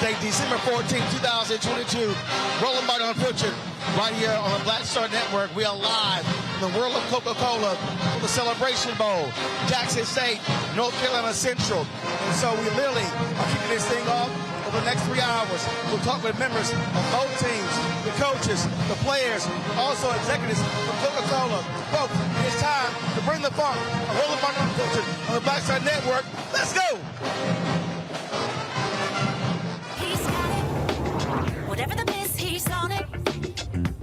Wednesday, December 14, 2022. Roland on Pritchard, right here on the Black Star Network. We are live in the world of Coca-Cola for the Celebration Bowl. Jackson State, North Carolina Central. And so we literally are kicking this thing off over the next 3 hours. We'll talk with members of both teams, the coaches, the players, also executives from Coca-Cola. Folks, it's time to bring the funk. Roland on Pritchard on the Black Star Network. Let's go! Whatever the miss, he's on it.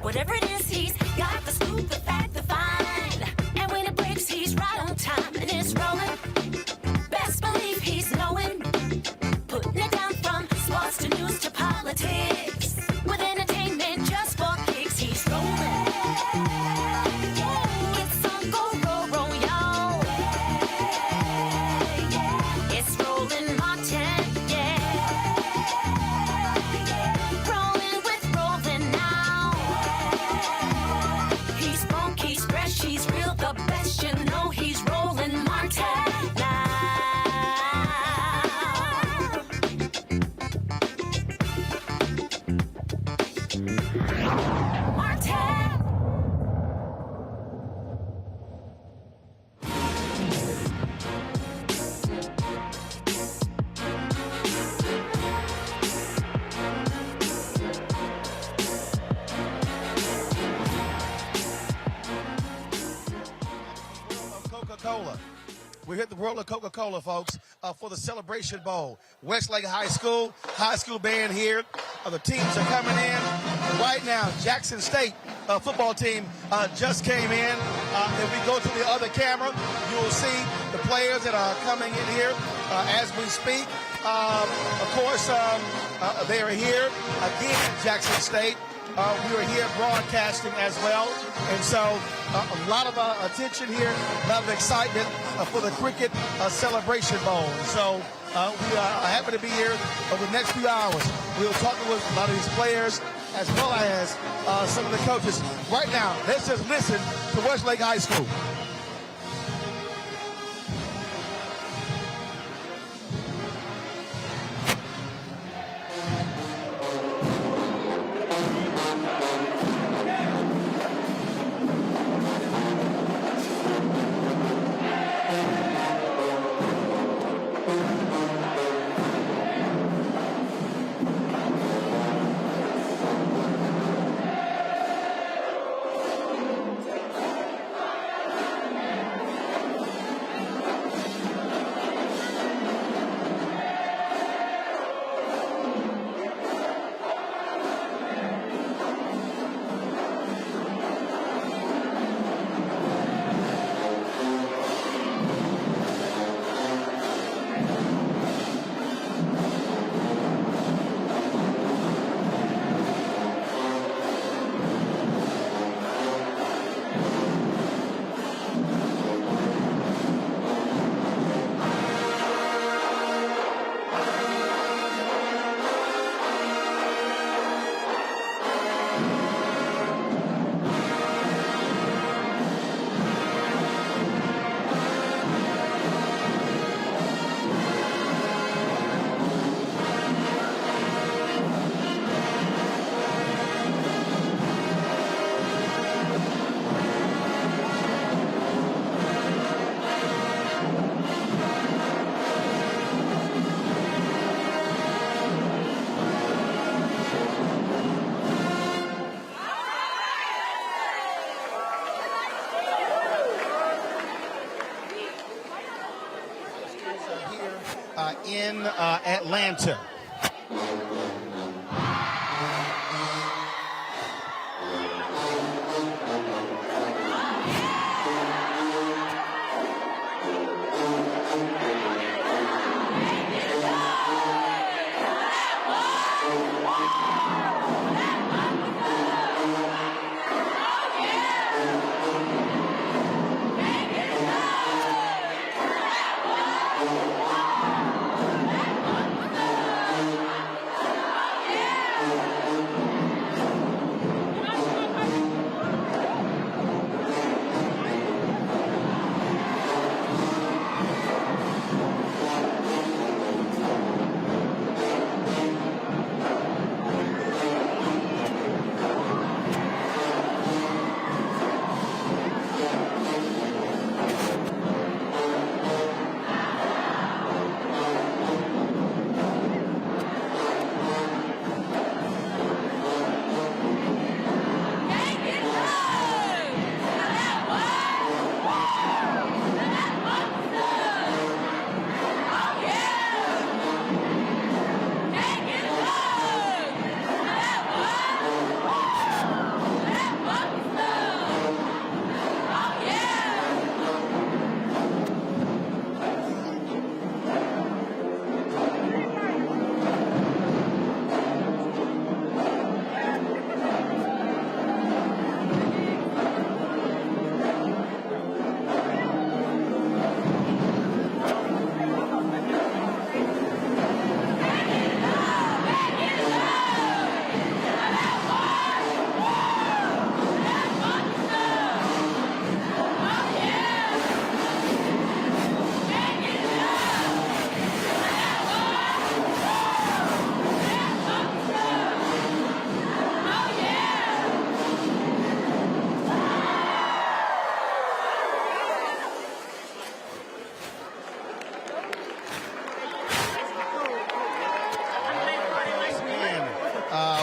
Whatever it is, he's got the scoop, the fact, the find. And when it breaks, he's right on time and it's rolling. Best believe he's knowing. Putting it down from sports to news to politics. With entertainment just for kicks, he's rolling. It's on go, roll, y'all. It's Roland Martin. He's real, the best, you know he's Roland Montana. Coca-Cola. We hit the world of Coca-Cola, folks, for the Celebration Bowl. Westlake High School band here. The teams are coming in. Right now, Jackson State football team just came in. If we go to the other camera, you will see the players that are coming in here as we speak. Of course, they are here again, Jackson State. We are here broadcasting as well. And so a lot of attention here, a lot of excitement for the Cricket Celebration Bowl. And so we are happy to be here over the next few hours. We'll talk with a lot of these players as well as some of the coaches. Right now, let's just listen to Westlake High School. In Atlanta.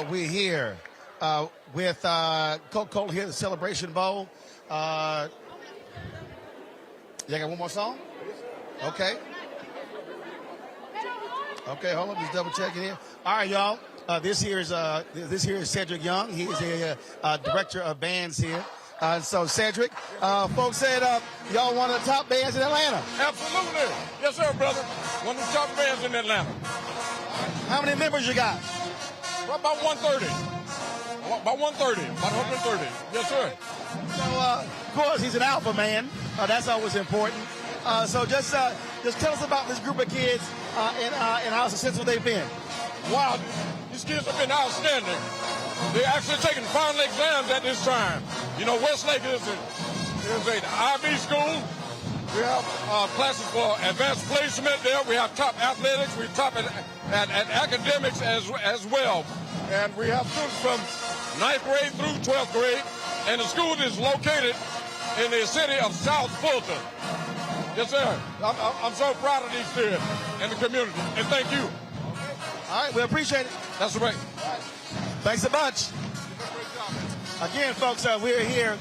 We're here with Coca-Cola here at the Celebration Bowl. Y'all got one more song? Okay. Okay, hold on, just double checking here. All right, y'all. This here is Cedric Young. He is the director of bands here. So Cedric, folks said y'all one of the top bands in Atlanta. Absolutely. Yes, sir, brother. One of the top bands in Atlanta. How many members you got? Well, about 130. About 130. About 130. Yes, sir. So, of course, he's an alpha man. That's always important. So just tell us about this group of kids and how successful they've been. Wow, these kids have been outstanding. They're actually taking final exams at this time. You know, Westlake is an IB school. We have classes for advanced placement there. We have top athletics. We top at academics as well. And we have students from 9th grade through 12th grade. And the school is located in the city of South Fulton. Yes, sir. I'm so proud of these students and the community. And thank you. All right, we appreciate it. That's right. Thanks a bunch. Again, folks, we're here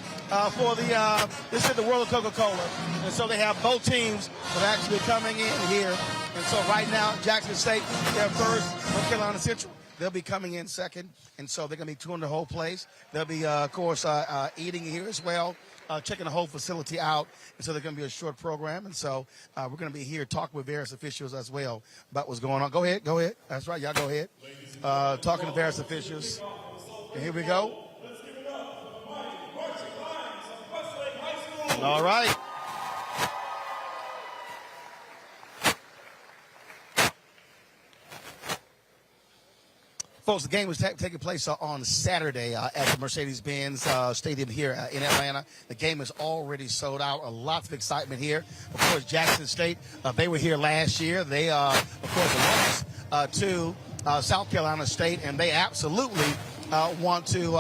for this is the World of Coca-Cola. And so they have both teams that are actually coming in here. And so right now, Jackson State, they're first. North Carolina Central, they'll be coming in second. And so they're going to be touring the whole place. They'll be, of course, eating here as well. Checking the whole facility out, and so they're going to be a short program, and so we're going to be here talking with various officials as well about what's going on. Go ahead. That's right, y'all go ahead. Talking to various officials. And here we go. All right. Folks, the game was taking place on Saturday at the Mercedes-Benz Stadium here in Atlanta. The game is already sold out. Lots of excitement here. Of course, Jackson State, they were here last year. They, of course, lost to South Carolina State, and they absolutely want to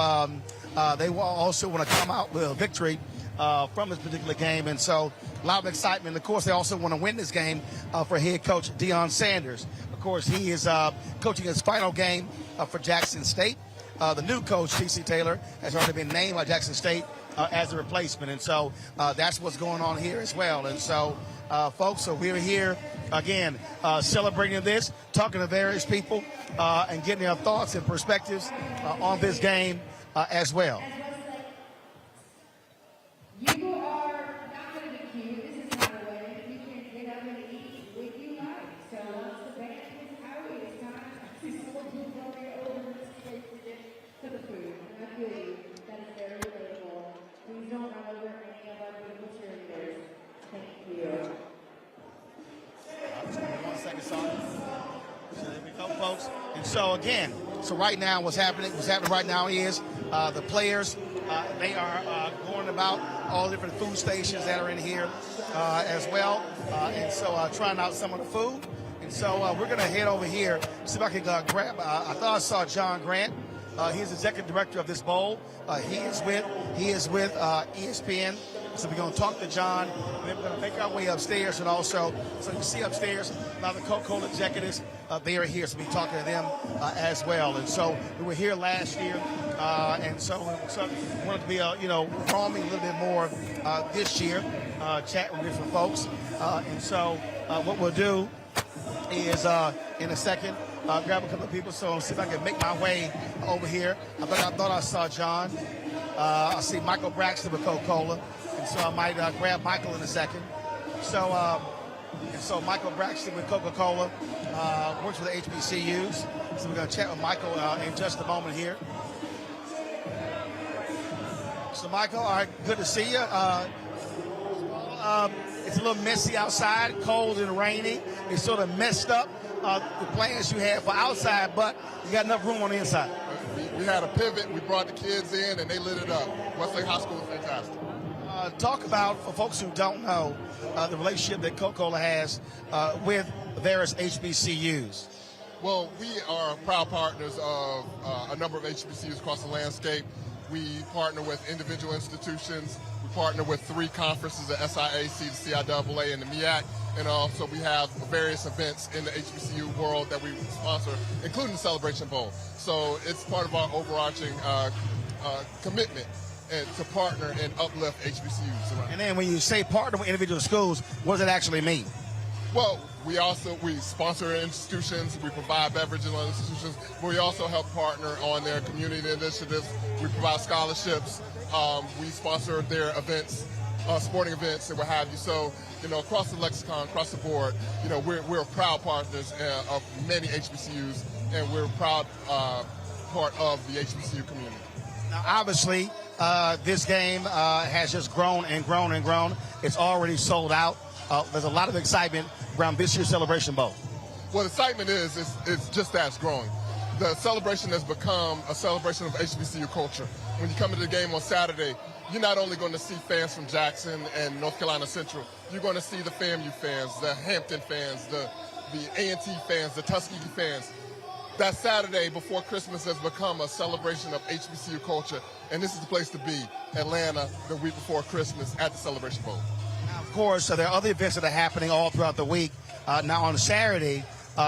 they also want to come out with a victory from this particular game. And so a lot of excitement. Of course, they also want to win this game for head coach Deion Sanders. Of course, he is coaching his final game for Jackson State. The new coach, T.C. Taylor, has already been named by Jackson State as a replacement. And so that's what's going on here as well. And so, folks, so we're here, again, celebrating this, talking to various people, and getting their thoughts and perspectives on this game as well. You are not going to be cute. This is not a wedding. You can get up and eat what you like. So once the band is out, it's time to sort of go over this place to the food. And I feel you. That is very relatable. Please don't run over any of our beautiful cheerleaders. Thank you. 1 second, sorry. So there we go, folks. And so again, right now what's happening right now is the players, they are going about all the different food stations that are in here as well. And so trying out some of the food. And so we're going to head over here, see if I can grab, I thought I saw John Grant. He's the executive director of this bowl. He is with ESPN. So we're going to talk to John. Then we're going to make our way upstairs, and also, so you see upstairs, a lot of the Coca-Cola executives, they are here, so we'll be talking to them as well. And so we were here last year, and so we wanted to be, roaming a little bit more this year, chatting with different folks. And so what we'll do is, in a second, grab a couple of people, so see if I can make my way over here. I thought I saw John. I see Michael Braxton with Coca-Cola. And so I might grab Michael in a second. So Michael Braxton with Coca-Cola works with the HBCUs. So we're going to chat with Michael in just a moment here. So Michael, all right, good to see you. It's a little messy outside, cold and rainy. It's sort of messed up the plans you had for outside, but you got enough room on the inside. We had a pivot. We brought the kids in, and they lit it up. Westlake High School is fantastic. Talk about, for folks who don't know, the relationship that Coca-Cola has with various HBCUs. Well, we are proud partners of a number of HBCUs across the landscape. We partner with individual institutions. We partner with 3 conferences, the SIAC, the CIAA, and the MEAC. And also we have various events in the HBCU world that we sponsor, including the Celebration Bowl. So it's part of our overarching commitment to partner and uplift HBCUs around. And then when you say partner with individual schools, what does it actually mean? Well, we sponsor institutions, we provide beverages on institutions, but we also help partner on their community initiatives. We provide scholarships, we sponsor their events, sporting events and what have you. So, across the lexicon, across the board, we're proud partners of many HBCUs, and we're a proud part of the HBCU community. Now, obviously, this game has just grown and grown and grown. It's already sold out. There's a lot of excitement around this year's Celebration Bowl. Well, the excitement it's just that it's growing. The celebration has become a celebration of HBCU culture. When you come to the game on Saturday, you're not only going to see fans from Jackson and North Carolina Central, you're going to see the FAMU fans, the Hampton fans, the A&T fans, the Tuskegee fans. That Saturday before Christmas has become a celebration of HBCU culture, and this is the place to be, Atlanta, the week before Christmas at the Celebration Bowl. Now, of course, there are other events that are happening all throughout the week. Now, on Saturday,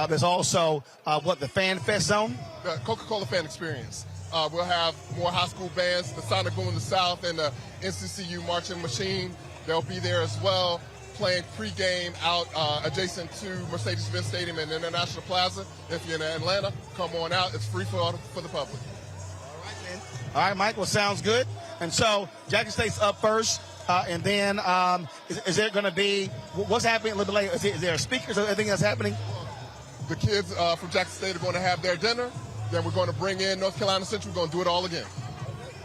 there's also, the Fan Fest Zone? The Coca-Cola Fan Experience. We'll have more high school bands, the Sonic Boom in the South and the NCCU Marching Machine. They'll be there as well, playing pregame out adjacent to Mercedes-Benz Stadium and International Plaza. If you're in Atlanta, come on out. It's free for the public. All right, man. All right, Mike. Well, sounds good. And so Jackson State's up first. And then is there going to be – what's happening a little bit later? Is there speakers or anything that's happening? The kids from Jackson State are going to have their dinner. Then we're going to bring in North Carolina Central. We're going to do it all again.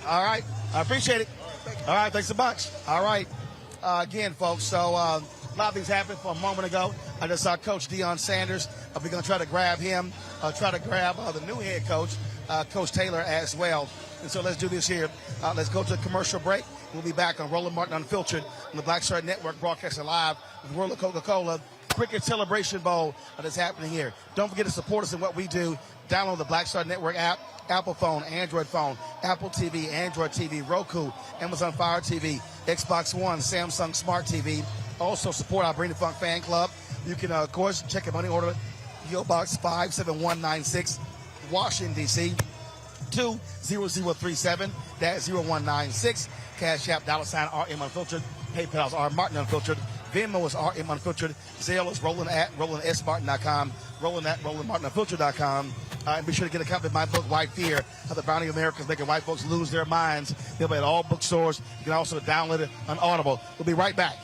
All right. I appreciate it. All right. Thanks so much. All right. Again, folks, so a lot of things happened for a moment ago. I just saw Coach Deion Sanders. We're going to try to grab him, try to grab the new head coach, Coach Taylor, as well. And so let's do this here. Let's go to a commercial break. We'll be back on Roland Martin Unfiltered on the Black Star Network, broadcasting live with World of Coca-Cola Cricket Celebration Bowl that's happening here. Don't forget to support us in what we do. Download the Black Star Network app, Apple phone, Android phone, Apple TV, Android TV, Roku, Amazon Fire TV, Xbox One, Samsung Smart TV. Also support our Bring the Funk fan club. You can, of course, check your money order, PO Box 57196, Washington, D.C., 20037, that's 0196. Cash App, $RM Unfiltered. PayPal is R Martin Unfiltered. Venmo is RM Unfiltered. Zelle is Roland at RolandSMartin.com. Roland at RolandMartinUnfiltered.com. And be sure to get a copy of my book, White Fear, How the Browning Americans Making White Folks Lose Their Minds. They'll be at all bookstores. You can also download it on Audible. We'll be right back.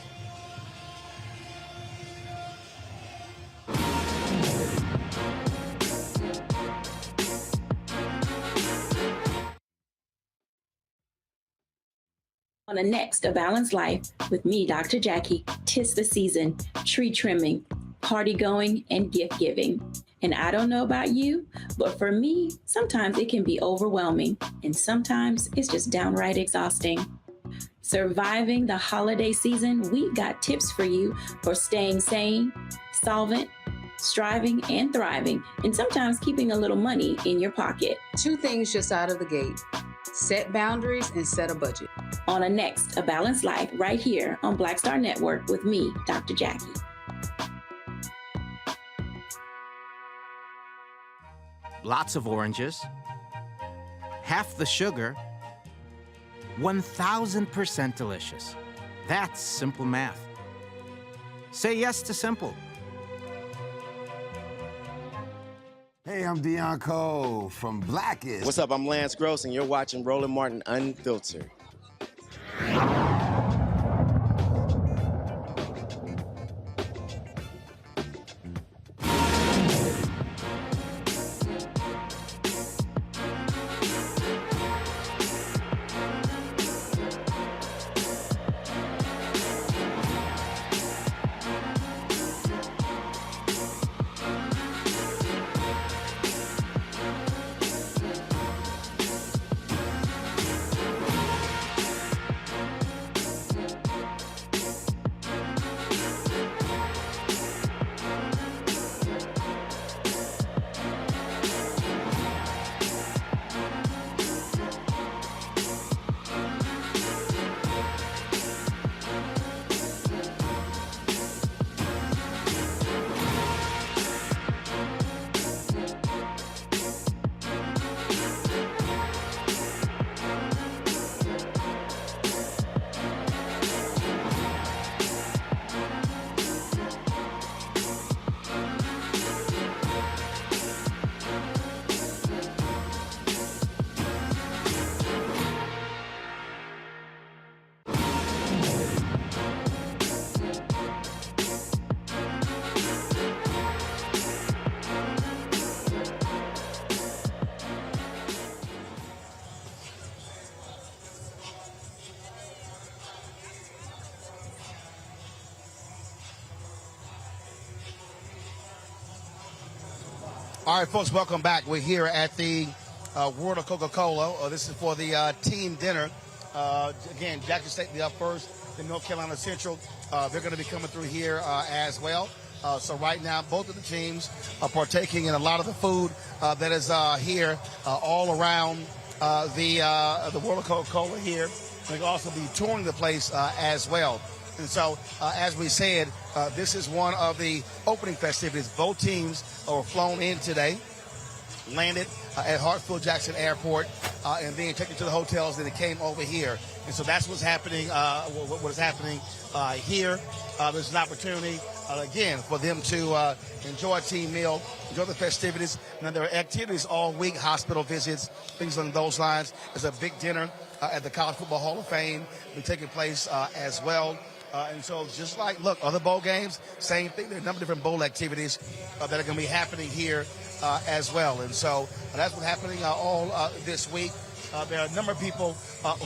On the next A Balanced Life with me, Dr. Jackie, 'tis the season, tree trimming, party going, and gift giving. And I don't know about you, but for me, sometimes it can be overwhelming, and sometimes it's just downright exhausting. Surviving the holiday season, we've got tips for you for staying sane, solvent, striving, and thriving, and sometimes keeping a little money in your pocket. 2 things just out of the gate. Set boundaries and set a budget. On a next A Balanced Life right here on Black Star Network with me, Dr. Jackie. Lots of oranges, half the sugar, 1,000% delicious. That's simple math. Say yes to simple. Hey, I'm Deion Cole from Blackest. What's up? I'm Lance Gross, and you're watching Roland Martin Unfiltered. All right, folks, welcome back. We're here at the World of Coca-Cola. This is for the team dinner. Again, Jackson State will be up first, then North Carolina Central. They're going to be coming through here as well. So right now, both of the teams are partaking in a lot of the food that is here all around the World of Coca-Cola here. They'll also be touring the place as well. And so, as we said, this is one of the opening festivities. Both teams are flown in today, landed at Hartsfield-Jackson Airport, and then taken to the hotels. Then it came over here, and so that's what's happening. What is happening here? There's an opportunity again for them to enjoy a team meal, enjoy the festivities. Now there are activities all week, hospital visits, things along those lines. There's a big dinner at the College Football Hall of Fame be taking place as well. And so just like, look, other bowl games, same thing. There are a number of different bowl activities that are going to be happening here as well. And so that's what's happening all this week. There are a number of people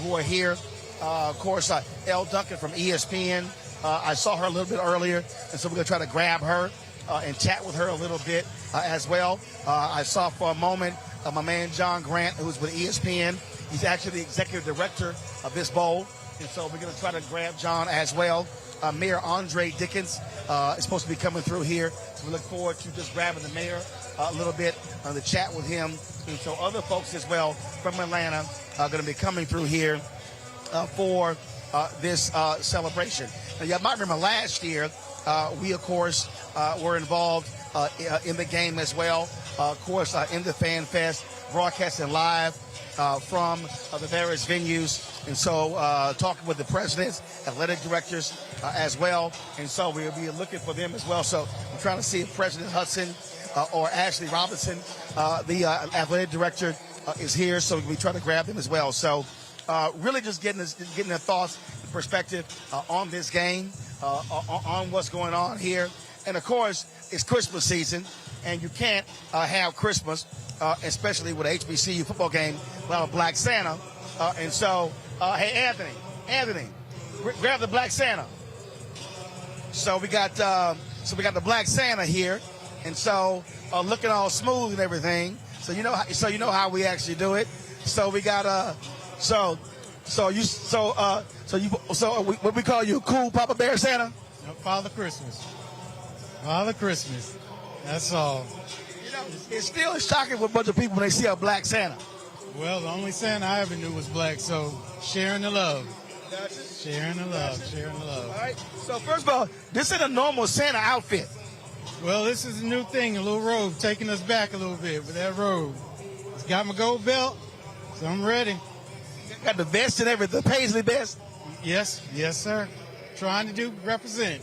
who are here. Of course, Elle Duncan from ESPN. I saw her a little bit earlier, and so we're going to try to grab her and chat with her a little bit as well. I saw for a moment my man John Grant, who's with ESPN. He's actually the executive director of this bowl. And so we're going to try to grab John as well. Mayor Andre Dickens is supposed to be coming through here. So we look forward to just grabbing the mayor a little bit to chat with him. And so other folks as well from Atlanta are going to be coming through here for this celebration. Now, you might remember last year, we, of course, were involved in the game as well. Of course, in the Fan Fest, broadcasting live from the various venues. And so talking with the presidents, athletic directors as well. And so we'll be looking for them as well. So I'm trying to see if President Hudson or Ashley Robinson, the athletic director, is here. So we try to grab them as well. So really just getting their thoughts and perspective on this game, on what's going on here. And, of course, it's Christmas season, and you can't have Christmas, especially with an HBCU football game, without a Black Santa. And so, hey, Anthony, grab the Black Santa. So we got the Black Santa here, and so looking all smooth and everything. So you know how we actually do it. So we got what we call you, cool Papa Bear Santa? Father Christmas. Father Christmas. That's all. You know, it's still shocking for a bunch of people when they see a Black Santa. Well, the only Santa I ever knew was black, so sharing the love. Sharing the love. All right. So first of all, this isn't a normal Santa outfit. Well, this is a new thing, a little robe, taking us back a little bit with that robe. It's got my gold belt, so I'm ready. Got the vest and everything, the paisley vest. Yes, sir. Trying to represent.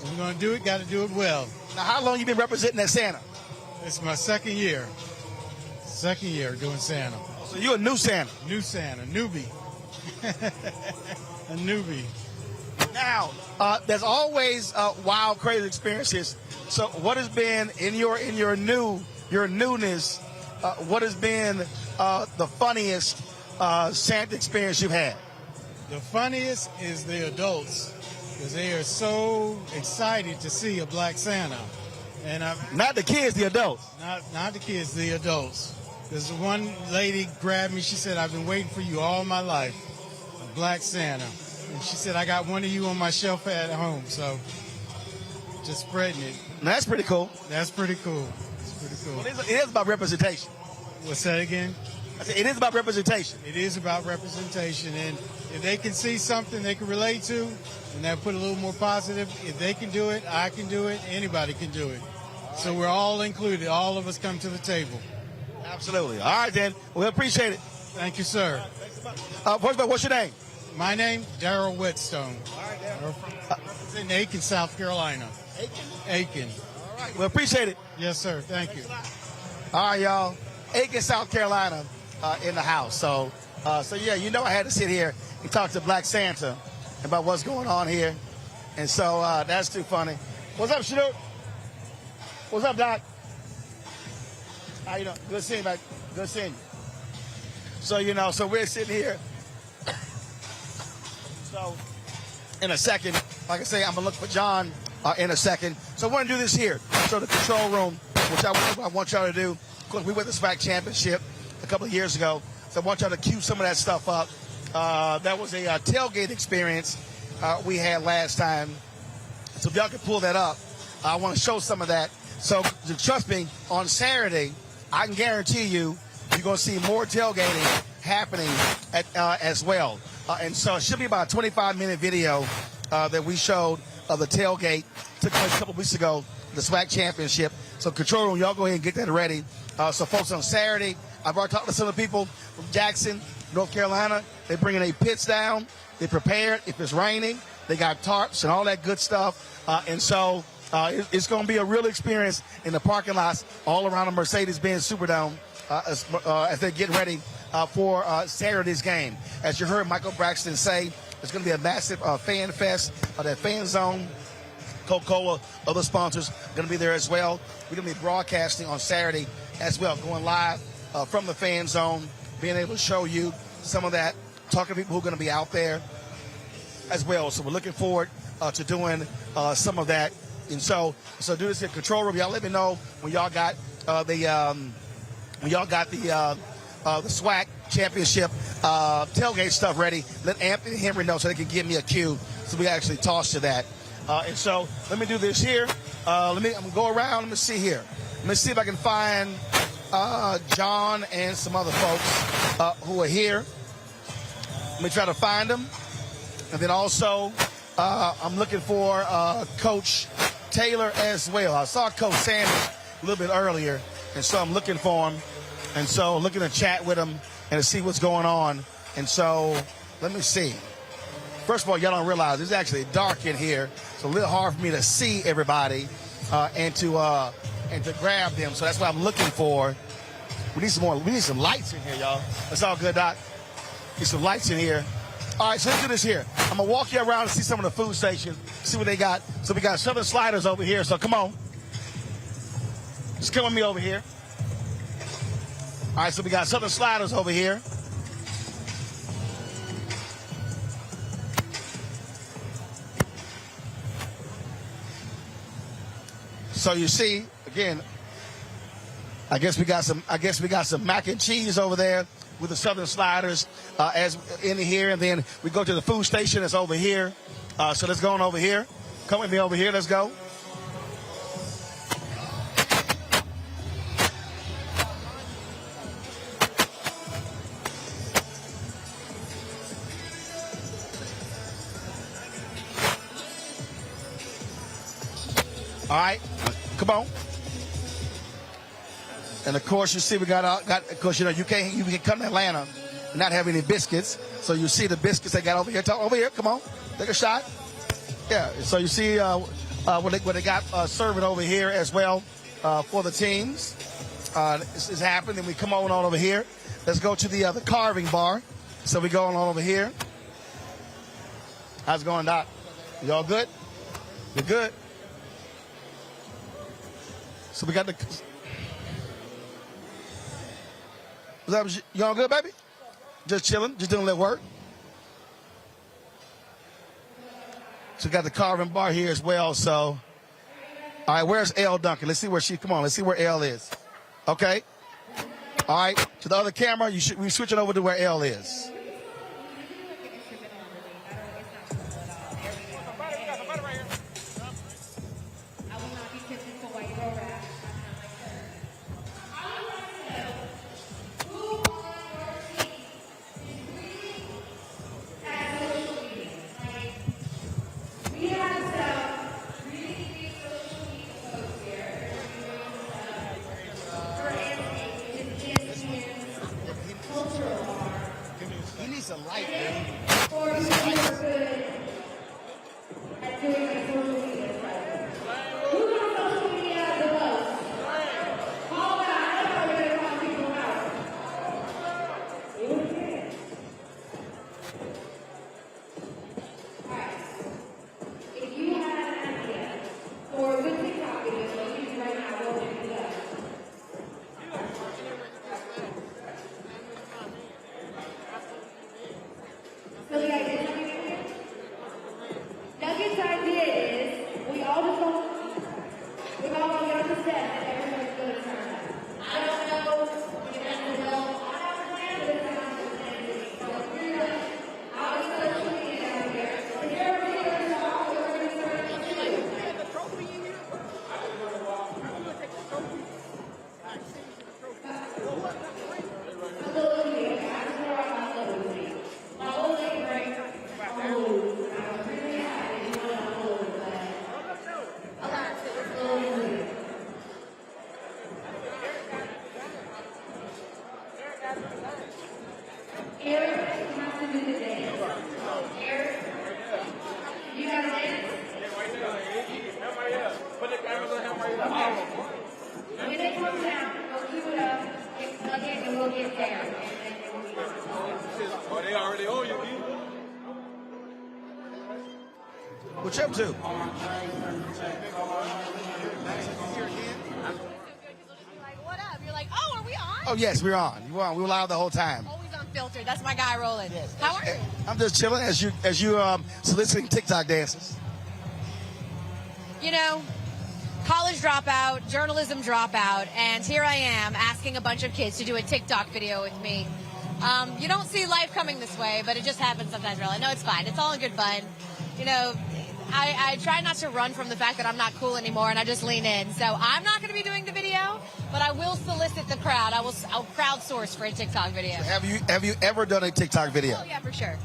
We're going to do it, got to do it well. Now, how long you been representing that Santa? It's my second year. Second year doing Santa. So you're a new Santa? New Santa, newbie. A newbie. Now, there's always wild, crazy experiences. So what has been in your newness, what has been the funniest Santa experience you've had? The funniest is the adults, because they are so excited to see a Black Santa. And not the kids, the adults. Not the kids, the adults. There's one lady grabbed me. She said, "I've been waiting for you all my life, a Black Santa." And she said, "I got one of you on my shelf at home." So just spreading it. Now, that's pretty cool. That's pretty cool. It's pretty cool. Well, it is about representation. What's that again? I said, it is about representation. It is about representation. And if they can see something they can relate to, and that put a little more positive, if they can do it, I can do it, anybody can do it. So we're all included. All of us come to the table. Absolutely. All right, then. We appreciate it. Thank you, sir. First of all, what's your name? My name, Darrell Whetstone. All right, Darrell. In Aiken, South Carolina. Aiken. All right. We appreciate it. Yes, sir. Thank you. All right, y'all. Aiken, South Carolina in the house. So yeah, you know I had to sit here and talk to Black Santa about what's going on here. And so that's too funny. What's up, Shaduk? What's up, Doc? How you doing? Good seeing you, man. Good seeing you. So, so we're sitting here. So in a second, like I say, I'm going to look for John in a second. So I want to do this here. So the control room, which I want y'all to do. Of course, we went to the SWAC championship a couple of years ago, so I want y'all to cue some of that stuff up. That was a tailgate experience we had last time. So if y'all can pull that up, I want to show some of that. So trust me, on Saturday, I can guarantee you, you're going to see more tailgating happening as well. And so it should be about a 25-minute video that we showed of the tailgate. Took place a couple weeks ago, the SWAC championship. So control room, y'all go ahead and get that ready. So folks, on Saturday, I've already talked to some of the people from Jackson, North Carolina. They're bringing their pits down. They're prepared if it's raining. They got tarps and all that good stuff. And so it's going to be a real experience in the parking lots all around the Mercedes-Benz Superdome as they're getting ready for Saturday's game. As you heard Michael Braxton say, it's going to be a massive fan fest. That fan zone, Coca-Cola, other sponsors going to be there as well. We're going to be broadcasting on Saturday as well, going live from the fan zone, being able to show you some of that, talking to people who are going to be out there as well. So we're looking forward to doing some of that. And so do this in control room. Y'all let me know when y'all got the SWAC championship tailgate stuff ready. Let Anthony and Henry know so they can give me a cue so we actually toss to that. And so let me do this here. I'm gonna go around. Let me see here. Let me see if I can find John and some other folks who are here. Let me try to find them. And then also, I'm looking for Coach Taylor as well. I saw Coach Sanders a little bit earlier, and so I'm looking for him. And so looking to chat with him and to see what's going on. And so let me see. First of all, y'all don't realize it's actually dark in here. It's a little hard for me to see everybody and to grab them. So that's what I'm looking for. We need some lights in here, y'all. That's all good, Doc. Need some lights in here. All right, so let's do this here. I'm going to walk you around and see some of the food stations, see what they got. So we got Southern Sliders over here, so come on. Just come with me over here. All right, so we got Southern Sliders over here. So you see, again, I guess we got some mac and cheese over there with the Southern Sliders as in here, and then we go to the food station that's over here. So let's go on over here. Come with me over here. Let's go. All right, come on. And of course, you see, we got of course, you can come to Atlanta and not have any biscuits. So you see the biscuits they got over here. Over here, come on, take a shot. Yeah. So you see what they got serving over here as well for the teams. This is happening. And we come on over here. Let's go to the carving bar. So we going on over here. How's it going, Doc? You all good? You're good. So we got the. You all good, baby? Just chilling, just doing a little work. So we got the carving bar here as well. So, all right, where's L Duncan? Let's see where come on, let's see where L is. Okay. All right, to the other camera, we switching over to where L is. He needs a light, man. Eric has to do the dance. Eric, you got to dance? When it comes out, we'll do it up, get plug in, and we'll get down. And then we'll be Oh, they already owe you. What you up to? Like, what up? You're like, oh, are we on? Oh, yes, we're on. We're on. We were live the whole time. Always unfiltered. That's my guy, Roland. How are you? I'm just chilling as you soliciting TikTok dances. You know, college dropout, journalism dropout, and here I am asking a bunch of kids to do a TikTok video with me. You don't see life coming this way, but it just happens sometimes, really. No, it's fine. It's all in good fun. You know, I try not to run from the fact that I'm not cool anymore, and I just lean in. So I'm not going to be doing the video, but I will solicit the crowd. I'll crowdsource for a TikTok video. Have you ever done a TikTok video? Oh, yeah, for sure.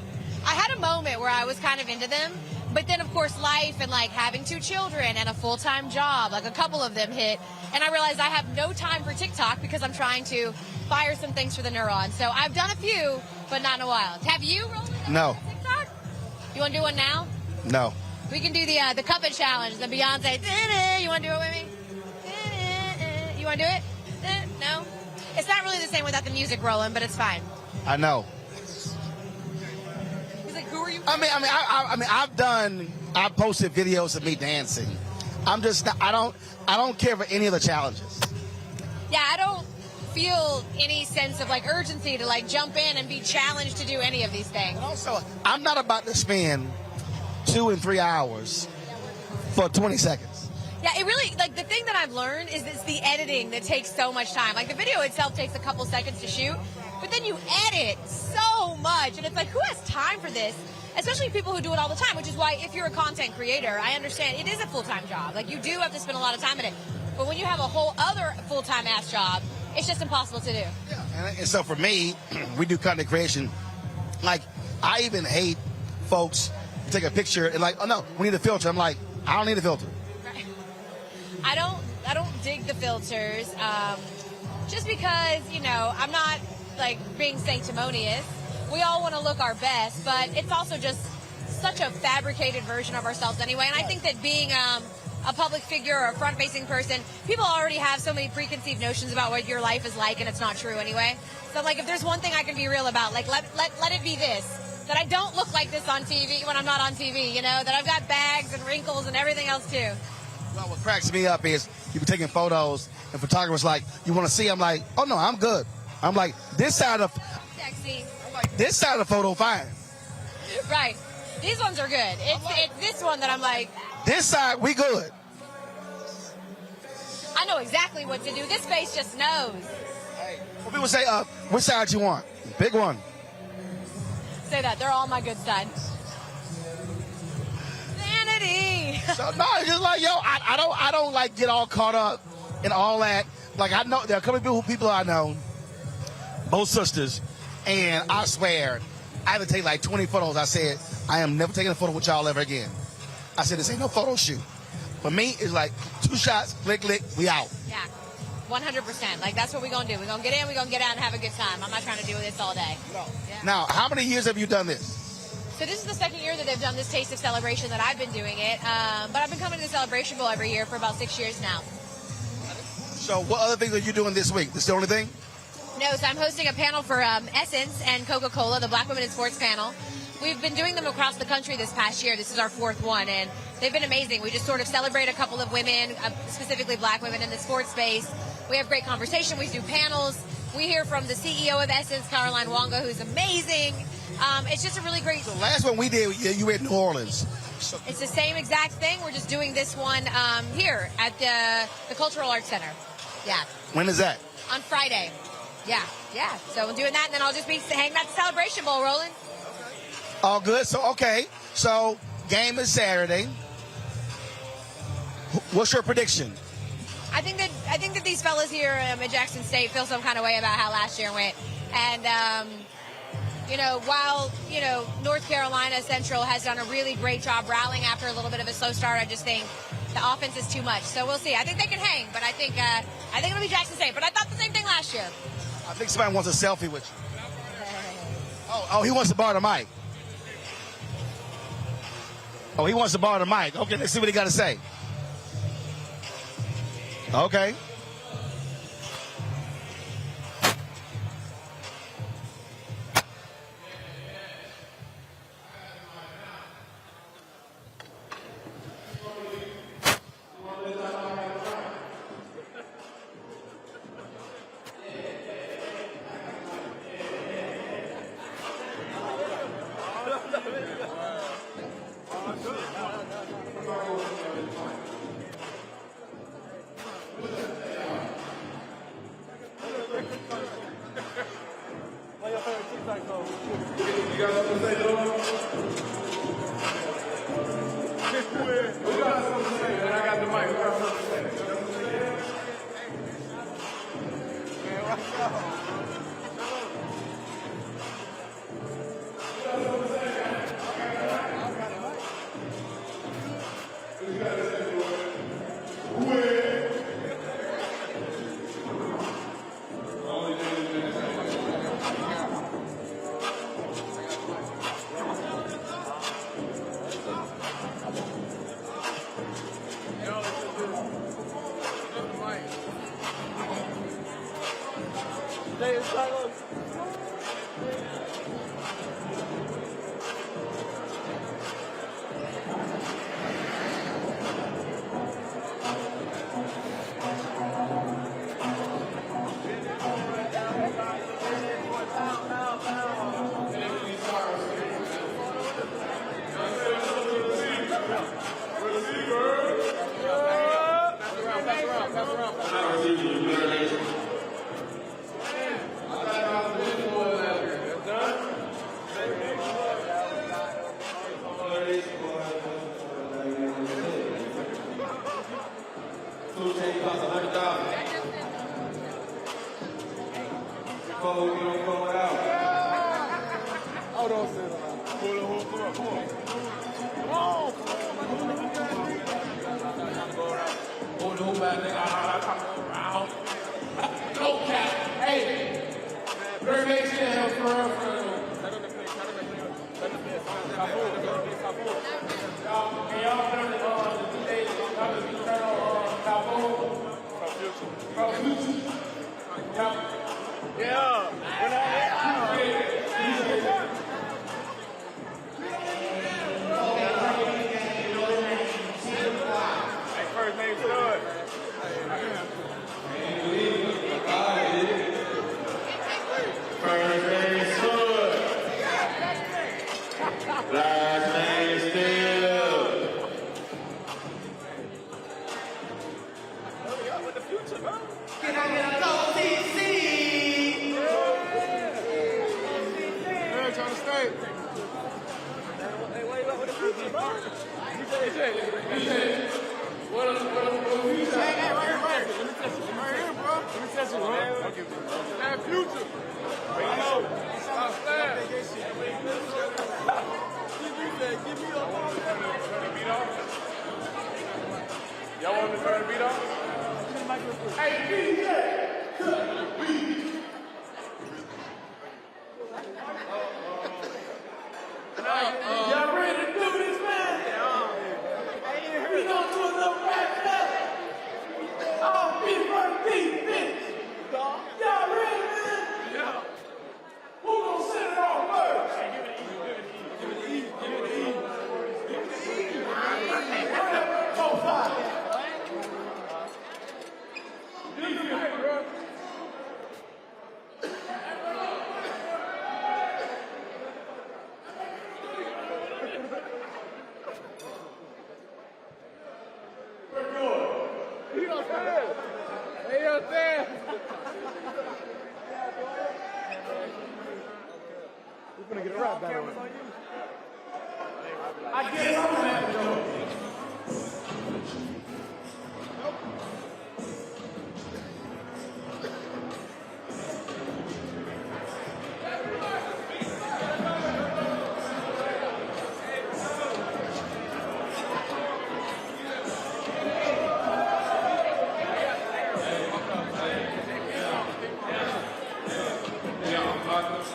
I had a moment where I was kind of into them, but then, of course, life and, like, having 2 children and a full-time job, like, a couple of them hit, and I realized I have no time for TikTok because I'm trying to fire some things for the neurons. So I've done a few, but not in a while. Have you, Roland? No. TikTok? You want to do one now? No. We can do the Cup It Challenge, the Beyonce. You want to do it with me? You want to do it? No? It's not really the same without the music, Roland, but it's fine. I know. He's like, who are you? I've posted videos of me dancing. I don't care for any of the challenges. Yeah, I don't feel any sense of, like, urgency to, like, jump in and be challenged to do any of these things. Also, I'm not about to spend 2 and 3 hours for 20 seconds. Yeah, it really, like, the thing that I've learned is it's the editing that takes so much time. Like, the video itself takes a couple seconds to shoot, but then you edit so much, and it's like, who has time for this? Especially people who do it all the time, which is why if you're a content creator, I understand it is a full-time job. Like, you do have to spend a lot of time in it. But when you have a whole other full-time ass job, it's just impossible to do. Yeah, and so for me, we do content creation. Like, I even hate folks who take a picture and like, oh no, we need a filter. I'm like, I don't need a filter. Right. I don't dig the filters, just because, you know, I'm not, like, being sanctimonious. We all want to look our best, but it's also just such a fabricated version of ourselves anyway. And I think that being a public figure or a front-facing person, people already have so many preconceived notions about what your life is like, and it's not true anyway. So, like, if there's one thing I can be real about, like, let it be this, that I don't look like this on TV when I'm not on TV, you know, that I've got bags and wrinkles and everything else, too. Well, what cracks me up is people taking photos, and photographers like, you want to see? I'm like, oh no, I'm good. I'm like, this side of Sexy. this side of the photo, fine. Right. These ones are good. It's this one that I'm like, This side, we good. I know exactly what to do. This face just knows. Hey, well, people say, which side you want? Big one. Say that. They're all my good side. Vanity. So no, it's just like, yo, I don't like get all caught up in all that. Like, I know there are a couple of people I know, both sisters, and I swear I had to take like 20 photos. I said, I am never taking a photo with y'all ever again. I said, this ain't no photo shoot. For me, it's like 2 shots, click, we out. Yeah, 100%. Like, that's what we're going to do. We're going to get in, we're going to get out and have a good time. I'm not trying to do this all day. No. Yeah. Now, how many years have you done this? So this is the second year that they've done this Taste of Celebration that I've been doing it. But I've been coming to the Celebration Bowl every year for about 6 years now. So what other things are you doing this week? This is the only thing? No, so I'm hosting a panel for Essence and Coca-Cola, the Black Women in Sports panel. We've been doing them across the country this past year. This is our 4th one, and they've been amazing. We just sort of celebrate a couple of women, specifically black women in the sports space. We have great conversation. We do panels. We hear from the CEO of Essence, Caroline Wonga, who's amazing. It's just a really great... The last one we did, you were in New Orleans. So it's the same exact thing. We're just doing this one here at the Cultural Arts Center. Yeah. when is that? On Friday. Yeah. So we're doing that, and then I'll just be hanging at the Celebration Bowl, Roland. All good. So, okay. So, game is Saturday. What's your prediction? I think that these fellas here at Jackson State feel some kind of way about how last year went. And, while, North Carolina Central has done a really great job rallying after a little bit of a slow start, I just think the offense is too much. So we'll see. I think they can hang, but I think it'll be Jackson State. But I thought the same thing last year. I think somebody wants a selfie with you. Oh, he wants to borrow the mic. Oh, he wants to borrow the mic. Okay, let's see what he got to say. Okay.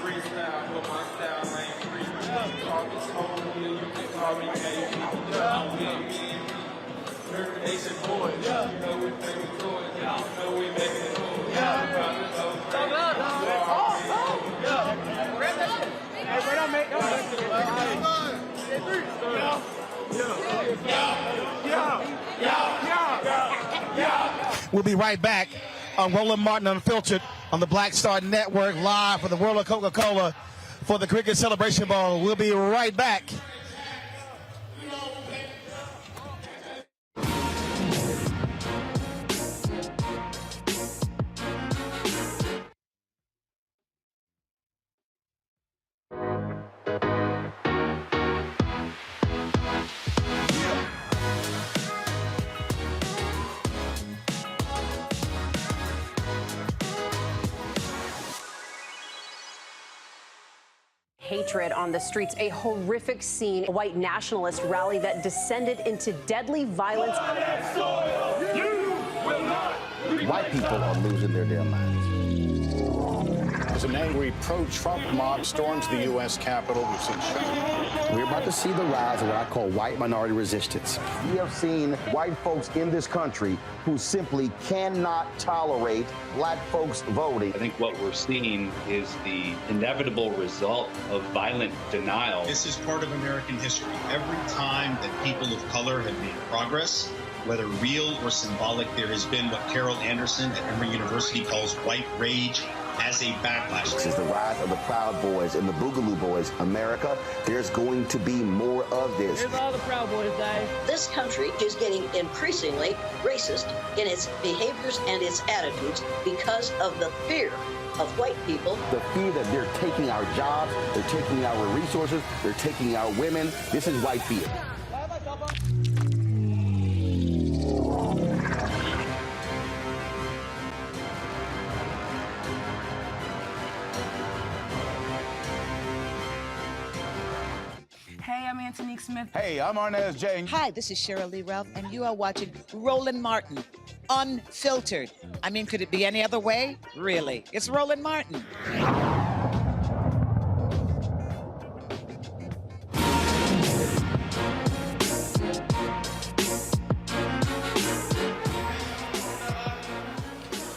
Freestyle for my style. We'll be right back on Roland Martin Unfiltered on the Black Star Network, live for the World of Coca-Cola for the Cricket Celebration Bowl. We'll be right back. Hatred on the streets, a horrific scene, a white nationalist rally that descended into deadly violence. White people are losing their damn minds. As an angry pro-Trump mob storms the U.S. Capitol, we've seen shooting. We're about to see the rise of what I call white minority resistance. We have seen white folks in this country who simply cannot tolerate black folks voting. I think what we're seeing is the inevitable result of violent denial. This is part of American history. Every time that people of color have made progress, whether real or symbolic, there has been what Carol Anderson at Emory University calls white rage as a backlash. This is the rise of the Proud Boys and the Boogaloo Boys. America, there's going to be more of this. Here's all the Proud Boys, guys. This country is getting increasingly racist in its behaviors and its attitudes because of the fear of white people. The fear that they're taking our jobs, they're taking our resources, they're taking our women. This is white fear. Hey, I'm Antonique Smith. Hey, I'm Arnaz J. Hi, this is Cheryl Lee Ralph, and you are watching Roland Martin, Unfiltered. I mean, could it be any other way? Really? It's Roland Martin.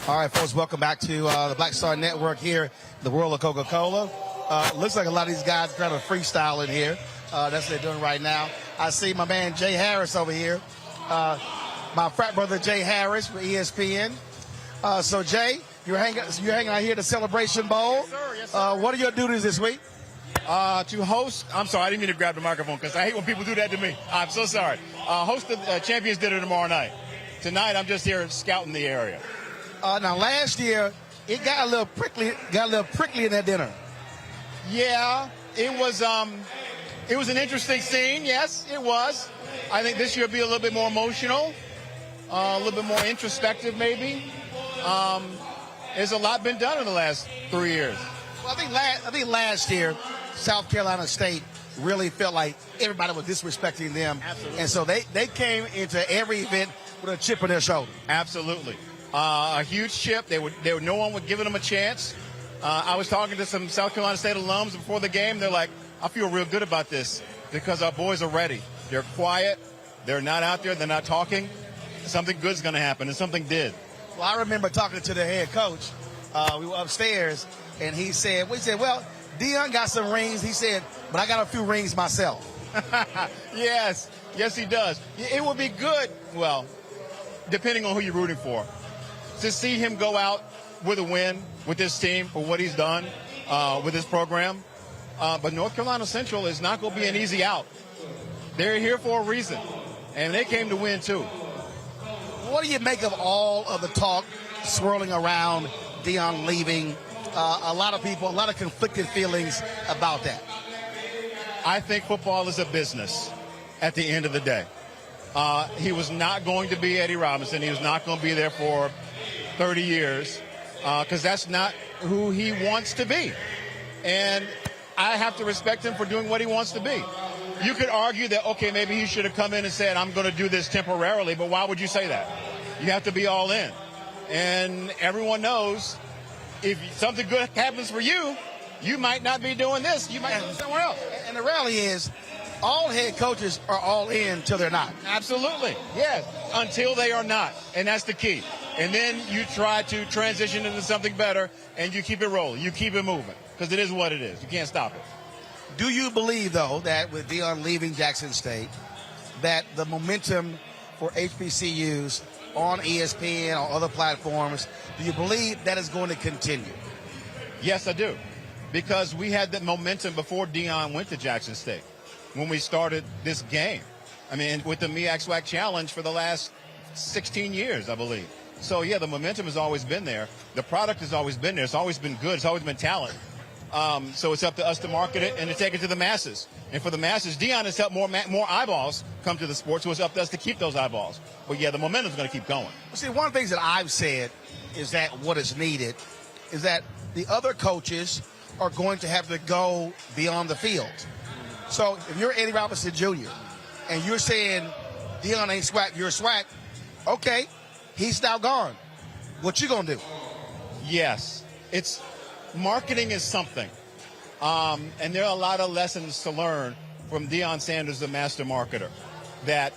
All right, folks, welcome back to the Black Star Network here, the World of Coca-Cola. Looks like a lot of these guys are kind of freestyling here. That's what they're doing right now. I see my man Jay Harris over here, my frat brother Jay Harris for ESPN. So Jay, you're hanging out here at the Celebration Bowl. Yes, sir. Yes, sir. What are your duties this week? To host, I'm sorry, I didn't mean to grab the microphone because I hate when people do that to me. I'm so sorry. Host the Champions Dinner tomorrow night. Tonight, I'm just here scouting the area. Now, last year, it got a little prickly in that dinner. Yeah, it was an interesting scene. Yes, it was. I think this year will be a little bit more emotional, a little bit more introspective, maybe. There's a lot been done in the last 3 years. Well, I think last year, South Carolina State really felt like everybody was disrespecting them. Absolutely. And so they came into every event with a chip on their shoulder. Absolutely. A huge chip. No one would give them a chance. I was talking to some South Carolina State alums before the game. They're like, I feel real good about this because our boys are ready. They're quiet. They're not out there. They're not talking. Something good's going to happen, and something did. Well, I remember talking to the head coach. We were upstairs, and he said, well, Deion got some rings. He said, but I got a few rings myself. Yes, he does. It would be good, well, depending on who you're rooting for, to see him go out with a win with this team for what he's done with this program. But North Carolina Central is not going to be an easy out. They're here for a reason, and they came to win, too. What do you make of all of the talk swirling around Deion leaving? A lot of conflicted feelings about that. I think football is a business at the end of the day. He was not going to be Eddie Robinson. He was not going to be there for 30 years because that's not who he wants to be. And I have to respect him for doing what he wants to be. You could argue that, okay, maybe he should have come in and said, I'm going to do this temporarily, but why would you say that? You have to be all in. And everyone knows if something good happens for you, you might not be doing this. You might go somewhere else. And the reality is, all head coaches are all in till they're not. Absolutely, yes, until they are not, and that's the key. And then you try to transition into something better, and you keep it rolling. You keep it moving, because it is what it is. You can't stop it. Do you believe, though, that with Deion leaving Jackson State, that the momentum for HBCUs on ESPN, on other platforms, do you believe that is going to continue? Yes, I do, because we had that momentum before Deion went to Jackson State when we started this game. I mean, with the MEAC SWAC Challenge for the last 16 years, I believe. So, yeah, the momentum has always been there. The product has always been there. It's always been good. It's always been talent. So it's up to us to market it and to take it to the masses. And for the masses, Deion has helped more eyeballs come to the sport, so it's up to us to keep those eyeballs. But, yeah, the momentum's going to keep going. See, one of the things that I've said is that what is needed is that the other coaches are going to have to go beyond the field. So if you're Eddie Robinson Jr. and you're saying Deion ain't SWAC, you're SWAC, okay, he's now gone. What you going to do? Yes. Marketing is something. And there are a lot of lessons to learn from Deion Sanders, the master marketer, that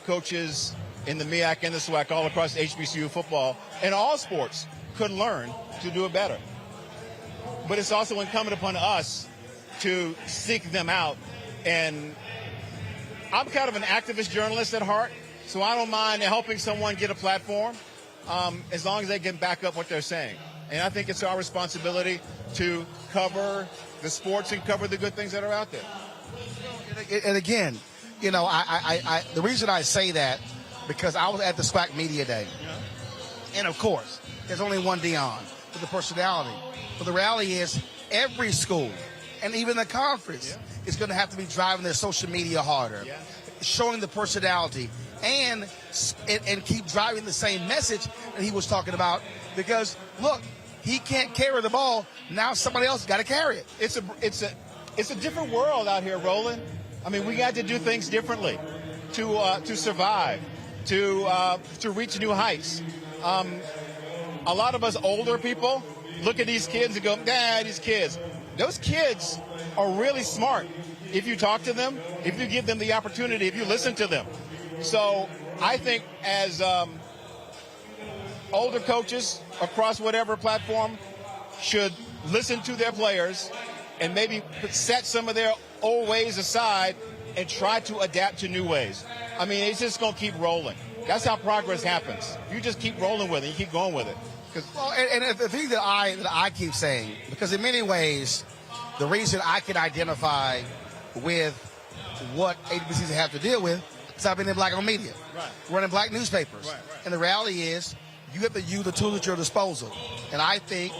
coaches in the MEAC and the SWAC all across HBCU football and all sports could learn to do it better. But it's also incumbent upon us to seek them out. And I'm kind of an activist journalist at heart, so I don't mind helping someone get a platform as long as they can back up what they're saying. And I think it's our responsibility to cover the sports and cover the good things that are out there. And again, you know, I the reason I say that, because I was at the SWAC Media Day. And, of course, there's only one Deion with the personality. But the reality is every school, and even the conference, is going to have to be driving their social media harder, showing the personality, and keep driving the same message that he was talking about. Because, look, he can't carry the ball. Now somebody else got to carry it. It's a different world out here, Roland. I mean, we got to do things differently to survive, to reach new heights. A lot of us older people look at these kids and go, nah, these kids. Those kids are really smart if you talk to them, if you give them the opportunity, if you listen to them. So I think as older coaches across whatever platform should listen to their players and maybe set some of their old ways aside and try to adapt to new ways. I mean, it's just going to keep rolling. That's how progress happens. You just keep rolling with it. You keep going with it. Well, and the thing that I keep saying, because in many ways, the reason I can identify with what HBCUs have to deal with is I've been in black-owned media, running black newspapers. And the reality is, you have to use the tools at your disposal. And I think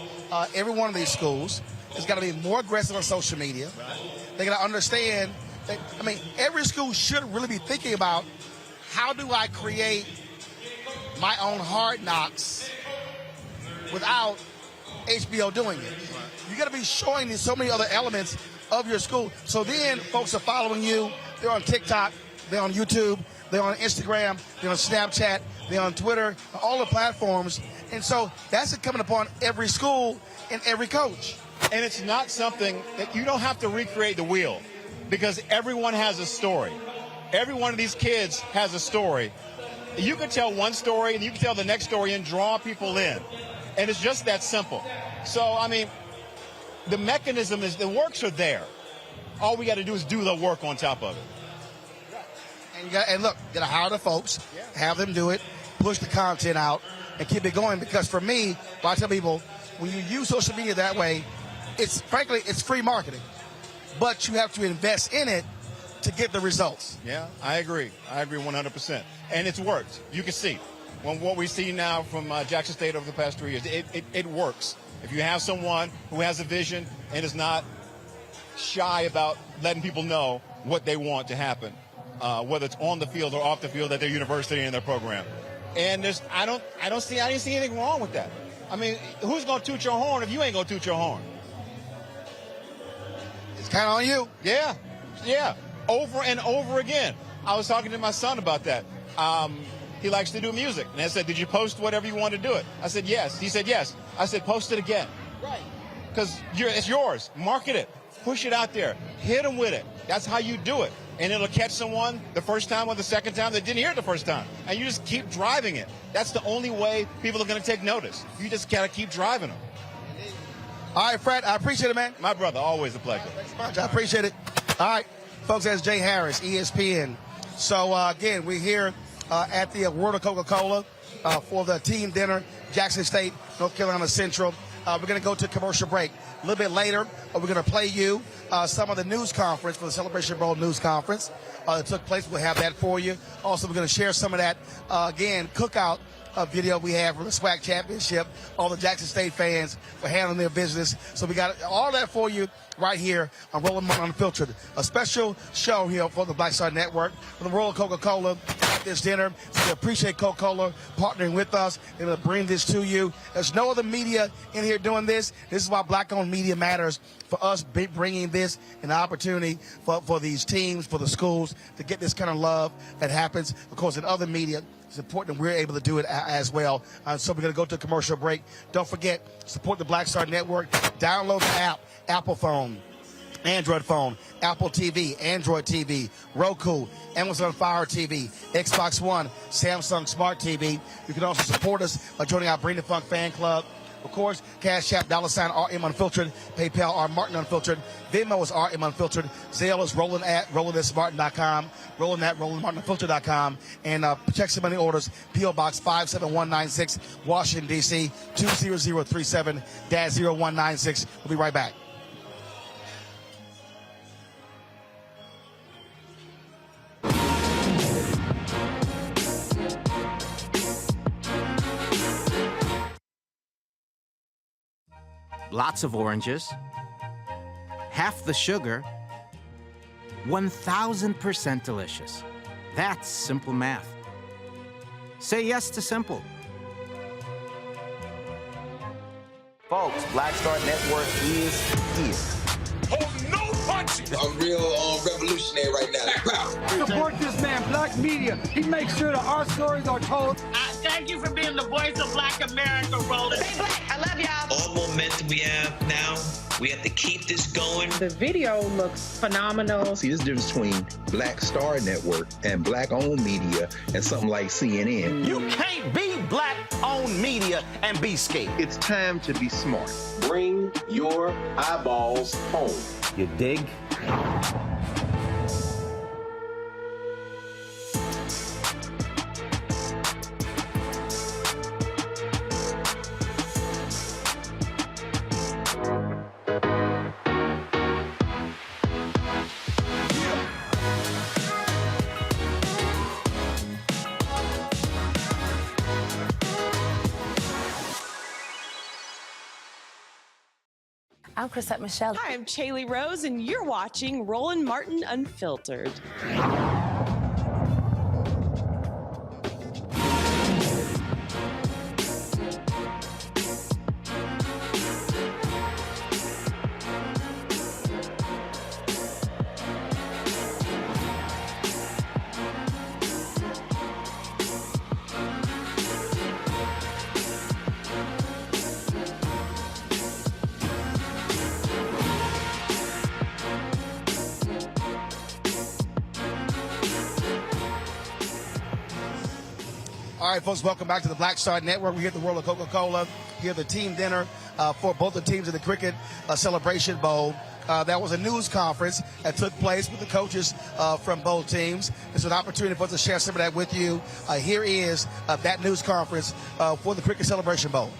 every one of these schools has got to be more aggressive on social media. They got to understand that, I mean, every school should really be thinking about, how do I create my own hard knocks without HBO doing it? You got to be showing so many other elements of your school. So then folks are following you. They're on TikTok. They're on YouTube. They're on Instagram. They're on Snapchat. They're on Twitter. All the platforms. And so that's coming upon every school and every coach. And it's not something that you don't have to recreate the wheel, because everyone has a story. Every one of these kids has a story. You can tell one story and you can tell the next story and draw people in. And it's just that simple. So, I mean, the mechanism is, the works are there. All we got to do is do the work on top of it. And look, you got to hire the folks, have them do it, push the content out, and keep it going. Because for me, I tell people, when you use social media that way, it's free marketing. But you have to invest in it to get the results. Yeah, I agree. I agree 100%. And it's worked. You can see. What we see now from Jackson State over the past 3 years, it works. If you have someone who has a vision and is not shy about letting people know what they want to happen, whether it's on the field or off the field at their university and their program. And I didn't see anything wrong with that. I mean, who's going to toot your horn if you ain't going to toot your horn? It's kind of on you. Yeah. Over and over again. I was talking to my son about that. He likes to do music. And I said, did you post whatever you want to do it? I said, yes. He said, yes. I said, post it again. Right. Because it's yours. Market it. Push it out there. Hit them with it. That's how you do it. and it'll catch someone the first time or the second time that didn't hear it the first time. And you just keep driving it. That's the only way people are going to take notice. You just got to keep driving them. All right, Fred, I appreciate it, man. My brother, always a pleasure. Thanks so much. I appreciate it. All right, folks, that's Jay Harris, ESPN. So, again, we're here at the World of Coca-Cola for the team dinner, Jackson State, North Carolina Central. We're going to go to commercial break. A little bit later, we're going to play you some of the news conference for the Celebration Bowl news conference that took place. We'll have that for you. Also, we're going to share some of that, again, cookout video we have from the SWAC Championship. All the Jackson State fans for handling their business. So we got all that for you right here on Roland Martin Unfiltered. A special show here for the Black Star Network for the World of Coca-Cola at this dinner. So we appreciate Coca-Cola partnering with us and to bring this to you. There's no other media in here doing this. This is why black-owned media matters, for us bringing this an opportunity for these teams, for the schools to get this kind of love that happens. Of course, in other media, it's important that we're able to do it as well. So we're going to go to a commercial break. Don't forget, support the Black Star Network. Download the app, Apple phone, Android phone, Apple TV, Android TV, Roku, Amazon Fire TV, Xbox One, Samsung Smart TV. You can also support us by joining our Bring the Funk fan club. Of course, Cash App, $RM Unfiltered, PayPal, R Martin Unfiltered, Venmo is RM Unfiltered, Zelle is Roland at RolandSmartin.com, Roland at RolandMartinUnfiltered.com, and check some money orders, P.O. Box 57196, Washington, D.C., 20037-0196. We'll be right back. Lots of oranges, half the sugar, 1,000% delicious. That's simple math. Say yes to simple. Folks, Black Star Network is here. Oh, no punches! I'm real revolutionary right now. Black power. Support this man, Black Media. He makes sure that our stories are told. Thank you for being the voice of Black America, Roland. Stay black. I love y'all. All momentum we have now, we have to keep this going. The video looks phenomenal. See, this difference between Black Star Network and black-owned media and something like CNN. You can't be black-owned media and be scared. It's time to be smart. Bring your eyeballs home. You dig? I'm Chrisette Michelle. Hi, I'm Chaley Rose, and you're watching Roland Martin Unfiltered. All right, folks, welcome back to the Black Star Network. We're here at the World of Coca-Cola. Here at the team dinner for both the teams in the Cricket Celebration Bowl. That was a news conference that took place with the coaches from both teams. It's an opportunity for us to share some of that with you. Here is that news conference for the Cricket Celebration Bowl.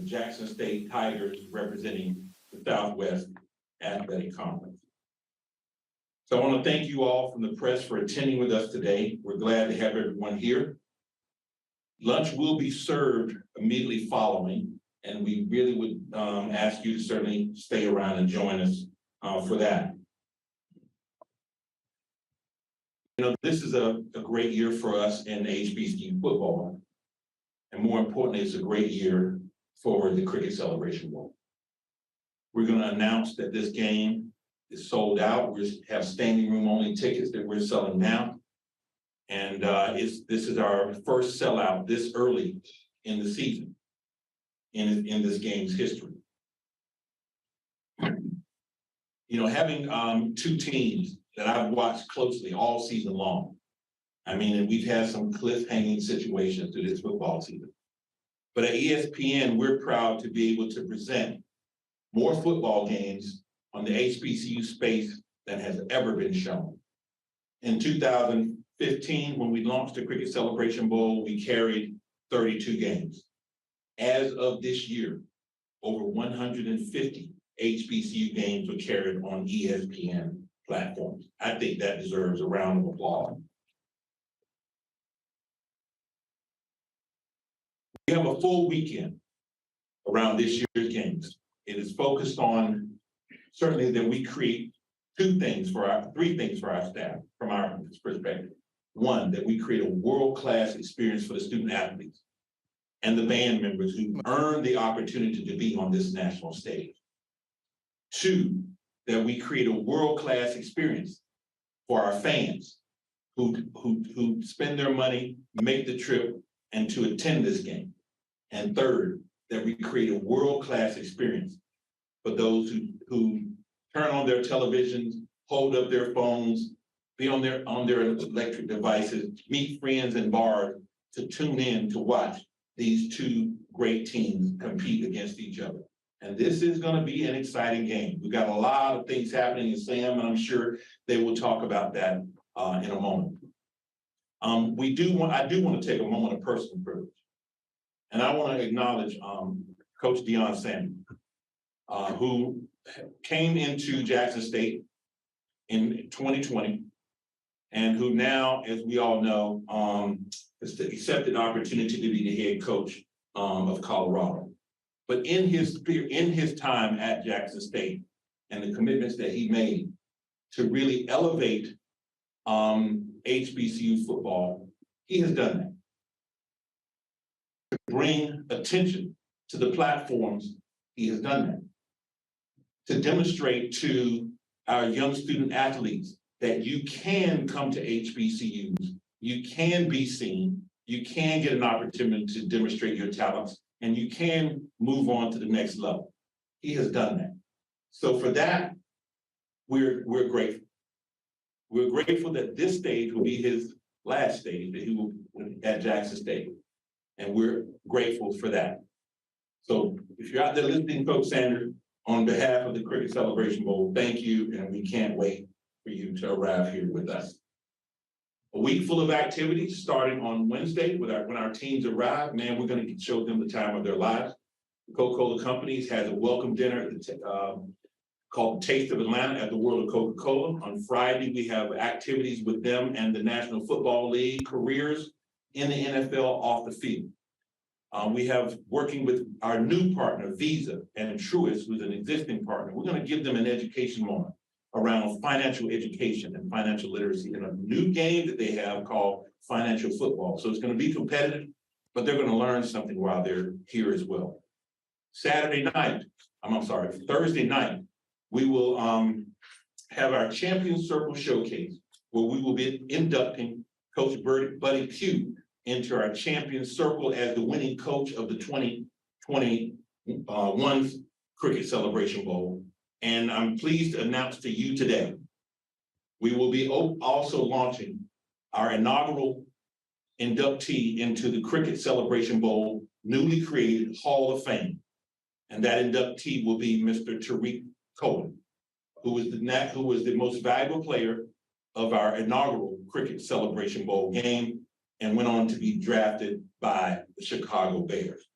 Jackson State Tigers representing the Southwest Athletic Conference. So I want to thank you all from the press for attending with us today. We're glad to have everyone here. Lunch will be served immediately following, and we really would ask you to certainly stay around and join us for that. You know, this is a great year for us in HBCU football. And more importantly, it's a great year for the Cricket Celebration Bowl. We're going to announce that this game is sold out. We have standing room only tickets that we're selling now. And this is our first sellout this early in the season in this game's history. You know, having two teams that I've watched closely all season long. I mean, and we've had some cliff-hanging situations through this football season. But at ESPN, we're proud to be able to present more football games on the HBCU space than has ever been shown. In 2015, when we launched the Cricket Celebration Bowl, we carried 32 games. As of this year, over 150 HBCU games were carried on ESPN platforms. I think that deserves a round of applause. We have a full weekend around this year's games. It is focused on certainly that we create three things for our staff from our perspective. One, that we create a world-class experience for the student athletes and the band members who earn the opportunity to be on this national stage. Two, that we create a world-class experience for our fans who spend their money, make the trip, and to attend this game. And third, that we create a world-class experience for those who turn on their televisions, hold up their phones, be on their electric devices, meet friends in bars to tune in to watch these two great teams compete against each other. And this is going to be an exciting game. We've got a lot of things happening in Sam, and I'm sure they will talk about that in a moment. I do want to take a moment of personal privilege. And I want to acknowledge Coach Deion Sanders, who came into Jackson State in 2020, and who now, as we all know, has accepted the opportunity to be the head coach of Colorado. But in his time at Jackson State and the commitments that he made to really elevate HBCU football, he has done that. To bring attention to the platforms, he has done that. To demonstrate to our young student athletes that you can come to HBCUs, you can be seen, you can get an opportunity to demonstrate your talents, and you can move on to the next level. He has done that. So for that, we're grateful. We're grateful that this stage will be his last stage that he will at Jackson State. And we're grateful for that. So if you're out there listening, Coach Sanders, on behalf of the Cricket Celebration Bowl, thank you, and we can't wait for you to arrive here with us. A week full of activities starting on Wednesday when our teams arrive. Man, we're going to show them the time of their lives. The Coca-Cola Companies has a welcome dinner at called Taste of Atlanta at the World of Coca-Cola. On Friday, we have activities with them and the National Football League, careers in the NFL off the field. We have working with our new partner, Visa and Truist, who's an existing partner. We're going to give them an education moment around financial education and financial literacy in a new game that they have called financial football. So it's going to be competitive, but they're going to learn something while they're here as well. Thursday night, we will have our Champion Circle Showcase, where we will be inducting Coach Buddy Pugh into our Champion Circle as the winning coach of the 2021 Cricket Celebration Bowl. And I'm pleased to announce to you today, we will be also launching our inaugural inductee into the Cricket Celebration Bowl newly created Hall of Fame. And that inductee will be Mr. Tariq Cohen, who was the most valuable player of our inaugural Cricket Celebration Bowl game and went on to be drafted by the Chicago Bears.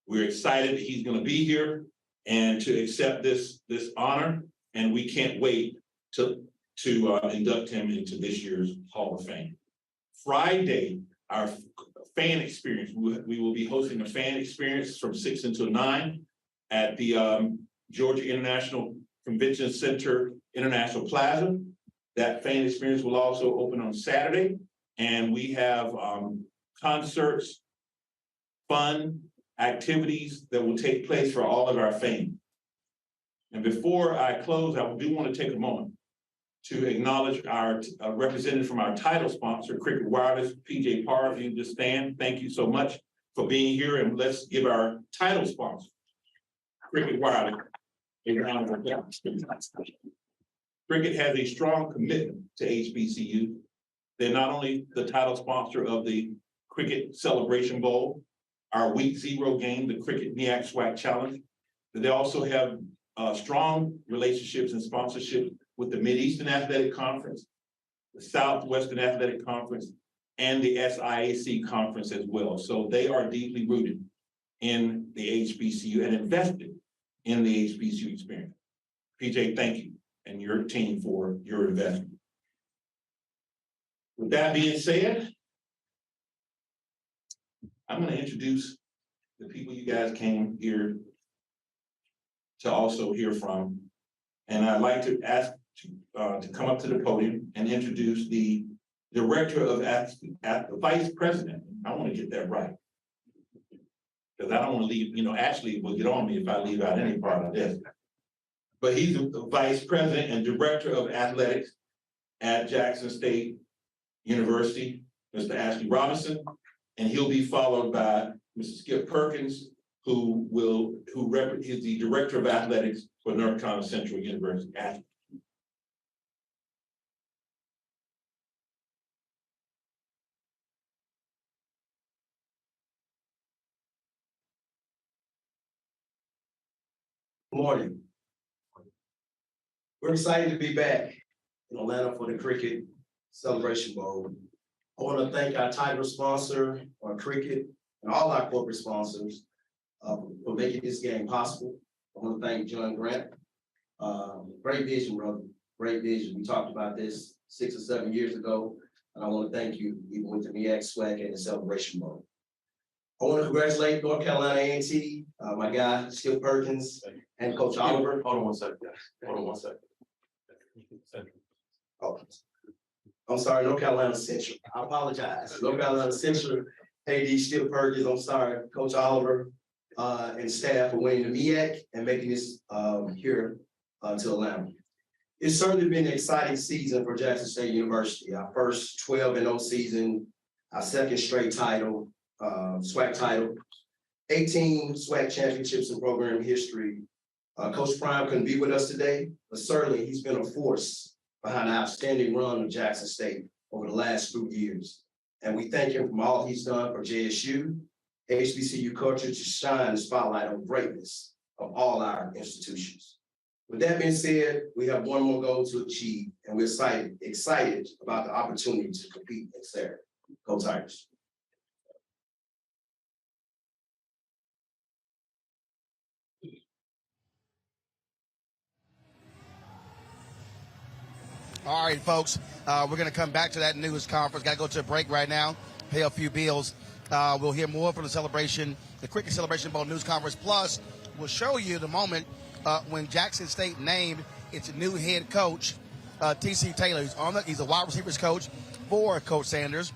We're excited that he's going to be here and to accept this honor, and we can't wait to induct him into this year's Hall of Fame. Friday, our fan experience. We will be hosting a fan experience from 6 until 9 at the Georgia International Convention Center International Plaza. That fan experience will also open on Saturday, and we have concerts, fun activities that will take place for all of our fans. And before I close, I do want to take a moment to acknowledge our representative from our title sponsor, Cricket Wireless, PJ Parr. If you just stand, thank you so much for being here, and let's give our title sponsor, Cricket Wireless, a round of applause. Cricket has a strong commitment to HBCU. They're not only the title sponsor of the Cricket Celebration Bowl, our Week 0 game, the Cricket MEAC SWAC Challenge, but they also have strong relationships and sponsorship with the Mid-Eastern Athletic Conference, the Southwestern Athletic Conference, and the SIAC Conference as well. So they are deeply rooted in the HBCU and invested in the HBCU experience. PJ, thank you, and your team for your investment. With that being said, I'm going to introduce the people you guys came here to also hear from. And I'd like to ask to come up to the podium and introduce the Director of the Vice President. I want to get that right, because I don't want to leave, Ashley will get on me if I leave out any part of this. But he's the Vice President and Director of Athletics at Jackson State University, Mr. Ashley Robinson, and he'll be followed by Mr. Skip Perkins, who is the Director of Athletics for North Carolina Central University. Ashley. Good morning. We're excited to be back in Atlanta for the Cricket Celebration Bowl. I want to thank our title sponsor, our Cricket, and all our corporate sponsors for making this game possible. I want to thank John Grant. Great vision, brother. Great vision. We talked about this 6 or 7 years ago, and I want to thank you, even with the MEAC SWAC and the Celebration Bowl. I want to congratulate North Carolina A&T, my guy, Skip Perkins, and Coach Oliver. Hold on one second, guys. Hold on one second. Oh, I'm sorry, North Carolina Central. I apologize. North Carolina Central, AD Skip Perkins, I'm sorry, Coach Oliver, and staff for winning the MEAC and making this here to Atlanta. It's certainly been an exciting season for Jackson State University. Our first 12-0 season, our second straight title, SWAC title, 18 SWAC championships in program history. Coach Prime couldn't be with us today, but certainly he's been a force behind the outstanding run of Jackson State over the last few years. And we thank him for all he's done for JSU, HBCU culture to shine the spotlight on greatness of all our institutions. With that being said, we have one more goal to achieve, and we're excited about the opportunity to compete in Saturday. Go Tigers. All right, folks, we're going to come back to that news conference. Got to go to a break right now, pay a few bills. We'll hear more from the Cricket Celebration Bowl news conference. Plus, we'll show you the moment when Jackson State named its new head coach, T.C. Taylor. He's a wide receivers coach for Coach Sanders.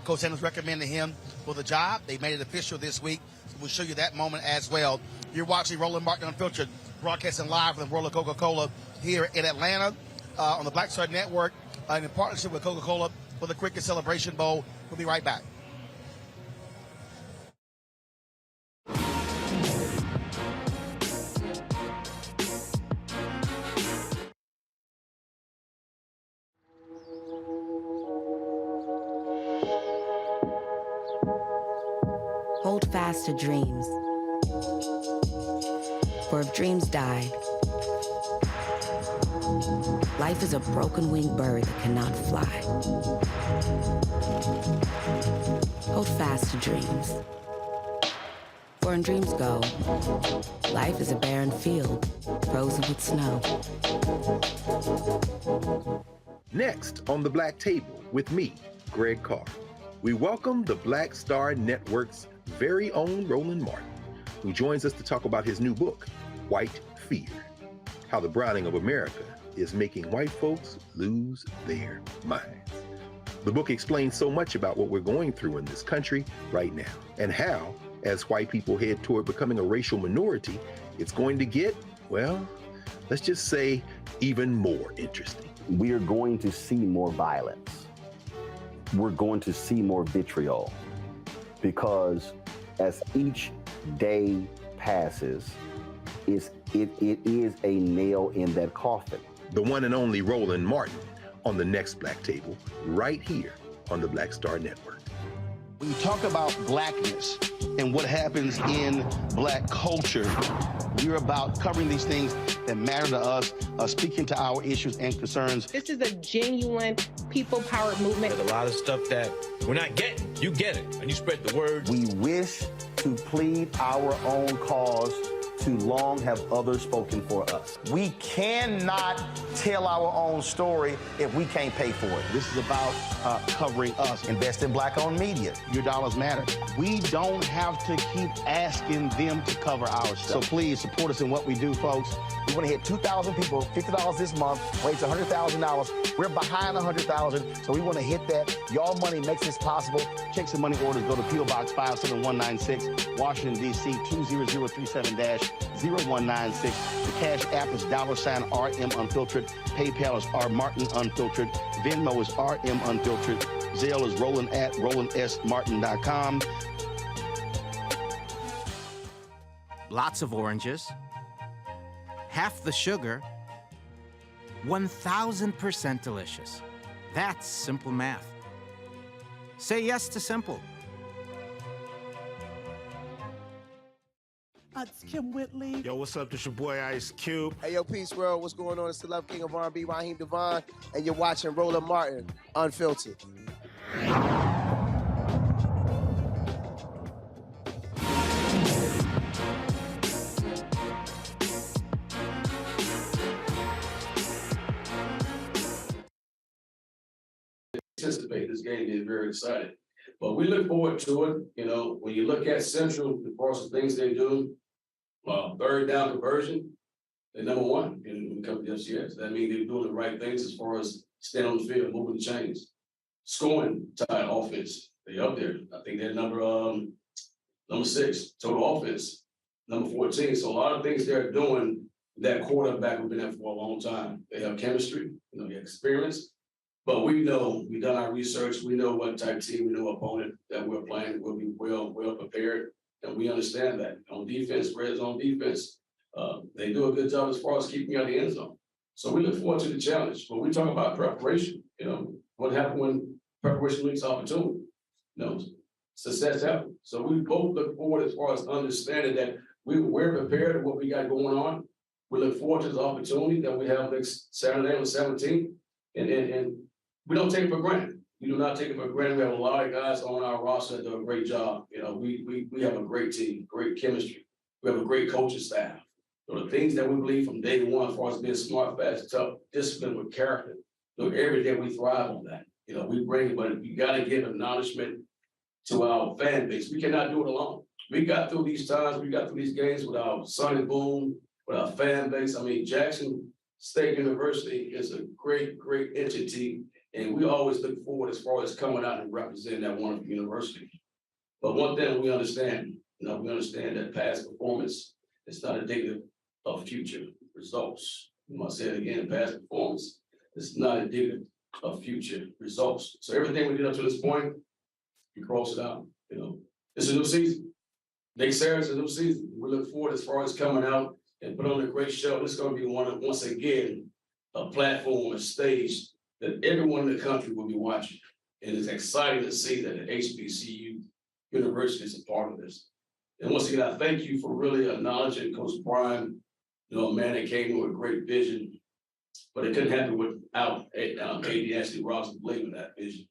Coach Sanders recommended him for the job. They made it official this week. So we'll show you that moment as well. You're watching Roland Martin Unfiltered, broadcasting live from the World of Coca-Cola here in Atlanta. On the Black Star Network, in partnership with Coca-Cola for the Cricket Celebration Bowl. We'll be right back. Hold fast to dreams. For if dreams die, life is a broken-winged bird that cannot fly. Hold fast to dreams. Foreign dreams go. Life is a barren field, frozen with snow. Next on The Black Table with me, Greg Carr, we welcome the Black Star Network's very own Roland Martin, who joins us to talk about his new book, White Fear, How the Browning of America is Making White Folks Lose Their Minds. The book explains so much about what we're going through in this country right now, and how, as white people head toward becoming a racial minority, it's going to get, well, let's just say, even more interesting. We are going to see more violence. We're going to see more vitriol, because as each day passes, it is a nail in that coffin. The one and only Roland Martin on the next Black Table, right here on the Black Star Network. When you talk about blackness and what happens in Black culture, we're about covering these things that matter to us, speaking to our issues and concerns. This is a genuine people-powered movement. There's a lot of stuff that we're not getting. You get it, and you spread the word. We wish to plead our own cause. Too long have others spoken for us. We cannot tell our own story if we can't pay for it. This is about covering us. Invest in Black-owned media. Your dollars matter. We don't have to keep asking them to cover our stuff. So please support us in what we do, folks. We want to hit 2,000 people, $50 this month, raise $100,000. We're behind 100,000, so we want to hit that. Y'all money makes this possible. Checks and money orders go to P.O. Box 57196, Washington, D.C. 20037-0196. The Cash App is $RM Unfiltered. PayPal is R Martin Unfiltered. Venmo is RM Unfiltered. Zelle is Roland at RolandSMartin.com. Lots of oranges, half the sugar, 1,000% delicious. That's simple math. Say yes to simple. It's Kim Whitley. Yo, what's up? This your boy Ice Cube. Hey, yo, Peace World. What's going on? It's the Love King of R&B, Raheem Devon, and you're watching Roland Martin, Unfiltered. Anticipate this game, is very excited. But we look forward to it. You know, when you look at Central, as far as the things they do, third down conversion, they're number one in the company FCS. That means they're doing the right things as far as staying on the field, moving the chains. Scoring tied offense, they up there. I think they're number 6, total offense, number 14. So a lot of things they're doing, that quarterback have been there for a long time. They have chemistry, you know, they have experience. But we know, we've done our research, we know what type of team, we know opponent that we're playing, we'll be well prepared, and we understand that. On defense, red zone defense, they do a good job as far as keeping you out of the end zone. So we look forward to the challenge. But we talk about preparation, you know, what happened when preparation leads opportunity. You know, success happens. So we both look forward as far as understanding that we're prepared with what we got going on. We look forward to the opportunity that we have next Saturday on the 17th. And we don't take it for granted. We do not take it for granted. We have a lot of guys on our roster that do a great job. You know, we have a great team, great chemistry. We have a great coaching staff. So the things that we believe from day one, as far as being smart, fast, tough, discipline with character. So every day we thrive on that. You know, we bring it, but you got to give acknowledgement to our fan base. We cannot do it alone. We got through these times, we got through these games with our Sonny Boom, with our fan base. I mean, Jackson State University is a great, great entity. And we always look forward as far as coming out and representing that wonderful university. But one thing we understand, you know, we understand that past performance is not indicative of future results. I must say it again, past performance is not indicative of future results. So everything we did up to this point, we cross it out. You know, it's a new season. Next Saturday's a new season. We look forward as far as coming out and put on a great show. This is going to be once again, a platform, a stage that everyone in the country will be watching. And it's exciting to see that an HBCU university is a part of this. And once again, I thank you for really acknowledging Coach Brian, you know, a man that came with a great vision, but it couldn't happen without AD Ashley Robinson believing that vision.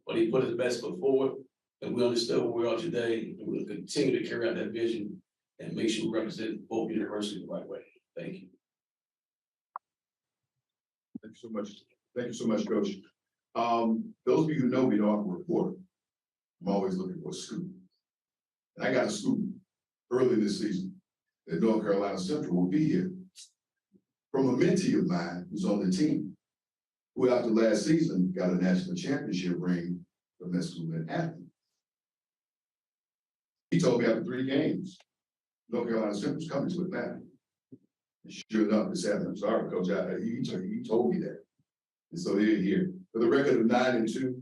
But he put his best foot forward. And we understood where we are today, and we'll continue to carry out that vision and make sure we represent both universities the right way. Thank you. Thank you so much. Thank you so much, Coach. Those of you who know me know I'm a reporter. I'm always looking for a scoop. And I got a scoop early this season that North Carolina Central will be here from a mentee of mine who's on the team, who after last season got a national championship ring from that school in Athens. He told me after 3 games, North Carolina Central's coming to Atlanta. And sure enough, this happened. I'm sorry, Coach. He told me that. And so they're here. For the record of 9-2,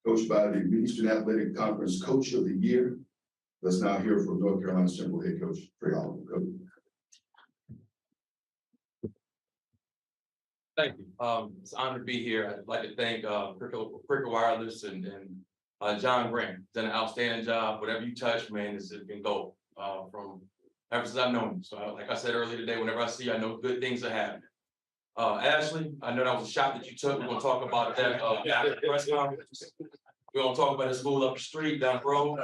coached by the Eastern Athletic Conference Coach of the Year. Let's now hear from North Carolina Central head coach Trey Oliver. Coach. Thank you. It's an honor to be here. I'd like to thank Cricket Wireless and John Grant. Done an outstanding job. Whatever you touch, man, it's been gold from ever since I've known you. So like I said earlier today, whenever I see you, I know good things are happening. Ashley, I know that was a shot that you took. We're gonna talk about that after the press conference. We're gonna talk about the school up the street, down the road.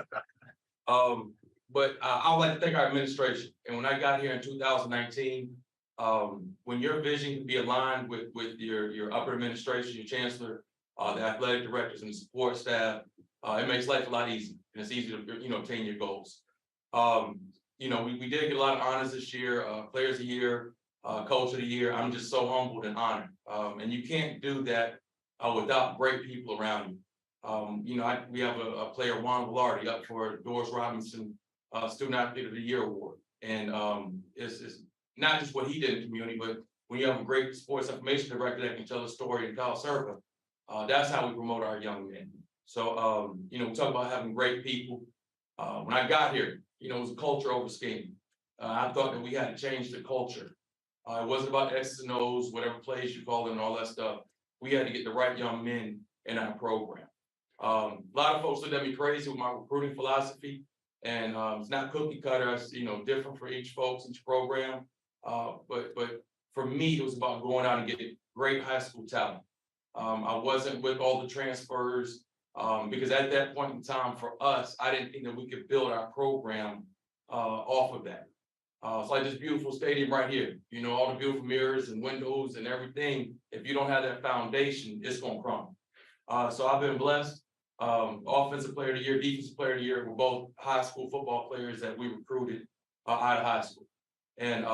But I would like to thank our administration. And when I got here in 2019, when your vision can be aligned with your upper administration, your chancellor, the athletic directors and the support staff, it makes life a lot easier. And it's easy to obtain your goals. We did get a lot of honors this year, Players of the Year, Coach of the Year. I'm just so humbled and honored. And you can't do that without great people around you. We have a player, Juan Velarde, up for Doris Robinson Student Athlete of the Year Award. And it's not just what he did in the community, but when you have a great sports information director that can tell a story in Kyle Serva, that's how we promote our young men. So, we talk about having great people. When I got here, it was a culture over scheme. I thought that we had to change the culture. It wasn't about X's and O's, whatever plays you call it and all that stuff. We had to get the right young men in our program. A lot of folks looked at me crazy with my recruiting philosophy, and it's not cookie cutter. It's different for each program. But for me, it was about going out and getting great high school talent. I wasn't with all the transfers because at that point in time for us, I didn't think that we could build our program off of that. It's like this beautiful stadium right here. All the beautiful mirrors and windows and everything. If you don't have that foundation, it's gonna crumble. So I've been blessed. Offensive player of the year, defensive player of the year were both high school football players that we recruited out of high school. And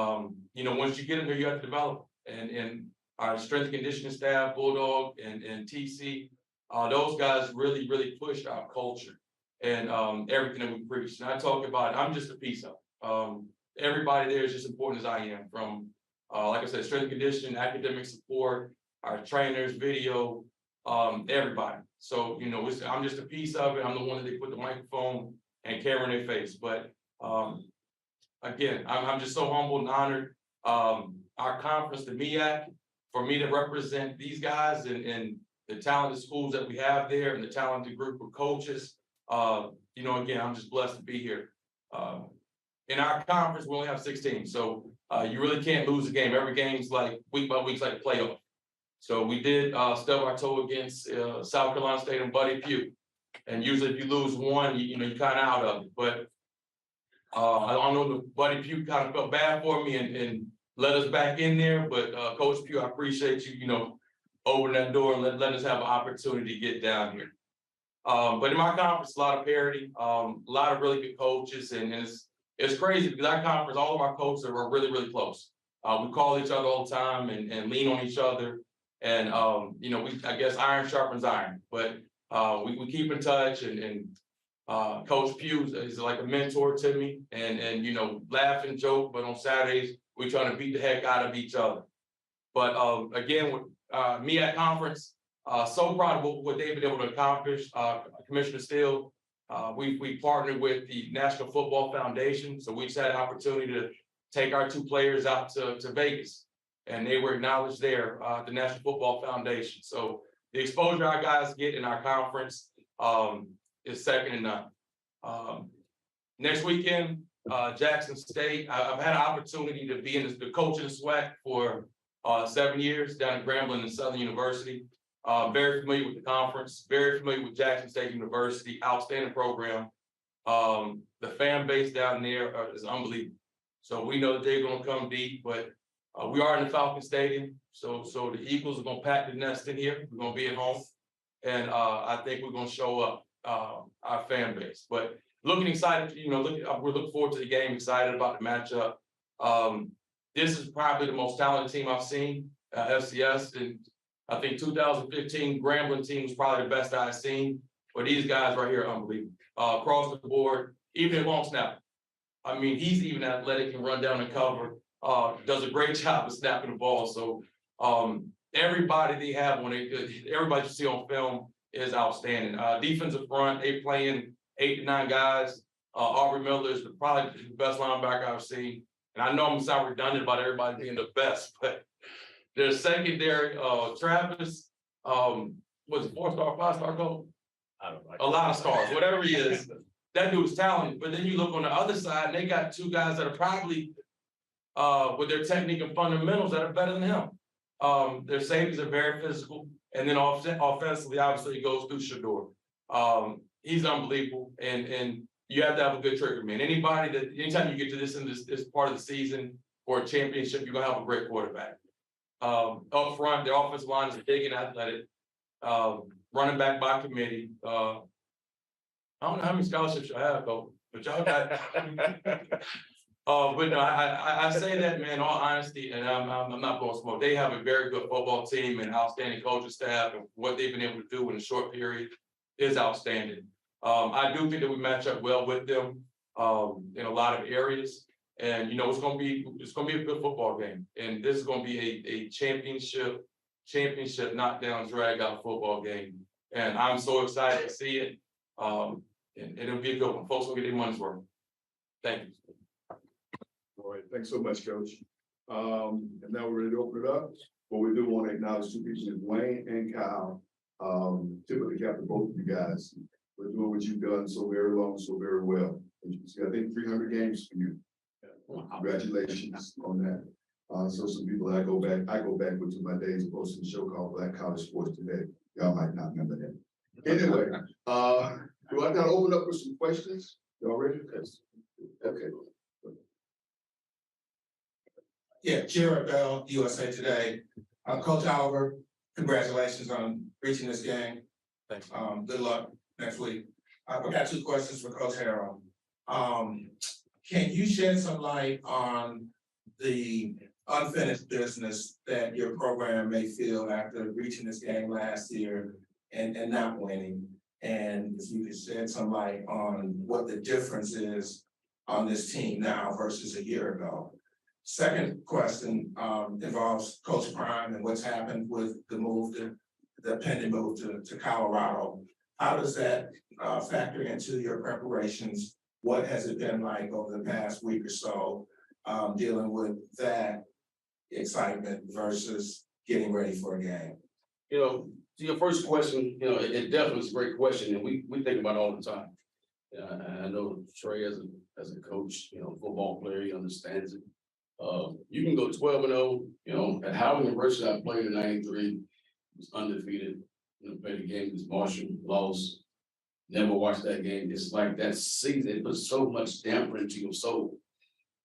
once you get in there, you have to develop. And our strength and conditioning staff, Bulldog and TC, those guys really, really pushed our culture and everything that we preach. And I talk about, I'm just a piece of. Everybody there is just as important as I am, from like I said, strength and conditioning, academic support, our trainers, video, everybody. So, I'm just a piece of it. I'm the one that they put the microphone and camera in their face. But again, I'm just so humbled and honored. Our conference, the MEAC, for me to represent these guys and the talented schools that we have there and the talented group of coaches, again, I'm just blessed to be here. In our conference, we only have 6 teams, so you really can't lose a game. Every game's like week by week, like a playoff. So we did stub our toe against South Carolina State and Buddy Pugh. And usually if you lose one, you're kind of out of it. But I don't know if Buddy Pugh kind of felt bad for me and let us back in there. But Coach Pugh, I appreciate you, opening that door and letting us have an opportunity to get down here. But in my conference, a lot of parity, a lot of really good coaches. And it's crazy because our conference, all of our coaches are really, really close. We call each other all the time and lean on each other. And, I guess iron sharpens iron, but we keep in touch and Coach Pugh is like a mentor to me and laugh and joke, but on Saturdays, we're trying to beat the heck out of each other. But again, with me at conference, so proud of what they've been able to accomplish. Commissioner Steele, we partnered with the National Football Foundation. So we just had an opportunity to take our 2 players out to Vegas. And they were acknowledged there, the National Football Foundation. So the exposure our guys get in our conference is second to none. Next weekend, Jackson State. I've had an opportunity to be in the coaching SWAC for 7 years down at Grambling and Southern University. Very familiar with the conference, very familiar with Jackson State University, outstanding program. The fan base down there is unbelievable. So we know that they're gonna come deep, but we are in the Falcon Stadium. So the Eagles are gonna pack the nest in here. We're gonna be at home. And I think we're gonna show up our fan base. But looking excited, we're looking forward to the game, excited about the matchup. This is probably the most talented team I've seen, FCS. And I think 2015 Grambling team was probably the best I've seen. But these guys right here are unbelievable. Across the board, even at long snap. I mean, he's even athletic and run down and cover. Does a great job of snapping the ball. So everybody they have everybody you see on film is outstanding. Defensive front, they playing 8 to 9 guys. Aubrey Miller is probably the best linebacker I've seen. And I know I'm gonna sound redundant about everybody being the best, but their secondary, Travis, was it 4-star, 5-star goal? I don't know. A lot of stars, whatever he is. That dude's talented. But then you look on the other side, and they got 2 guys that are probably with their technique and fundamentals that are better than him. Their safeties are very physical. And then offensively, obviously, it goes through Shador. He's unbelievable. And you have to have a good trigger man. Anytime you get to this part of the season or a championship, you're gonna have a great quarterback. Up front, the offensive line is big and athletic. Running back by committee. I don't know how many scholarships y'all have, though, but y'all got. But no, I say that, man, in all honesty, and I'm not blowing smoke. They have a very good football team and outstanding coaching staff, and what they've been able to do in a short period is outstanding. I do think that we match up well with them in a lot of areas, and it's gonna be a good football game, and this is gonna be a championship knockdown, drag out football game, and I'm so excited to see it. And it'll be a good one. Folks will get their money's worth. Thank you. All right, thanks so much, Coach. And now we're ready to open it up. But we do want to acknowledge 2 people, Wayne and Kyle. Tip of the cap to both of you guys. We're doing what you've done so very long, so very well. As you can see, I think 300 games for you. Congratulations on that. So some people I go back with to my days of hosting a show called Black College Sports Today. Y'all might not remember that. Anyway, do I gotta open up with some questions? Y'all ready? Okay. Yeah, Jared Bell, USA Today. Coach Oliver, congratulations on reaching this game. Thanks. Good luck next week. I've got 2 questions for Coach Harrell. Can you shed some light on the unfinished business that your program may feel after reaching this game last year and not winning? And if you could shed some light on what the difference is on this team now versus a year ago. Second question involves Coach Prime and what's happened with the pending move to Colorado. How does that factor into your preparations? What has it been like over the past week or so dealing with that excitement versus getting ready for a game? To your first question, it definitely is a great question, and we think about it all the time. I know Trey as a coach, football player, he understands it. You can go 12-0, at Howard University I played in '93, was undefeated, played a game against Marshall, lost, never watched that game. It's like that season, it puts so much damper into your soul,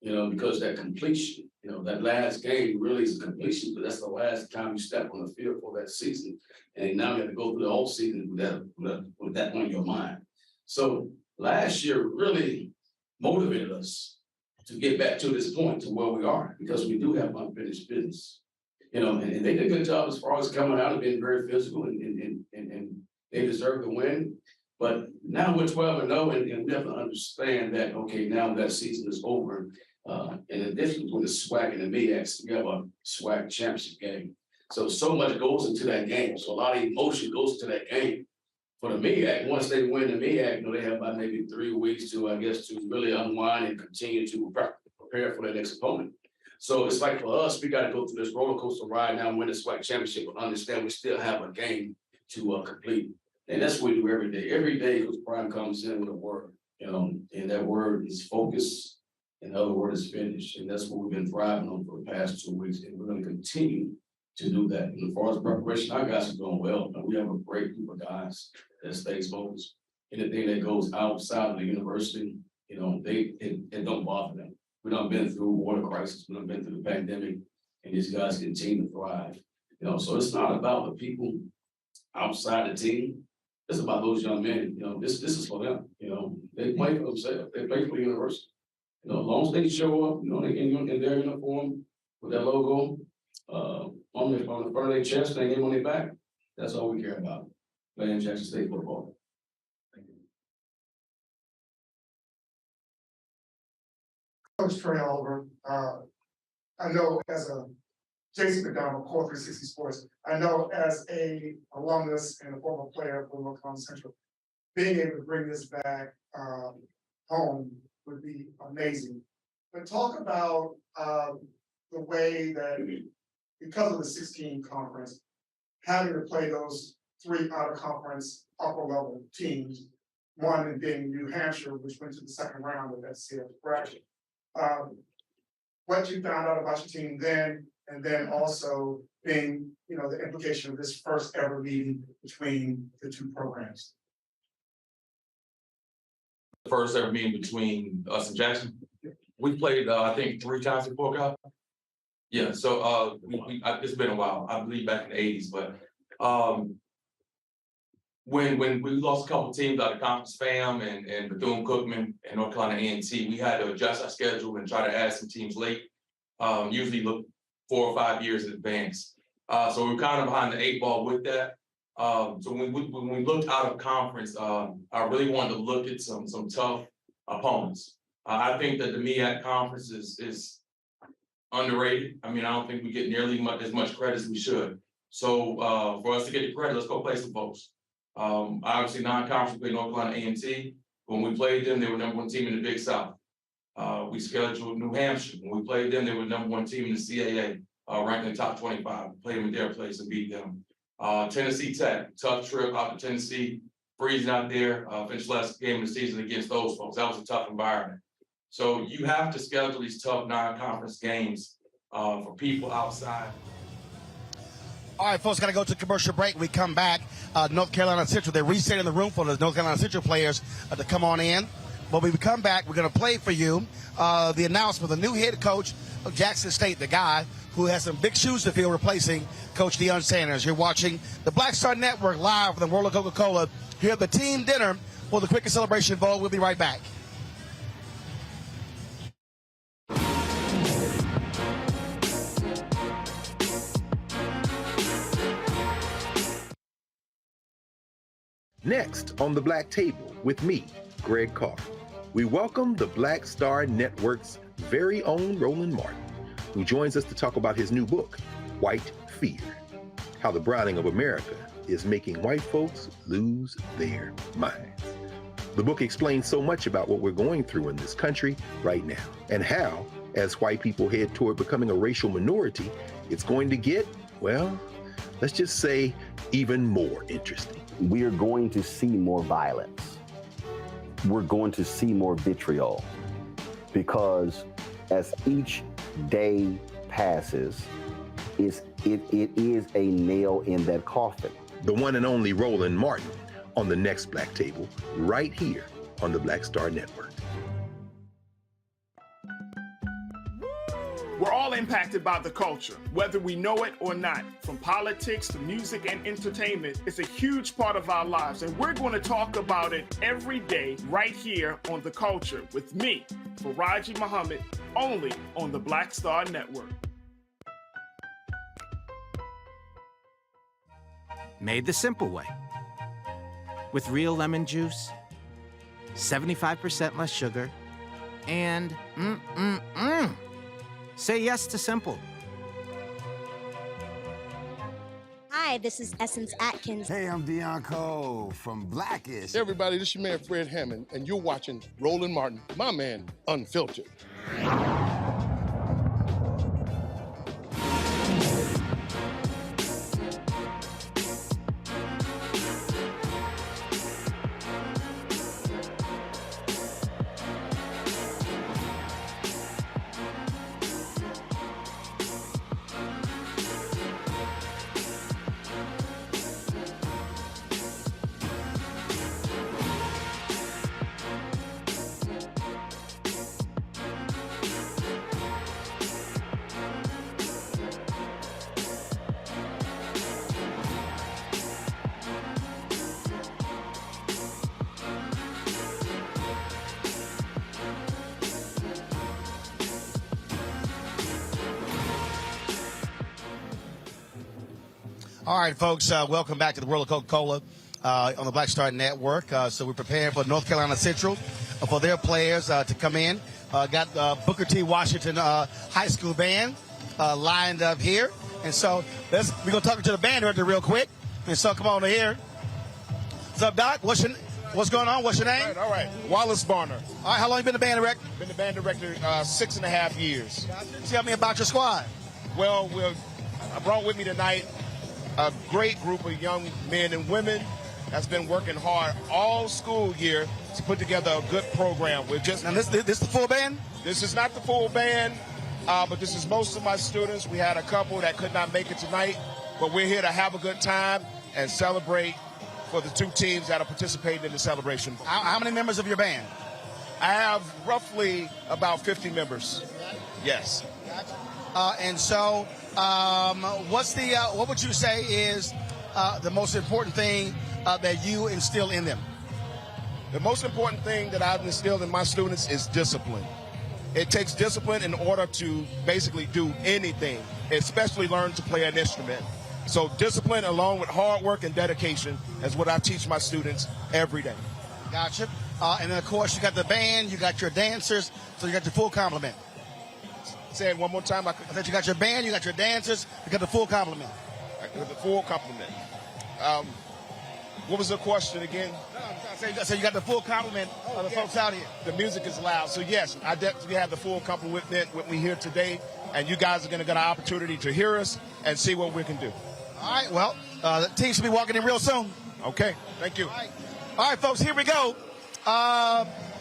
because that completion, that last game really is a completion, but that's the last time you step on the field for that season. And now you have to go through the whole season with that on your mind. So last year really motivated us to get back to this point to where we are, because we do have unfinished business. And they did a good job as far as coming out and being very physical, and they deserve to win. But now we're 12-0, and we have to understand that, okay, now that season is over. In addition to the SWAC and the MEACs, we have a SWAC championship game. So much goes into that game. So a lot of emotion goes into that game. For the MEAC, once they win the MEAC, they have about maybe 3 weeks to really unwind and continue to prepare for their next opponent. So it's like for us, we got to go through this roller coaster ride now, win the SWAC championship, but understand we still have a game to complete. And that's what we do every day. Every day, Coach Prime comes in with a word, and that word is focus, and the other word is finish. And that's what we've been thriving on for the past 2 weeks. And we're going to continue to do that. And as far as preparation, our guys are doing well. We have a great group of guys that stays focused. Anything that goes outside of the university, you know, it don't bother them. We done been through water crisis, we done been through the pandemic, and these guys continue to thrive. You know, so it's not about the people outside the team. It's about those young men. You know, this is for them. You know, they play for themselves. They play for the university. You know, as long as they show up, you know, in their uniform with their logo on the front of their chest, they name on their back. That's all we care about. Playing Jackson State football. Thank you. Coach Trey Oliver, I know as a Jason McDonald, Core 360 Sports, I know as a alumnus and a former player for North Carolina Central, being able to bring this back home would be amazing. But talk about the way that because of the 16 conference, having to play those 3 out-of-conference upper-level teams, one being New Hampshire, which went to the second round of that CF bracket. What you found out about your team then, and then also being, you know, the implication of this first ever meeting between the 2 programs. The first ever meeting between us and Jackson. We played, I think, 3 times before, Kyle. Yeah, so it's been a while. I believe back in the '80s, but when we lost a couple teams out of Conference FAM and Bethune-Cookman and North Carolina A&T, we had to adjust our schedule and try to add some teams late. Usually look 4 or 5 years in advance. So we were kind of behind the 8 ball with that. So when we looked out of conference, I really wanted to look at some tough opponents. I think that the MEAC conference is underrated. I mean, I don't think we get nearly as much credit as we should. So for us to get the credit, let's go play some folks. Obviously, non-conference played North Carolina A&T. When we played them, they were #1 team in the Big South. We scheduled New Hampshire. When we played them, they were #1 team in the CAA, ranked in the top 25. We played them at their place and beat them. Tennessee Tech, tough trip out to Tennessee, freezing out there. Finished last game of the season against those folks. That was a tough environment. So you have to schedule these tough non-conference games for people outside. All right, folks, got to go to commercial break. We come back. North Carolina Central, they're resetting the room for the North Carolina Central players to come on in. But when we come back, we're going to play for you the announcement of the new head coach of Jackson State, the guy who has some big shoes to fill replacing Coach Deion Sanders. You're watching the Black Star Network live from the World of Coca-Cola here at the team dinner for the Quickest Celebration Bowl. We'll be right back. Next on the Black Table with me, Greg Carr, we welcome the Black Star Network's very own Roland Martin, who joins us to talk about his new book, White Fear, How the Browning of America is Making White Folks Lose Their Minds. The book explains so much about what we're going through in this country right now, and how, as white people head toward becoming a racial minority, it's going to get, well, let's just say, even more interesting. We are going to see more violence. We're going to see more vitriol, because as each day passes, it is a nail in that coffin. The one and only Roland Martin on the next Black Table, right here on the Black Star Network. We're all impacted by the culture, whether we know it or not. From politics to music and entertainment, it's a huge part of our lives, and we're going to talk about it every day right here on The Culture with me, Faraji Muhammad, only on the Black Star Network. Made the simple way. With real lemon juice, 75% less sugar, and say yes to simple. Hi, this is Essence Atkins. Hey, I'm Deion Cole from Blackish. Hey everybody, this is your man Fred Hammond, and you're watching Roland Martin, my man, Unfiltered. All right, folks, welcome back to the World of Coca-Cola on the Black Star Network. So we're preparing for North Carolina Central for their players to come in. Got Booker T. Washington High School Band lined up here. And so we're going to talk to the band director real quick. And so come on here. What's up, Doc? What's going on? What's your name? All right. Wallace Barner. All right, how long you been the band director? Been the band director 6.5 years. Tell me about your squad. Well, I brought with me tonight a great group of young men and women that's been working hard all school year to put together a good program. We're just now this the full band? This is not the full band, but this is most of my students. We had a couple that could not make it tonight, but we're here to have a good time and celebrate for the two teams that are participating in the celebration. How many members of your band? I have roughly about 50 members. Yes. And so, what would you say is the most important thing that you instill in them? The most important thing that I've instilled in my students is discipline. It takes discipline in order to basically do anything, especially learn to play an instrument. So discipline along with hard work and dedication is what I teach my students every day. Gotcha. And then, of course, you got the band, you got your dancers, so you got your full complement. Say it one more time. I said you got your band, you got your dancers, you got the full complement. The full complement. What was the question again? I said you got the full complement of the folks out here. The music is loud. So, yes, I definitely have the full complement with me here today. And you guys are going to get an opportunity to hear us and see what we can do. All right, well, the team should be walking in real soon. Okay, thank you. All right, folks, here we go.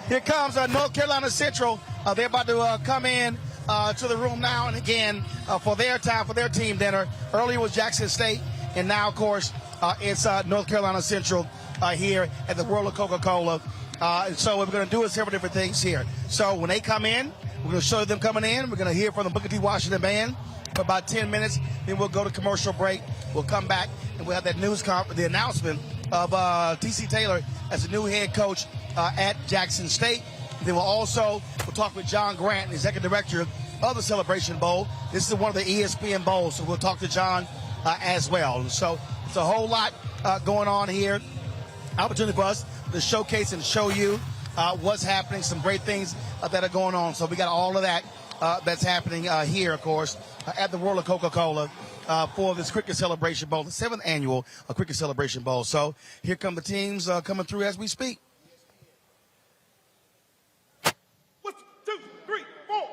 Here comes North Carolina Central. They're about to come in to the room now and again for their time, for their team dinner. Earlier was Jackson State, and now, of course, it's North Carolina Central here at the World of Coca-Cola. And so what we're going to do is several different things here. So when they come in, we're going to show them coming in. We're going to hear from the Booker T. Washington Band for about 10 minutes. Then we'll go to commercial break. We'll come back, and we'll have that the announcement of T.C. Taylor as the new head coach at Jackson State. Then we'll talk with John Grant, the executive director of the Celebration Bowl. This is one of the ESPN Bowls, so we'll talk to John as well. And so it's a whole lot going on here. Opportunity for us to showcase and show you what's happening, some great things that are going on. So we got all of that that's happening here, of course, at the World of Coca-Cola for this Cricket Celebration Bowl, the 7th annual Cricket Celebration Bowl. So here come the teams coming through as we speak. 1, 2, 3, 4.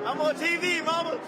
I'm on TV, mama.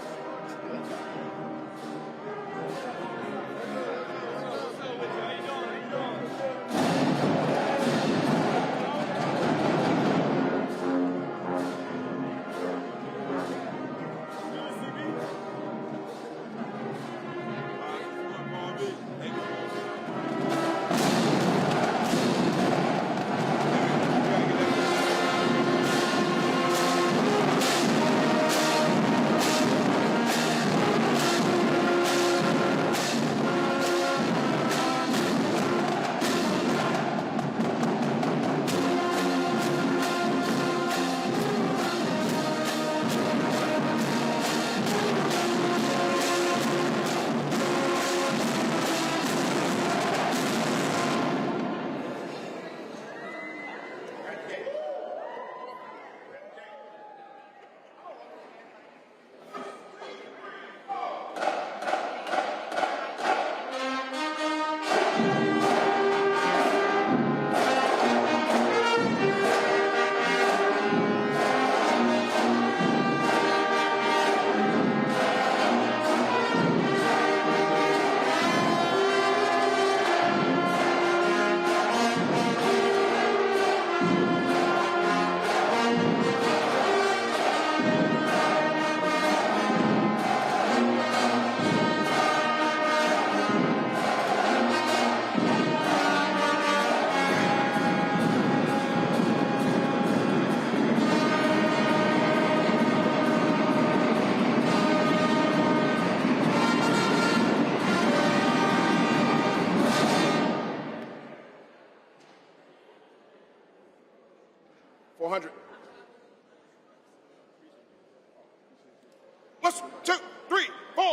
400. 1, 2, 3, 4.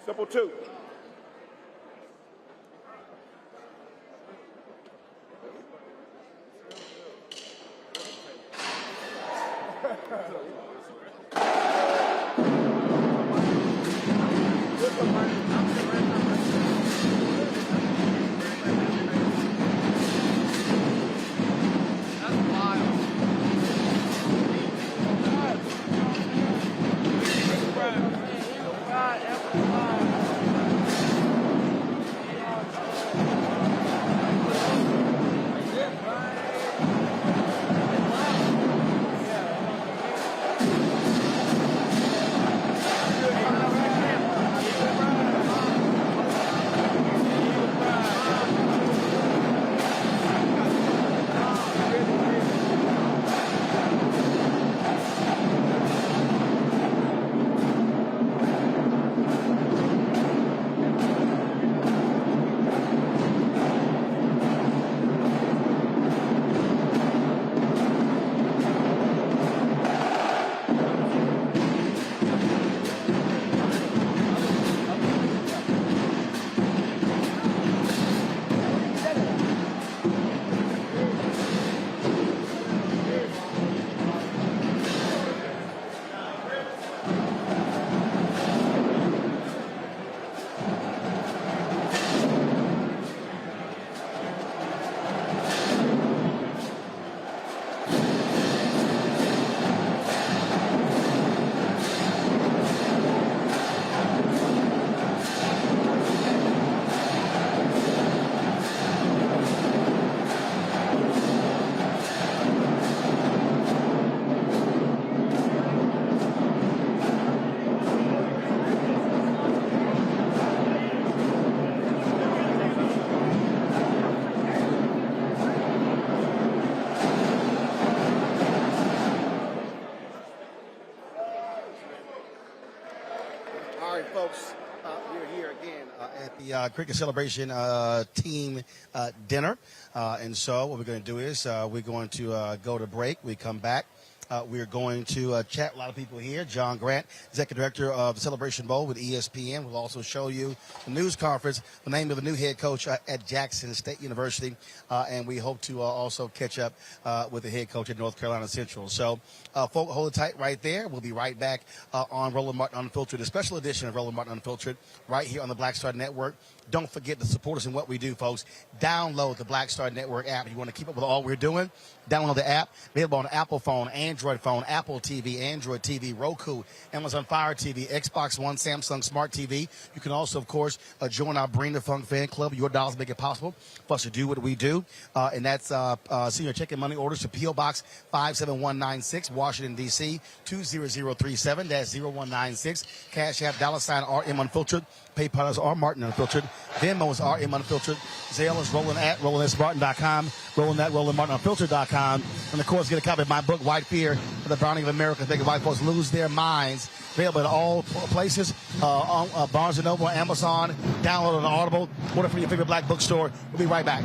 Simple 2. All right, folks, we're here again at the Cricket Celebration team dinner. And so what we're going to do is we're going to go to break. We come back. We're going to chat with a lot of people here. John Grant, Executive Director of the Celebration Bowl with ESPN. We'll also show you the news conference, the name of the new head coach at Jackson State University. And we hope to also catch up with the head coach at North Carolina Central. So, folks, hold it tight right there. We'll be right back on Roland Martin Unfiltered, a special edition of Roland Martin Unfiltered, right here on the Black Star Network. Don't forget to support us in what we do, folks. Download the Black Star Network app. If you want to keep up with all we're doing, download the app. Available on Apple phone, Android phone, Apple TV, Android TV, Roku, Amazon Fire TV, Xbox One, Samsung Smart TV. You can also, of course, join our Bring the Funk fan club. Your dollars make it possible for us to do what we do. And that's senior checking money orders to P.O. Box 57196, Washington, D.C., 20037. That's 0196. Cash App, $RM Unfiltered. PayPal is R Martin Unfiltered. Venmo is RM Unfiltered. Zelle is Roland at RolandSMartin.com. Roland at RolandMartinUnfiltered.com. And, of course, get a copy of my book, White Fear, for the Browning of America, making white folks lose their minds. available at all places, on Barnes & Noble, Amazon, download on Audible, order from your favorite black bookstore. We'll be right back.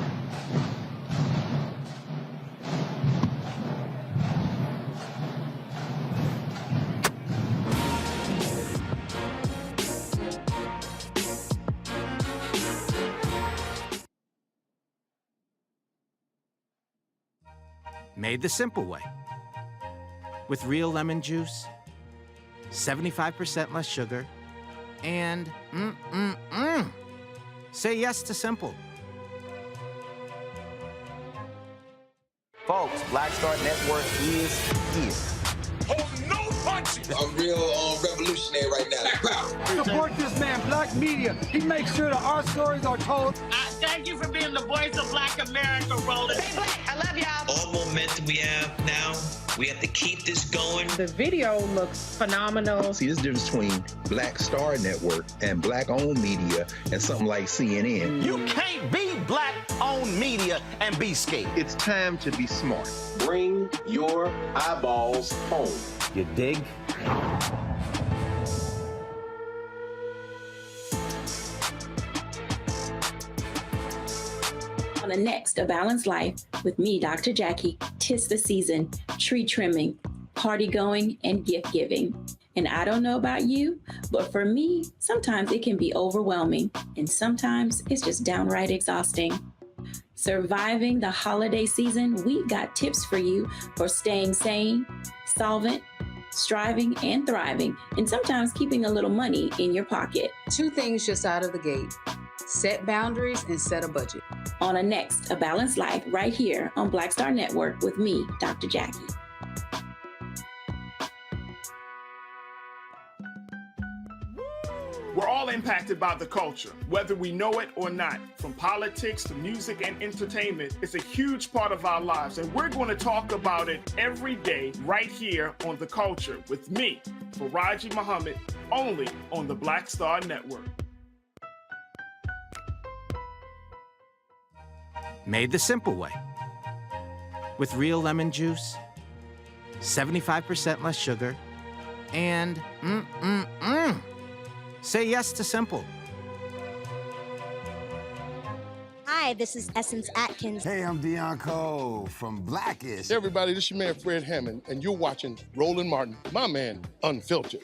Made the simple way. With real lemon juice, 75% less sugar, and say yes to simple. Folks, Black Star Network is here. Oh, no punches! I'm real revolutionary right now. Black power. Support this man, Black Media. He makes sure that our stories are told. Thank you for being the voice of Black America, Roland. Stay black. I love y'all. All momentum we have now, we have to keep this going. The video looks phenomenal. See, this difference between Black Star Network and black-owned media and something like CNN. You can't be black-owned media and be scared. It's time to be smart. Bring your eyeballs home. You dig? On the next A Balanced Life with me, Dr. Jackie, 'tis the season, tree trimming, party going, and gift giving. And I don't know about you, but for me, sometimes it can be overwhelming, and sometimes it's just downright exhausting. Surviving the holiday season, we've got tips for you for staying sane, solvent, striving, and thriving, and sometimes keeping a little money in your pocket. 2 things just out of the gate. Set boundaries and set a budget. On a next A Balanced Life right here on Black Star Network with me, Dr. Jackie. We're all impacted by the culture, whether we know it or not. From politics to music and entertainment, it's a huge part of our lives, and we're going to talk about it every day right here on The Culture with me, Faraji Muhammad, only on the Black Star Network. Made the simple way. With real lemon juice, 75% less sugar, and say yes to simple. Hi, this is Essence Atkins. Hey, I'm Dion from Blackish. Hey, everybody, this is your man, Fred Hammond, and you're watching Roland Martin, my man, Unfiltered.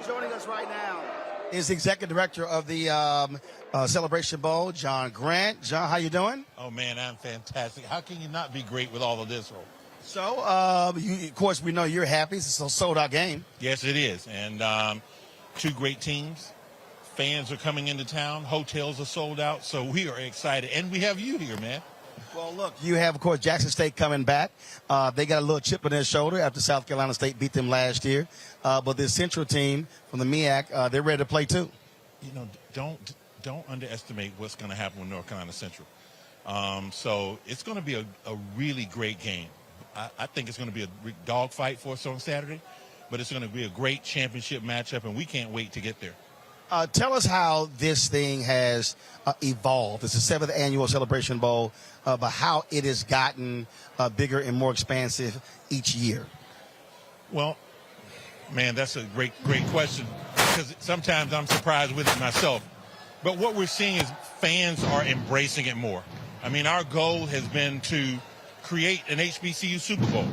Joining us right now is the executive director of the Celebration Bowl, John Grant. John, how you doing? Oh, man, I'm fantastic. How can you not be great with all of this? So, of course, we know you're happy. It's a sold-out game. Yes, it is. And two great teams. Fans are coming into town. Hotels are sold out. So we are excited. And we have you here, man. Well, look, you have, of course, Jackson State coming back. They got a little chip on their shoulder after South Carolina State beat them last year. But this Central team from the MEAC, they're ready to play, too. You know, don't underestimate what's going to happen with North Carolina Central. So it's going to be a really great game. I think it's going to be a dogfight for us on Saturday, but it's going to be a great championship matchup, and we can't wait to get there. Tell us how this thing has evolved. It's the 7th annual Celebration Bowl, but how it has gotten bigger and more expansive each year. Well, man, that's a great question. because sometimes I'm surprised with it myself. But what we're seeing is fans are embracing it more. I mean, our goal has been to create an HBCU Super Bowl.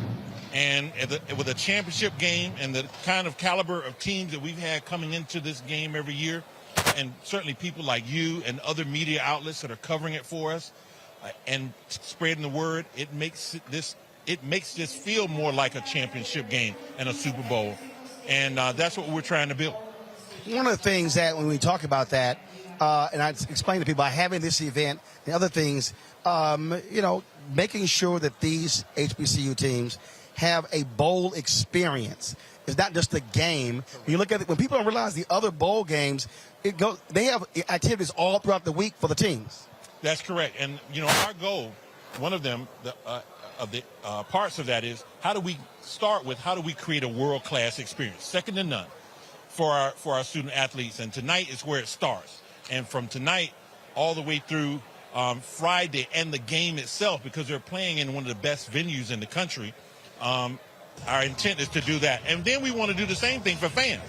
And with a championship game and the kind of caliber of teams that we've had coming into this game every year, and certainly people like you and other media outlets that are covering it for us and spreading the word, it makes this feel more like a championship game and a Super Bowl. And that's what we're trying to build. One of the things that when we talk about that, and I explain to people by having this event and other things, making sure that these HBCU teams have a bowl experience. It's not just a game. When you look at it, when people don't realize the other bowl games, they have activities all throughout the week for the teams. That's correct. And, our goal, one of them, parts of that is how do we create a world-class experience, second to none, for our student athletes. And tonight is where it starts. And from tonight all the way through Friday and the game itself, because they're playing in one of the best venues in the country, our intent is to do that. And then we want to do the same thing for fans.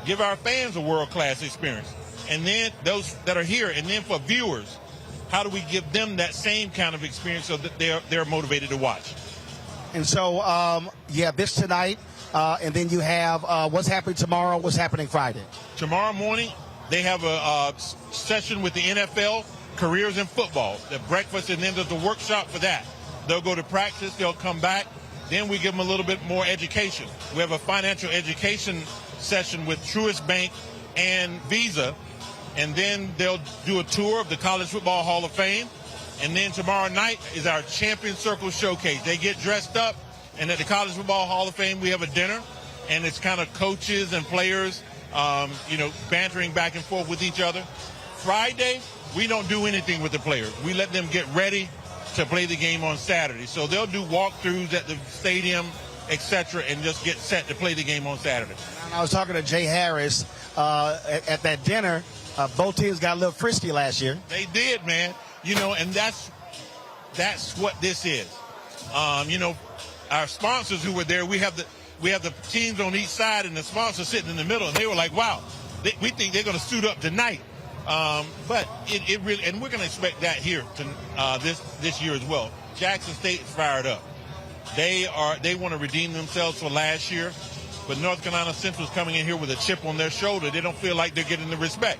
Give our fans a world-class experience. And then those that are here, and then for viewers, how do we give them that same kind of experience so that they're motivated to watch? And so, this tonight, and then you have what's happening tomorrow, what's happening Friday. Tomorrow morning, they have a session with the NFL, careers in football, the breakfast, and then there's a workshop for that. They'll go to practice, they'll come back. Then we give them a little bit more education. We have a financial education session with Truist Bank and Visa. And then they'll do a tour of the College Football Hall of Fame. And then tomorrow night is our Champion Circle Showcase. They get dressed up, and at the College Football Hall of Fame, we have a dinner. And it's kind of coaches and players, bantering back and forth with each other. Friday, we don't do anything with the players. We let them get ready to play the game on Saturday. So they'll do walkthroughs at the stadium, etc., and just get set to play the game on Saturday. And I was talking to Jay Harris at that dinner. Both teams got a little frisky last year. They did, man. And that's what this is. Our sponsors who were there, we have the teams on each side and the sponsors sitting in the middle, and they were like, wow, we think they're going to suit up tonight. But it really, and we're going to expect that here this year as well. Jackson State is fired up. They want to redeem themselves for last year, but North Carolina Central is coming in here with a chip on their shoulder. They don't feel like they're getting the respect.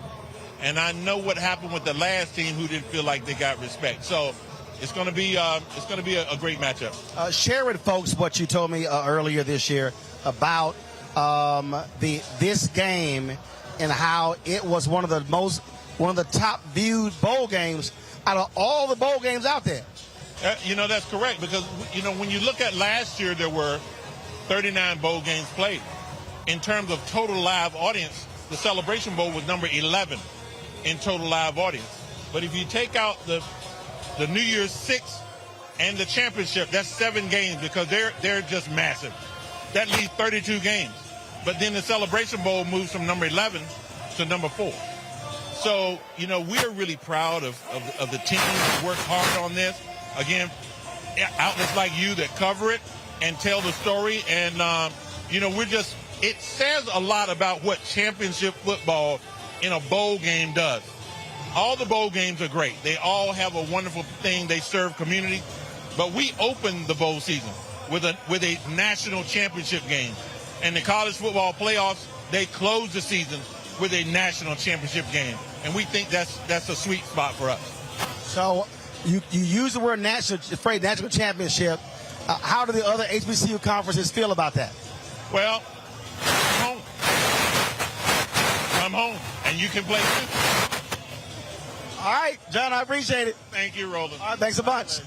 And I know what happened with the last team who didn't feel like they got respect. So it's going to be a great matchup. Share with folks what you told me earlier this year about this game and how it was one of the top viewed bowl games out of all the bowl games out there. That's correct, because when you look at last year, there were 39 bowl games played. In terms of total live audience, the Celebration Bowl was number 11 in total live audience. But if you take out the New Year's Six and the championship, that's 7 games, because they're just massive. That leaves 32 games. But then the Celebration Bowl moves from number 11 to number 4. So, we're really proud of the team that worked hard on this. Again, outlets like you that cover it and tell the story. And, it says a lot about what championship football in a bowl game does. All the bowl games are great. They all have a wonderful thing. They serve community. But we open the bowl season with a national championship game. And the college football playoffs, they close the season with a national championship game. And we think that's a sweet spot for us. So you use the word national championship. How do the other HBCU conferences feel about that? Well, I'm home. I'm home, and you can play too. All right, John, I appreciate it. Thank you, Roland. All right, thanks a bunch.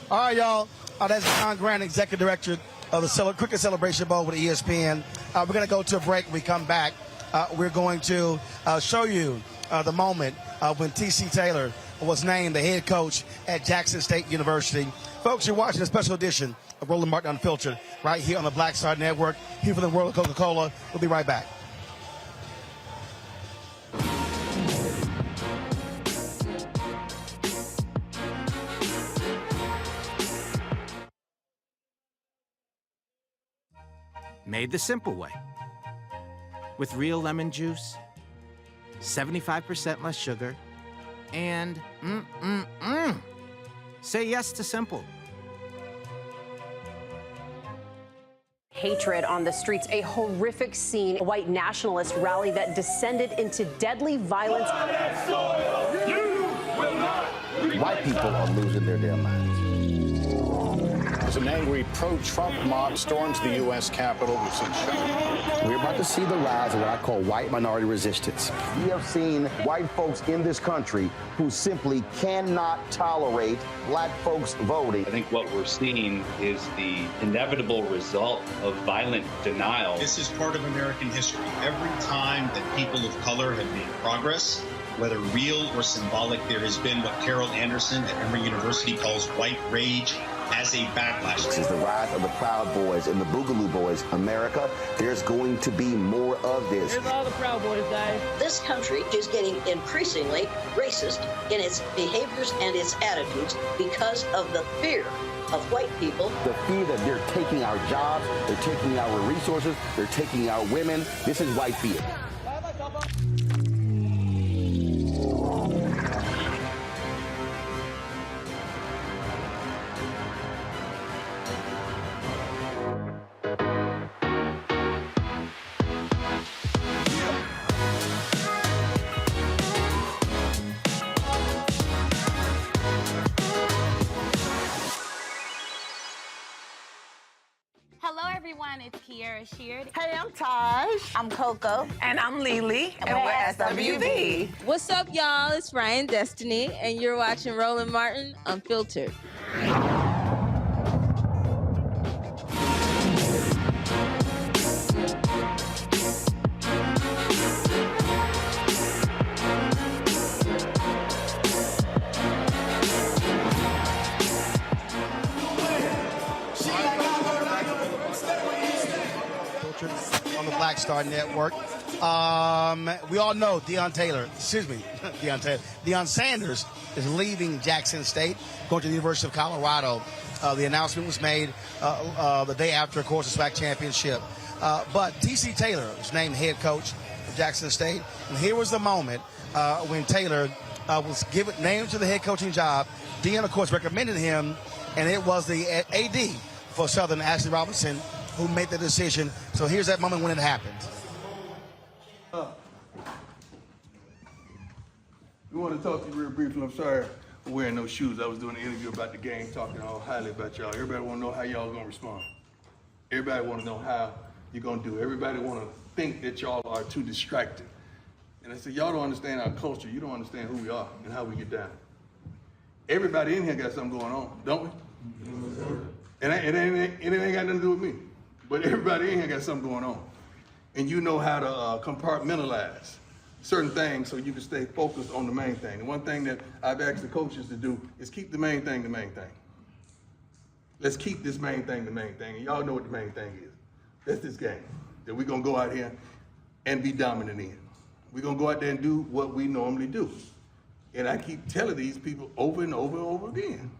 All right, y'all. That's John Grant, Executive Director of the Cricket Celebration Bowl with ESPN. We're going to go to a break. When we come back, we're going to show you the moment when T.C. Taylor was named the head coach at Jackson State University. Folks, you're watching a special edition of Roland Martin Unfiltered right here on the Black Star Network, here for the world of Coca-Cola. We'll be right back. Made the simple way. With real lemon juice, 75% less sugar, and say yes to simple. Hatred on the streets, a horrific scene, a white nationalist rally that descended into deadly violence. White people are losing their damn minds. As an angry pro-Trump mob storms the U.S. Capitol, we've seen shooting. We're about to see the rise of what I call white minority resistance. We have seen white folks in this country who simply cannot tolerate black folks voting. I think what we're seeing is the inevitable result of violent denial. This is part of American history. Every time that people of color have made progress, whether real or symbolic, there has been what Carol Anderson at Emory University calls white rage as a backlash. This is the rise of the Proud Boys and the Boogaloo Boys. America, there's going to be more of this. Here's all the Proud Boys, guys. This country is getting increasingly racist in its behaviors and its attitudes because of the fear of white people. The fear that they're taking our jobs, they're taking our resources, they're taking our women. This is white fear. Hello, everyone. It's Kiara Sheard. Hey, I'm Taj. I'm Coco. And I'm Lily. And we're SWV. What's up, y'all? It's Ryan Destiny, and you're watching Roland Martin Unfiltered. On the Black Star Network. We all know Deion Sanders is leaving Jackson State, going to the University of Colorado. The announcement was made the day after, of course, the SWAC championship. But T.C. Taylor was named head coach of Jackson State. And here was the moment when Taylor was named to the head coaching job. Deion, of course, recommended him, and it was the AD for Southern, Ashley Robinson, who made the decision. So here's that moment when it happened. We want to talk to you real briefly. I'm sorry for wearing those shoes. I was doing an interview about the game, talking all highly about y'all. Everybody want to know how y'all going to respond. Everybody want to know how you're going to do it. Everybody want to think that y'all are too distracted. And I said, y'all don't understand our culture. You don't understand who we are and how we get down. Everybody in here got something going on, don't we? And it ain't got nothing to do with me. But everybody in here got something going on. And you know how to compartmentalize certain things so you can stay focused on the main thing. And one thing that I've asked the coaches to do is keep the main thing the main thing. Let's keep this main thing the main thing. And y'all know what the main thing is. That's this game that we're going to go out here and be dominant in. We're going to go out there and do what we normally do. And I keep telling these people over and over and over again.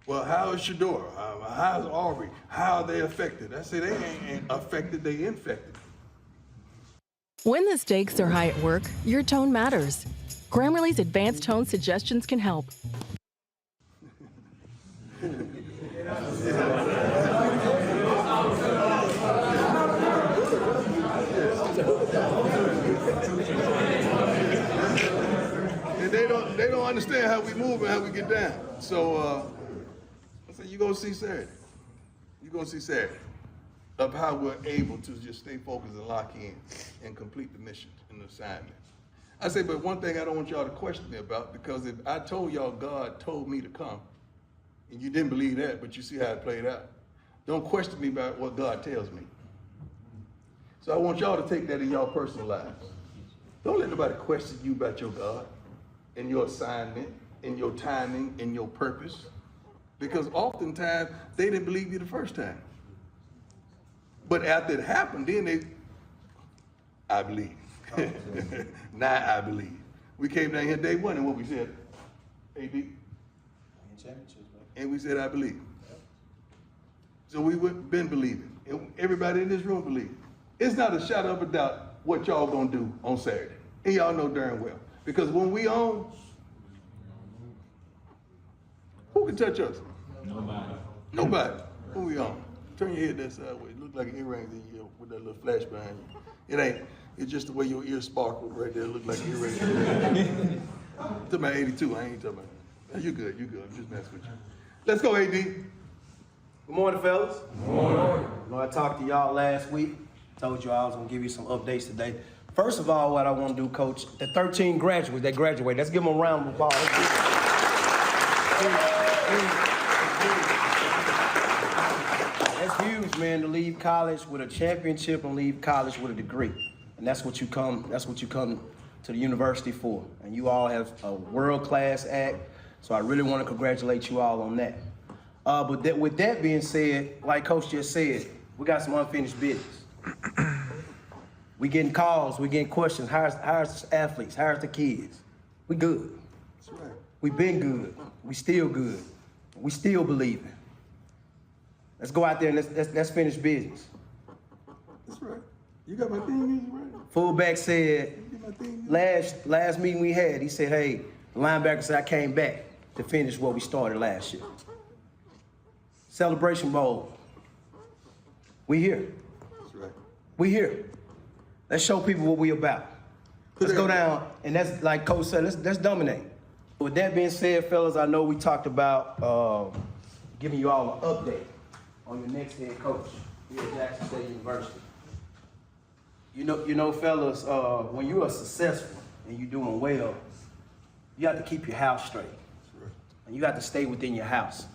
Well, how is Shador? How's Aubrey? How are they affected? I say they ain't affected, they infected. When the stakes are high at work, your tone matters. Grammarly's advanced tone suggestions can help. And they don't understand how we move and how we get down. So I said, you're gonna see Saturday. You're gonna see Saturday of how we're able to just stay focused and lock in and complete the mission and the assignment. I say, but one thing I don't want y'all to question me about, because if I told y'all God told me to come, and you didn't believe that, but you see how it played out, don't question me about what God tells me. So I want y'all to take that in y'all personal lives. Don't let nobody question you about your God and your assignment and your timing and your purpose, because oftentimes they didn't believe you the first time. But after it happened, then I believe. Now I believe. We came down here day one and what we said, AD? And we said, I believe. So we've been believing. And everybody in this room believes. It's not a shadow of a doubt what y'all gonna do on Saturday. And y'all know darn well. Because when we own, who can touch us? Nobody. When we own. Turn your head that sideways. Look like earrings in you with that little flash behind you. It ain't. It's just the way your ears sparkled right there. Look like earrings. Talking about 82. I ain't talking about that. You good. You good. I'm just messing with you. Let's go, AD. Good morning, fellas. Good morning. You know, I talked to y'all last week. Told you I was gonna give you some updates today. First of all, what I want to do, Coach, the 13 graduates that graduated, let's give them a round of applause. That's huge, man, to leave college with a championship and leave college with a degree. And that's what you come to the university for. And you all have a world-class act, so I really want to congratulate you all on that. But with that being said, like Coach just said, we got some unfinished business. We getting calls, we getting questions. How's the athletes? How's the kids? We good. That's right. We been good. We still good. We still believing. Let's go out there and let's finish business. That's right. You got my thing in right? Fullback said last meeting we had, he said, hey, the linebacker said I came back to finish what we started last year. Celebration Bowl. We here. That's right. We here. Let's show people what we about. Let's go down, and that's like Coach said, let's dominate. With that being said, fellas, I know we talked about giving you all an update on your next head coach here at Jackson State University. You know, fellas, when you are successful and you're doing well, you have to keep your house straight. And you have to stay within your house.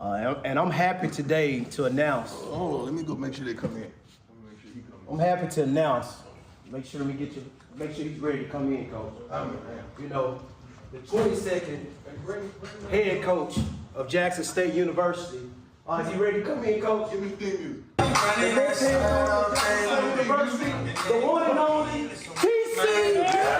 And I'm happy today to announce. Hold on, let me go make sure they come in. I'm happy to announce. Make sure he's ready to come in, Coach. You know, the 22nd head coach of Jackson State University. Is he ready to come in, Coach? Give me the thing. The next head coach of Jackson State University, the one and only TC.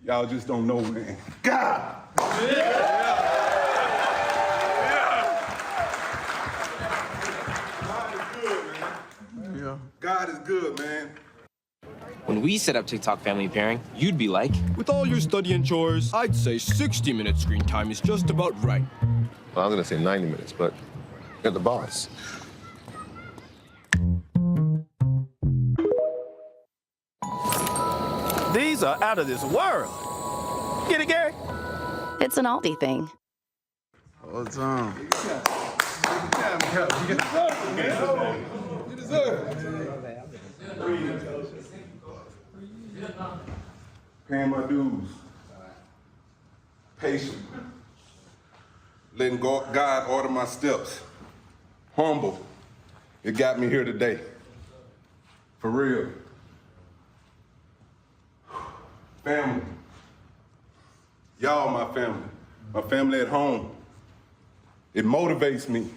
Y'all just don't know, man. God! God is good, man. When we set up TikTok family pairing, you'd be like, with all your study and chores, I'd say 60-minute screen time is just about right. Well, I was gonna say 90 minutes, but you're the boss. These are out of this world. Get it, Gary? It's an Aldi thing. All the time. You deserve it. Paying my dues. Patient. Letting God order my steps. Humble. It got me here today. For real. Family. Y'all my family. My family at home. It motivates me.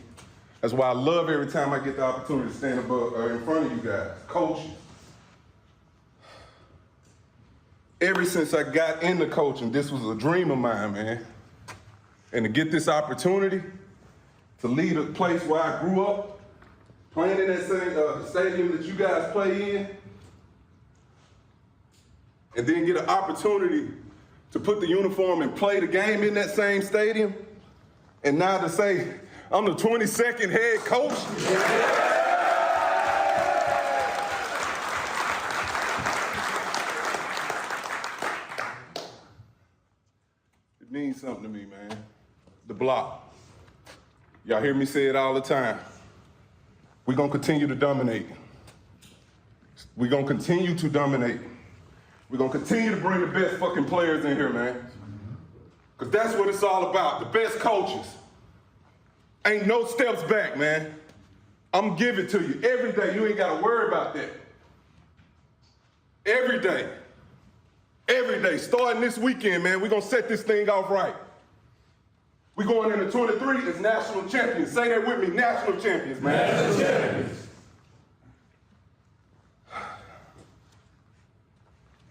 That's why I love every time I get the opportunity to stand above in front of you guys, coaching. Ever since I got into coaching, this was a dream of mine, man. And to get this opportunity to lead a place where I grew up, playing in that same stadium that you guys play in, and then get an opportunity to put the uniform and play the game in that same stadium, and now to say, I'm the 22nd head coach. It means something to me, man. The block. Y'all hear me say it all the time. We're gonna continue to dominate. We're gonna continue to dominate. We're gonna continue to bring the best fucking players in here, man. Because that's what it's all about, the best coaches. Ain't no steps back, man. I'm gonna give it to you every day. You ain't gotta worry about that. Every day. Every day. Starting this weekend, man, we're gonna set this thing off right. We're going into 23 as national champions. Say that with me, national champions, man. National champions.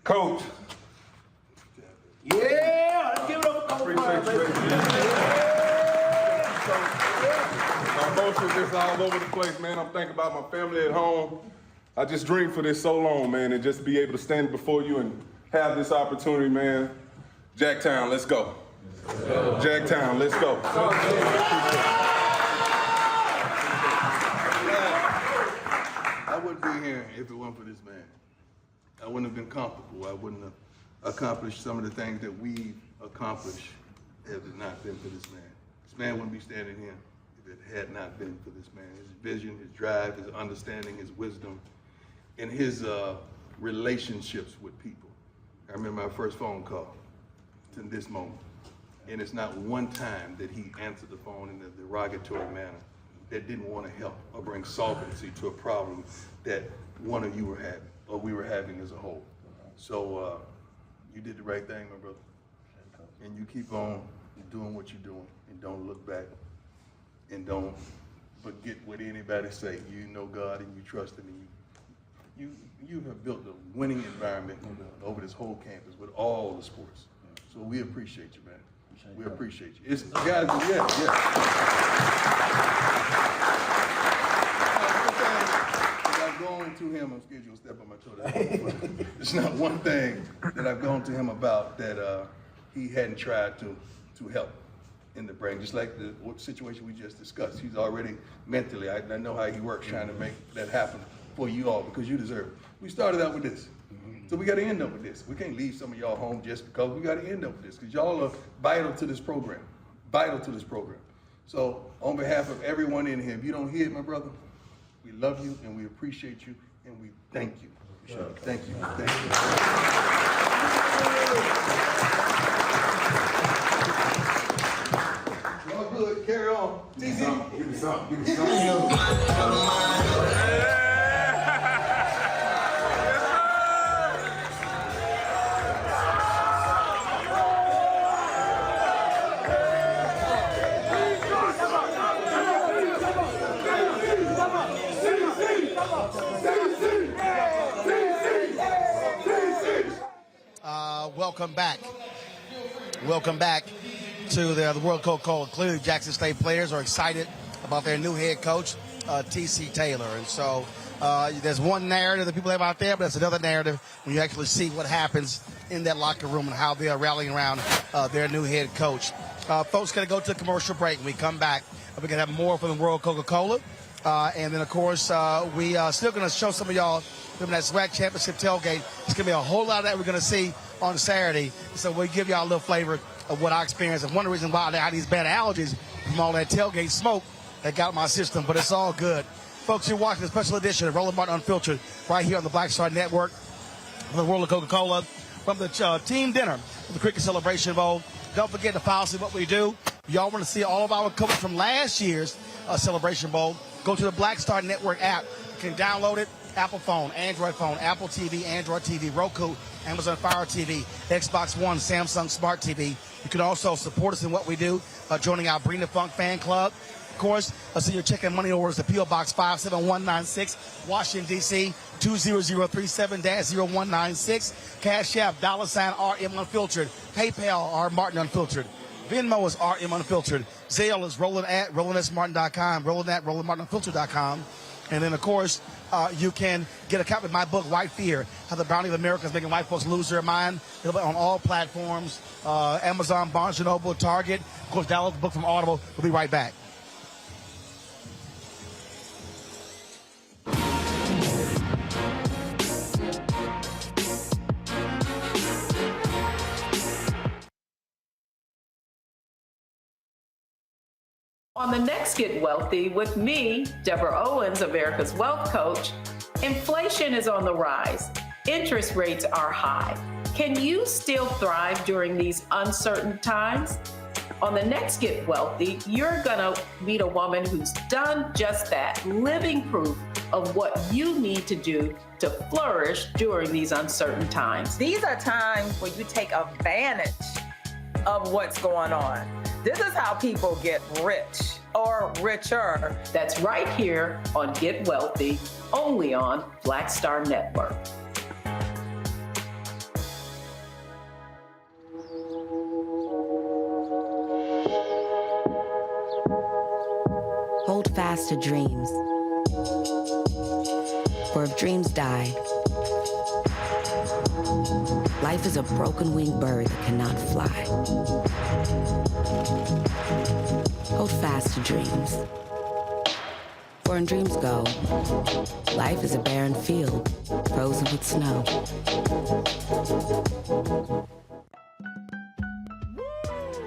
Coach. Yeah, let's give it up for Coach. Appreciate you, baby. My emotions just all over the place, man. I'm thinking about my family at home. I just dreamed for this so long, man, and just be able to stand before you and have this opportunity, man. Jacktown, let's go. Jacktown, let's go. I wouldn't be here if it weren't for this man. I wouldn't have been comfortable. I wouldn't have accomplished some of the things that we've accomplished had it not been for this man. This man wouldn't be standing here if it had not been for this man. His vision, his drive, his understanding, his wisdom, and his relationships with people. I remember my first phone call to this moment. And it's not one time that he answered the phone in a derogatory manner that didn't want to help or bring solvency to a problem that one of you were having, or we were having as a whole. So you did the right thing, my brother. And you keep on doing what you're doing, and don't look back, and don't forget what anybody say. You know God and you trust Him, and you have built a winning environment over this whole campus with all the sports. So we appreciate you, man. We appreciate you. It's guys, yeah. I've gone to him, I'm scared you'll step on my toe. It's not one thing that I've gone to him about that he hadn't tried to help in the brain, just like the situation we just discussed. He's already mentally, I know how he works trying to make that happen for you all because you deserve it. We started out with this. So we got to end up with this. We can't leave some of y'all home just because. We got to end up with this because y'all are vital to this program. Vital to this program. So on behalf of everyone in here, if you don't hear it, my brother, we love you and we appreciate you and we thank you. Thank you. Thank you. Y'all good. Carry on. Give me something. Give me something. Give me something. Welcome back. Welcome back to the World Coca-Cola. Clearly, Jackson State players are excited about their new head coach, T.C. Taylor. And so there's one narrative that people have out there, but there's another narrative when you actually see what happens in that locker room and how they are rallying around their new head coach. Folks, going to go to a commercial break. When we come back, we're going to have more from the World Coca-Cola. And then, of course, we are still going to show some of y'all from that SWAC Championship tailgate. It's going to be a whole lot of that we're going to see on Saturday. So we'll give y'all a little flavor of what I experienced. And one of the reasons why I had these bad allergies from all that tailgate smoke that got my system. But it's all good. Folks, you're watching a special edition of Roland Martin Unfiltered right here on the Black Star Network. From the World of Coca-Cola, from the team dinner, from the Cricket Celebration Bowl. Don't forget to follow us what we do. If y'all want to see all of our coverage from last year's Celebration Bowl, go to the Black Star Network app. You can download it. Apple phone, Android phone, Apple TV, Android TV, Roku, Amazon Fire TV, Xbox One, Samsung Smart TV. You can also support us in what we do, joining our Bring the Funk fan club. Of course, see your check and money orders to P.O. Box 57196, Washington, D.C., 20037-0196. Cash App, $RM Unfiltered. PayPal, R Martin Unfiltered. Venmo is RM Unfiltered. Zelle is Roland at RolandSMartin.com, Roland at RolandMartinUnfiltered.com. And then, of course, you can get a copy of my book, White Fear, How the Bounty of America is Making White Folks Lose Their Mind. It'll be on all platforms, Amazon, Barnes & Noble, Target. Of course, download the book from Audible. We'll be right back. On the next Get Wealthy with me, Deborah Owens, America's Wealth Coach, inflation is on the rise. Interest rates are high. Can you still thrive during these uncertain times? On the next Get Wealthy, you're gonna meet a woman who's done just that, living proof of what you need to do to flourish during these uncertain times. These are times where you take advantage of what's going on. This is how people get rich or richer. That's right here on Get Wealthy, only on Black Star Network. Hold fast to dreams. For if dreams die, life is a broken-winged bird that cannot fly. Hold fast to dreams. For when dreams go, life is a barren field, frozen with snow.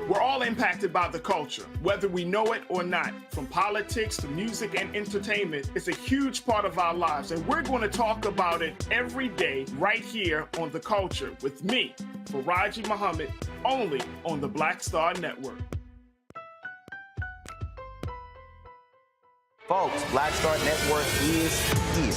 We're all impacted by the culture, whether we know it or not. From politics to music and entertainment, it's a huge part of our lives, and we're going to talk about it every day right here on The Culture with me, Faraji Muhammad, only on the Black Star Network. Folks, Black Star Network is here.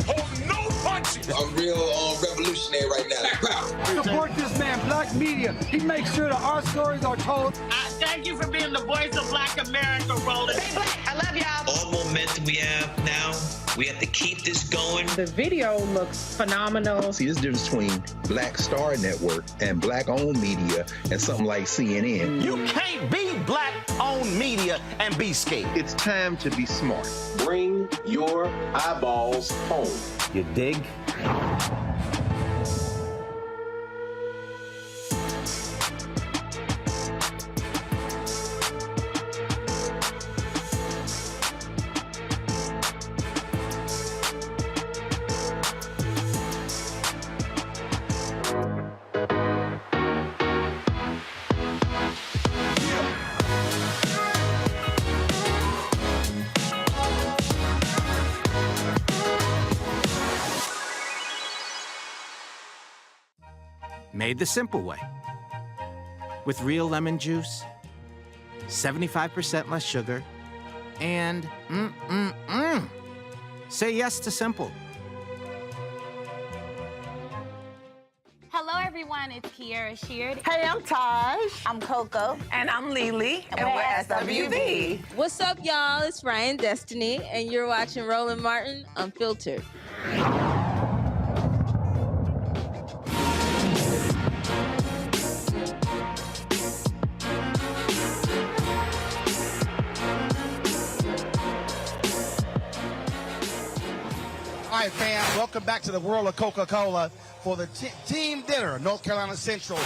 Hold no punches. I'm real revolutionary right now. Support this man, Black Media. He makes sure that our stories are told. Thank you for being the voice of Black America, Roland. Stay black. I love y'all. All momentum we have now, we have to keep this going. The video looks phenomenal. See, this difference between Black Star Network and Black-owned media and something like CNN. You can't be Black-owned media and be scared. It's time to be smart. Bring your eyeballs home. You dig? Made the simple way. With real lemon juice, 75% less sugar, and say yes to simple. Hello, everyone. It's Kiara Sheard. Hey, I'm Taj. I'm Coco. And I'm Lily. And we're SWV. What's up, y'all? It's Ryan Destiny, and you're watching Roland Martin Unfiltered. All right, fam, welcome back to the world of Coca-Cola for the team dinner. North Carolina Central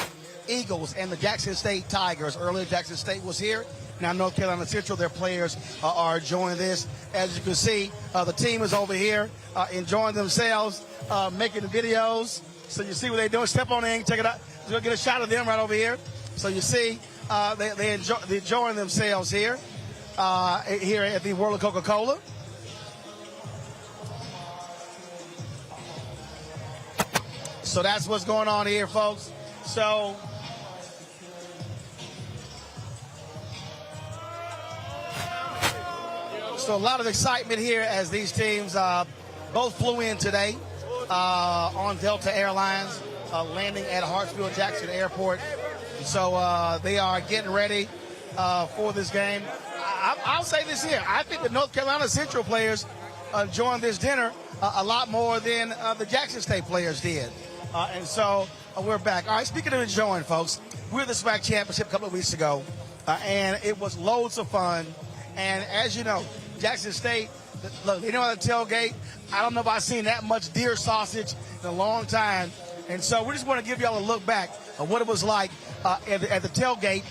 Eagles and the Jackson State Tigers. Earlier, Jackson State was here. Now, North Carolina Central, their players are enjoying this. As you can see, the team is over here enjoying themselves, making the videos. So you see what they're doing. Step on in, check it out. You'll get a shot of them right over here. So you see they're enjoying themselves here, here at the world of Coca-Cola. So that's what's going on here, folks. So a lot of excitement here as these teams both flew in today on Delta Airlines, landing at Hartsfield-Jackson Airport. So they are getting ready for this game. I'll say this here. I think the North Carolina Central players enjoying this dinner a lot more than the Jackson State players did. And so we're back. All right, speaking of enjoying, folks, we were at the SWAC Championship a couple of weeks ago, and it was loads of fun. And as you know, Jackson State Look, you know at the tailgate, I don't know if I've seen that much deer sausage in a long time. And so we just want to give y'all a look back of what it was like at the tailgate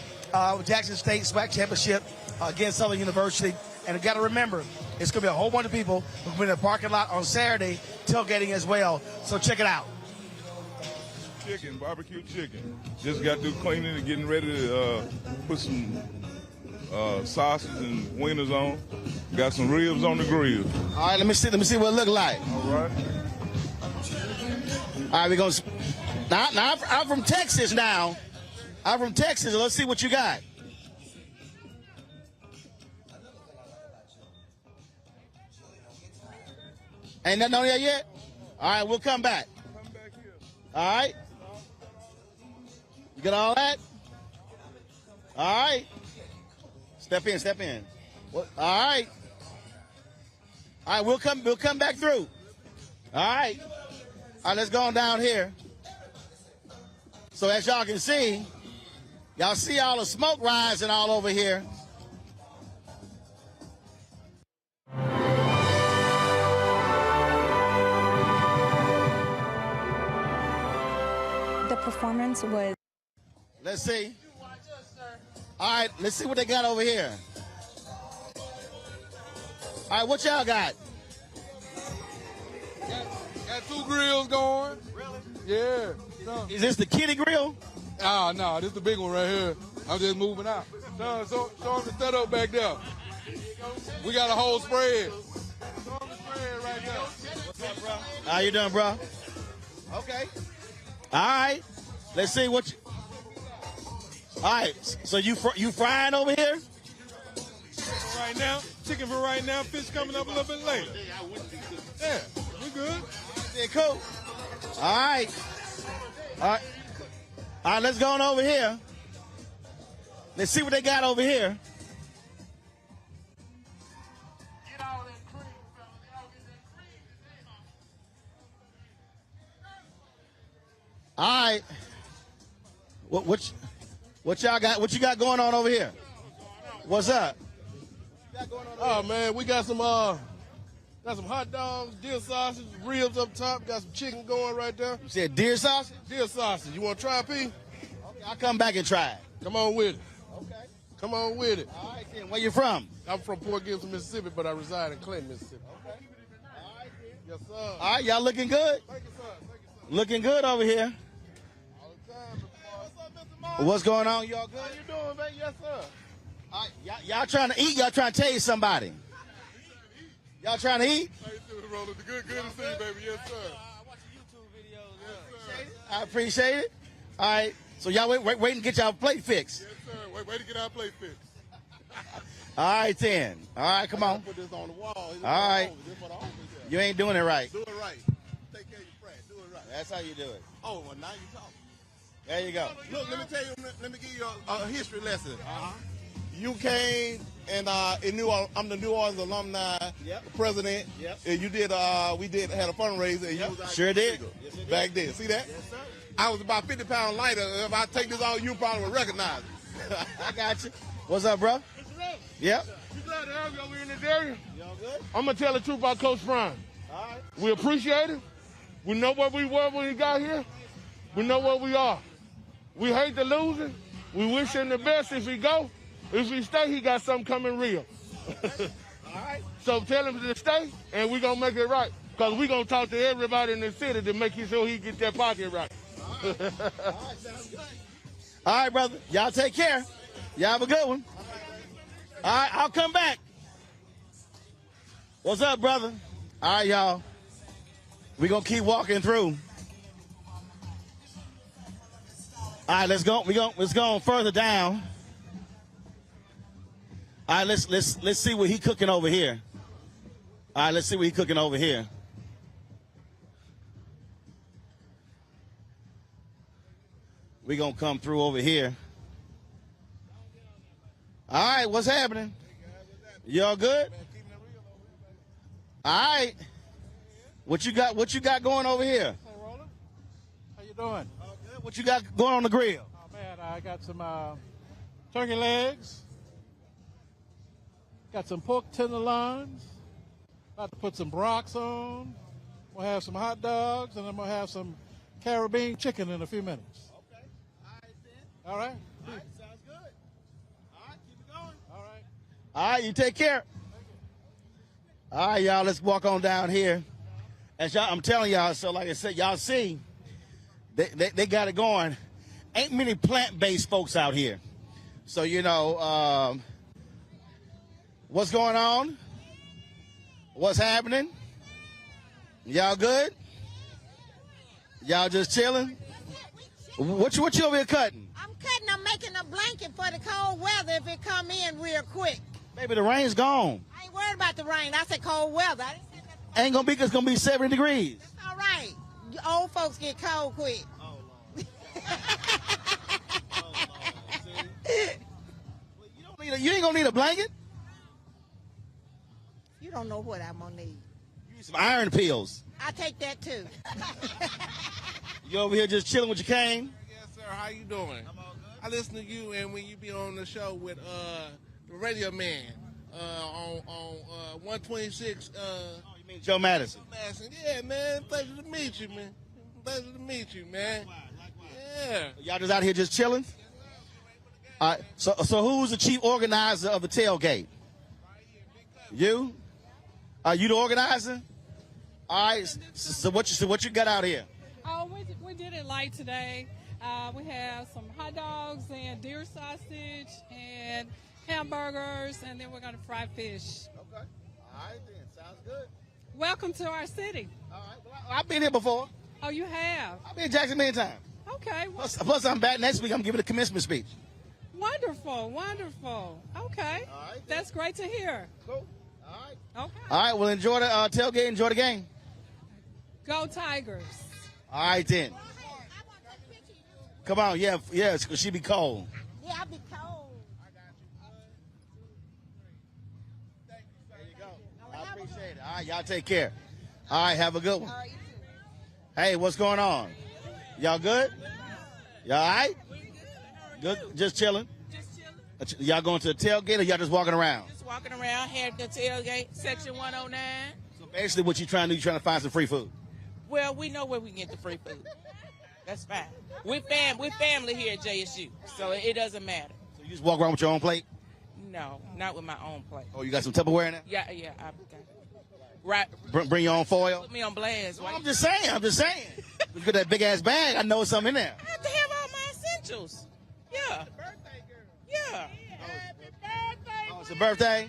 with Jackson State SWAC Championship against Southern University. And you got to remember, it's going to be a whole bunch of people who will be in the parking lot on Saturday tailgating as well. So check it out. Chicken, barbecue chicken. Just got through cleaning and getting ready to put some sausage and wieners on. Got some ribs on the grill. All right, let me see what it look like. All right. All right, we're going to... Now, I'm from Texas now. I'm from Texas. Let's see what you got. Ain't nothing on there yet? All right, we'll come back. All right. You got all that? All right. Step in. All right. All right, we'll come back through. All right. All right, let's go on down here. So as y'all can see, y'all see all the smoke rising all over here. The performance was... Let's see. All right, let's see what they got over here. All right, what y'all got? Got 2 grills going. Really? Yeah. Is this the kiddie grill? No, this is the big one right here. I'm just moving out. No, show them the setup back there. We got a whole spread. Show them the spread right there. What's up, bro? How you doing, bro? Okay. All right. Let's see what you... All right. So you frying over here? Chicken for right now. Fish coming up a little bit later. Yeah, we good. Yeah, cool. All right. All right. All right, let's go on over here. Let's see what they got over here. All right. What y'all got? What you got going on over here? What's up? Oh man, we got some hot dogs, deer sausage, ribs up top. Got some chicken going right there. You said deer sausage? Deer sausage. You want to try, P? Okay, I'll come back and try it. Come on with it. Okay. Come on with it. All right, then. Where you from? I'm from Port Gibson, Mississippi, but I reside in Clinton, Mississippi. Okay. All right, then. Yes, sir. All right, y'all looking good? Thank you, sir. Looking good over here. All the time, Mr. What's up, Mr. Martin? What's going on? Y'all good? How you doing, man? Yes, sir. All right, y'all trying to eat? Y'all trying to tase somebody? Y'all trying to eat? How you doing, Roland? Good to see you, baby. Yes, sir. I watch the YouTube videos. Yes, sir. I appreciate it. All right, so y'all wait and get y'all plate fixed. Yes, sir. Wait to get our plate fixed. All right, then. All right, come on. Put this on the wall. All right. You ain't doing it right. Do it right. Take care of your friend. Do it right. That's how you do it. Oh, well, now you talking. There you go. Look, let me give you a history lesson. You came and I'm the New Orleans alumni president. Yep. And you did we had a fundraiser and you was Sure did. back then. See that? Yes, sir. I was about 50 pounds lighter. If I take this off, you probably would recognize it. I got you. What's up, bro? Yep. You glad to have you over in this area? Y'all good? I'm gonna tell the truth about Coach Brown. All right. We appreciate it. We know where we were when we got here. We know where we are. We hate the losing. We wish him the best if he go. If he stay, he got something coming real. All right. So tell him to stay, and we gonna make it right. Because we gonna talk to everybody in the city to make sure he get that pocket right. All right, sounds good. All right, brother. Y'all take care. Y'all have a good one. All right, I'll come back. What's up, brother? All right, y'all. We're going to keep walking through. All right, let's go. Let's go on further down. All right, let's see what he cooking over here. All right, let's see what he cooking over here. We're going to come through over here. All right, what's happening? Y'all good? All right. What you got going over here? Hey, Roland. How you doing? Good. What you got going on the grill? Oh, man, I got some turkey legs. Got some pork tenderloins. About to put some brocks on. We'll have some hot dogs, and I'm going to have some Caribbean chicken in a few minutes. Okay. All right, then. All right? All right, sounds good. All right, keep it going. All right. All right, you take care. All right, y'all, let's walk on down here. As y'all, I'm telling y'all, so like I said, y'all see, they got it going. Ain't many plant-based folks out here. So, you know, what's going on? What's happening? Y'all good? Y'all just chilling? What you over here cutting? I'm cutting. I'm making a blanket for the cold weather if it come in real quick. Baby, the rain's gone. I ain't worried about the rain. I said cold weather. I didn't say nothing. Ain't gonna be, it's gonna be 70 degrees. It's all right. You old folks get cold quick. Oh, Lord. You ain't gonna need a blanket? You don't know what I'm gonna need. You need some iron pills. I take that too. You over here just chilling with your cane? Yes, sir. How you doing? I'm all good. I listen to you, and when you be on the show with the radio man on 126. You mean Joe Madison? Yeah, man. Pleasure to meet you, man. Pleasure to meet you, man. Yeah. Y'all just out here just chilling? All right. So who's the chief organizer of the tailgate? You? Are you the organizer? All right. So what you got out here? Oh, we did it light today. We have some hot dogs and deer sausage and hamburgers, and then we're going to fry fish. Okay. All right, then. Sounds good. Welcome to our city. All right. Well, I've been here before. Oh, you have? I've been in Jackson many times. Okay. Plus, I'm back next week. I'm giving a commencement speech. Wonderful, wonderful. Okay. All right. That's great to hear. Cool. All right. Okay. All right. Well, enjoy the tailgate. Enjoy the game. Go Tigers. All right, then. Come on. Yeah, because she be cold. Yeah, I'll be cold. There you go. I appreciate it. All right, y'all take care. All right, have a good one. Hey, what's going on? Y'all good? Y'all all right? Good? Just chilling? Just chilling. Y'all going to the tailgate or y'all just walking around? Just walking around, heading to tailgate, section 109. So basically what you trying to do, you trying to find some free food? Well, we know where we can get the free food. That's fine. We're family here at JSU, so it doesn't matter. So you just walk around with your own plate? No, not with my own plate. Oh, you got some Tupperware in there? Yeah, I got it. Right. Bring your own foil? Put me on blast. No, I'm just saying. You got that big ass bag, I know something in there. I have to have all my essentials. Yeah. Yeah. Oh, it's a birthday?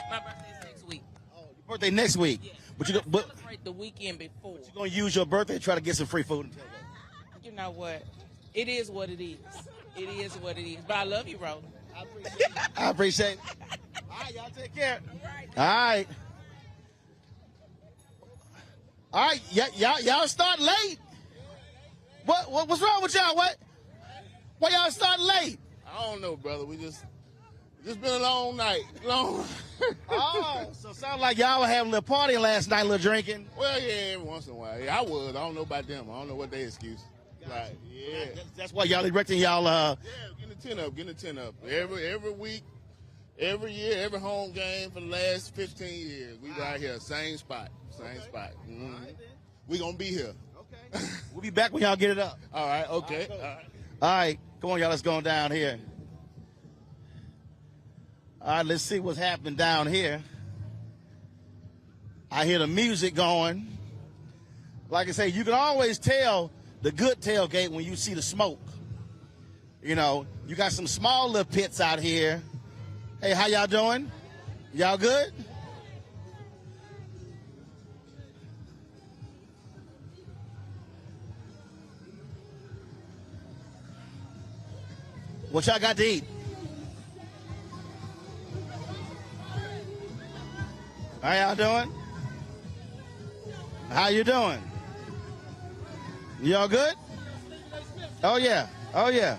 My birthday's next week. Oh, your birthday next week? Yeah. But celebrate the weekend before. You're going to use your birthday to try to get some free food? You know what? It is what it is. It is what it is. But I love you, Roland. I appreciate it. All right, y'all take care. All right. All right, y'all start late. What's wrong with y'all? Why y'all start late? I don't know, brother. We just been a long night. Oh, so sound like y'all were having a little party last night, a little drinking. Well, yeah, every once in a while. Yeah, I was. I don't know about them. I don't know what their excuse. Right. Yeah. That's why y'all erecting y'all. Yeah, getting the tent up. Every week, every year, every home game for the last 15 years. We right here, same spot. Mm-hmm. We gonna be here. Okay. We'll be back when y'all get it up. All right. Okay. All right. Come on, y'all. Let's go down here. All right. Let's see what's happening down here. I hear the music going. Like I say, you can always tell the good tailgate when you see the smoke. You know, you got some small little pits out here. Hey, how y'all doing? Y'all good? What y'all got to eat? How y'all doing? How you doing? Y'all good? Oh, yeah. Oh, yeah.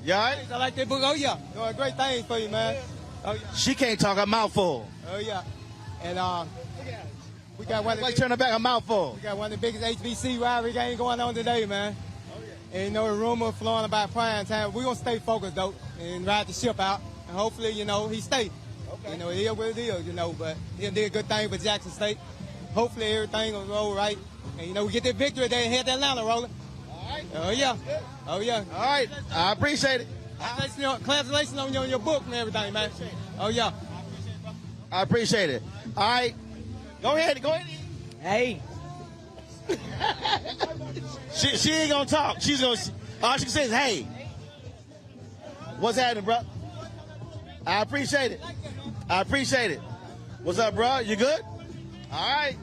You all right? I like that book. Oh, yeah. Doing great things for you, man. Oh, yeah. She can't talk a mouthful. Oh, yeah. And we got one of the Like turn her back a mouthful. We got one of the biggest HBC rivalry games going on today, man. Oh, yeah. And, you know, the rumor flowing about prime time. We're going to stay focused, though, and ride the ship out. And hopefully, you know, he stay. Okay. You know, it is what it is, you know, but he'll do a good thing for Jackson State. Hopefully everything will roll right. And, you know, we get that victory there and head to Atlanta, Roland. All right. Oh, yeah. Oh, yeah. All right. I appreciate it. Congratulations on your book and everything, man. Oh, yeah. I appreciate it. All right. Go ahead. Hey. She ain't going to talk. All she can say is, hey. What's happening, bro? I appreciate it. What's up, bro? You good? All right.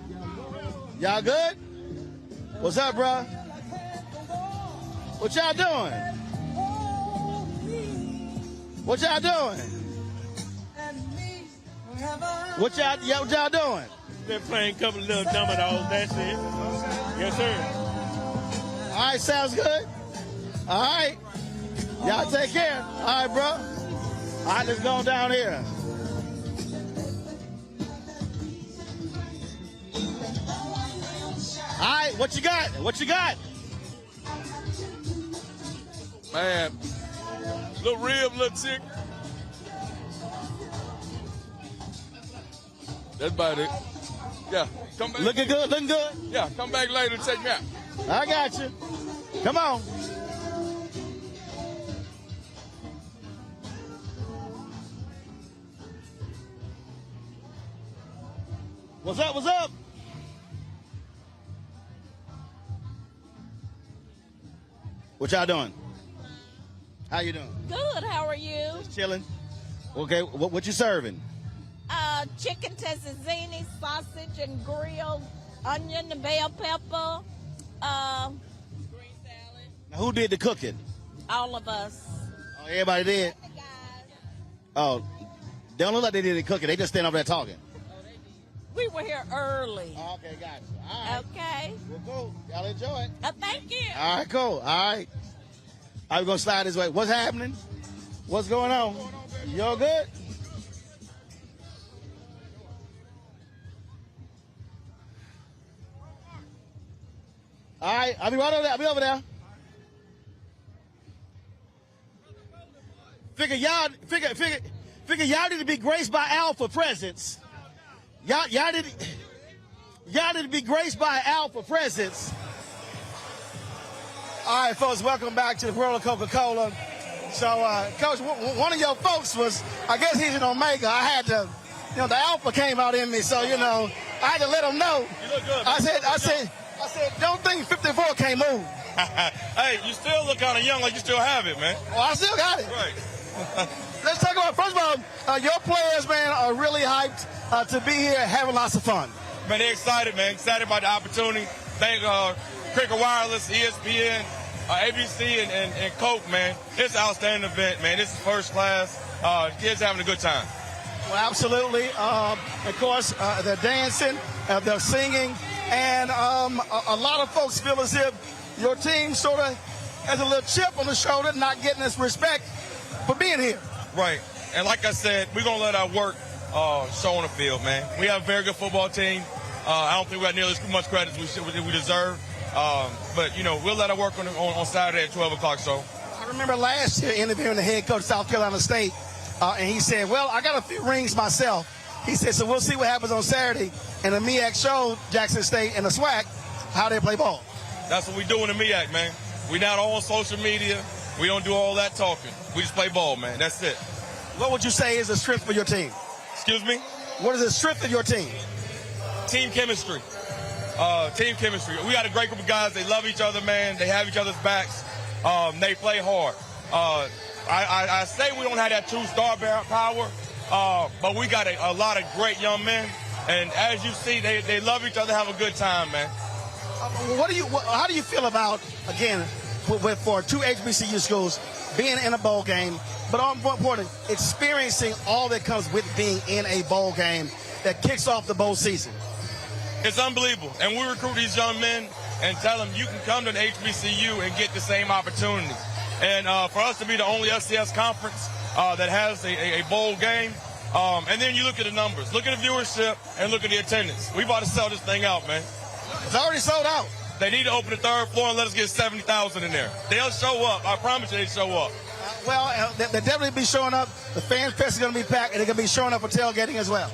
Y'all good? What's up, bro? What y'all doing? What y'all doing? What y'all doing? Been playing a couple of little dominoes, that's it. Yes, sir. All right, sounds good. All right. Y'all take care. All right, bro. All right, let's go down here. All right, what you got? Man, little rib, little chick. That's about it. Yeah, come back. Looking good? Yeah, come back later and check me out. I got you. Come on. What's up? What y'all doing? How you doing? Good. How are you? Just chilling. Okay, what you serving? Chicken tzatziki, sausage and grilled onion and bell pepper. Green salad. Now, who did the cooking? All of us. Oh, everybody did? Oh, they don't look like they did the cooking. They just stand over there talking. We were here early. Okay, gotcha. All right. Okay. Well, cool. Y'all enjoy it. Thank you. All right, cool. All right. I'm going to slide this way. What's happening? What's going on? You all good? All right. I'll be right over there. I'll be over there. Figure y'all need to be graced by Al for presents. Y'all need to be graced by Al for presents. All right, folks, welcome back to the world of Coca-Cola. So, Coach, one of your folks was, I guess he's in Omega. I had to, the alpha came out in me, so, I had to let him know. You look good. I said, don't think 54 can't move. Hey, you still look kind of young, like you still have it, man. Well, I still got it. Right. Let's talk about, first of all, your players, man, are really hyped to be here having lots of fun. Man, they're excited, man. Excited about the opportunity. Thank Cricket Wireless, ESPN, ABC, and Coke, man. It's an outstanding event, man. This is first class. Kids having a good time. Well, absolutely. Of course, they're dancing, they're singing, and a lot of folks feel as if your team sort of has a little chip on the shoulder, not getting this respect for being here. Right. And like I said, we're going to let our work show on the field, man. We have a very good football team. I don't think we got nearly as much credit as we deserve. But, we'll let our work on Saturday at 12 o'clock. So I remember last year interviewing the head coach of South Carolina State, and he said, well, I got a few rings myself. He said, so we'll see what happens on Saturday. And the MEAC showed Jackson State and the SWAC how they play ball. That's what we do in the MEAC, man. We're not on social media. We don't do all that talking. We just play ball, man. That's it. What would you say is the strength for your team? Excuse me? What is the strength of your team? Team chemistry. Team chemistry. We got a great group of guys. They love each other, man. They have each other's backs. They play hard. I say we don't have that true star power, but we got a lot of great young men. And as you see, they love each other, have a good time, man. How do you feel about, again, for two HBCU schools being in a bowl game, but more important, experiencing all that comes with being in a bowl game that kicks off the bowl season? It's unbelievable. And we recruit these young men and tell them you can come to the HBCU and get the same opportunity. And for us to be the only FCS conference that has a bowl game, and then you look at the numbers, look at the viewership, and look at the attendance. We about to sell this thing out, man. It's already sold out. They need to open the third floor and let us get 70,000 in there. They'll show up. I promise you they'll show up. Well, they'll definitely be showing up. The fan fest is going to be packed, and they're going to be showing up for tailgating as well.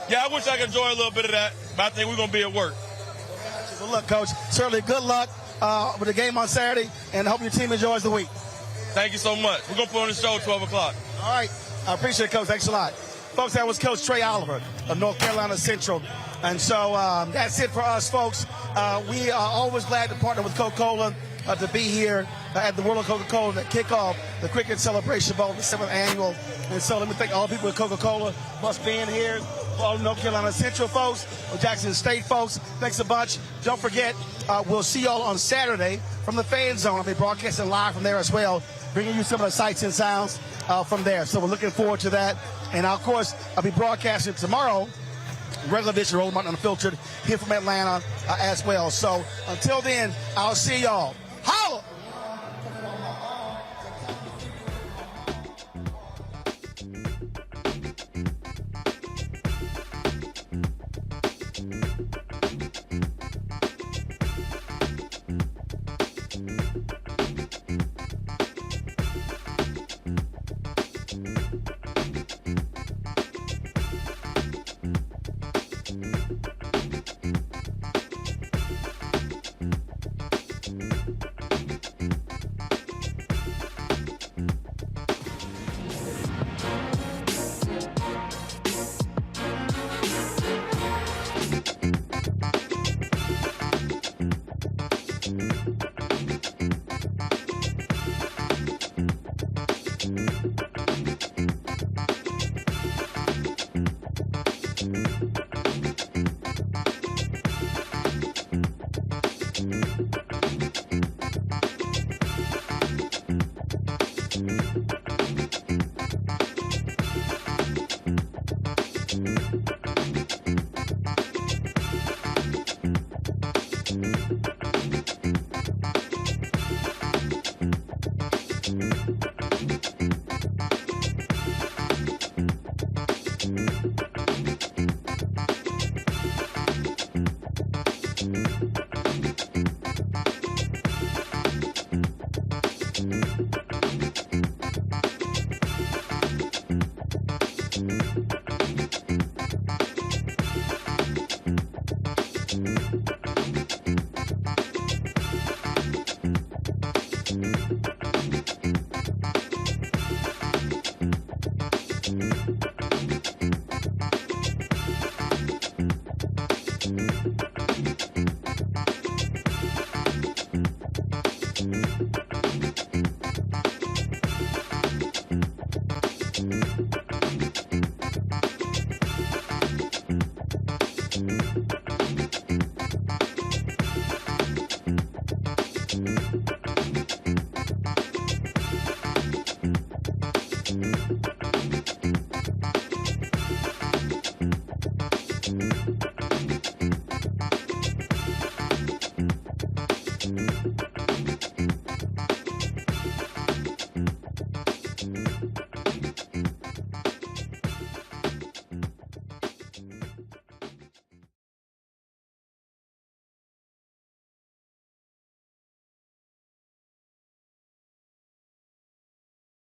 Yeah, I wish I could enjoy a little bit of that, but I think we're going to be at work. Well, look, Coach, certainly good luck with the game on Saturday, and I hope your team enjoys the week. Thank you so much. We're going to put on the show at 12 o'clock. All right. I appreciate it, Coach. Thanks a lot. Folks, that was Coach Trey Oliver of North Carolina Central. And so that's it for us, folks. We are always glad to partner with Coca-Cola to be here at the World of Coca-Cola to kick off the Cricket Celebration Bowl, the 7th annual. And so let me thank all the people at Coca-Cola for us being here, for all the North Carolina Central folks, for Jackson State folks. Thanks a bunch. Don't forget, we'll see y'all on Saturday from the Fan Zone. I'll be broadcasting live from there as well, bringing you some of the sights and sounds from there. So we're looking forward to that. And, of course, I'll be broadcasting tomorrow, regular edition Roland Martin Unfiltered, here from Atlanta as well. So until then, I'll see y'all. Holla! Thank you.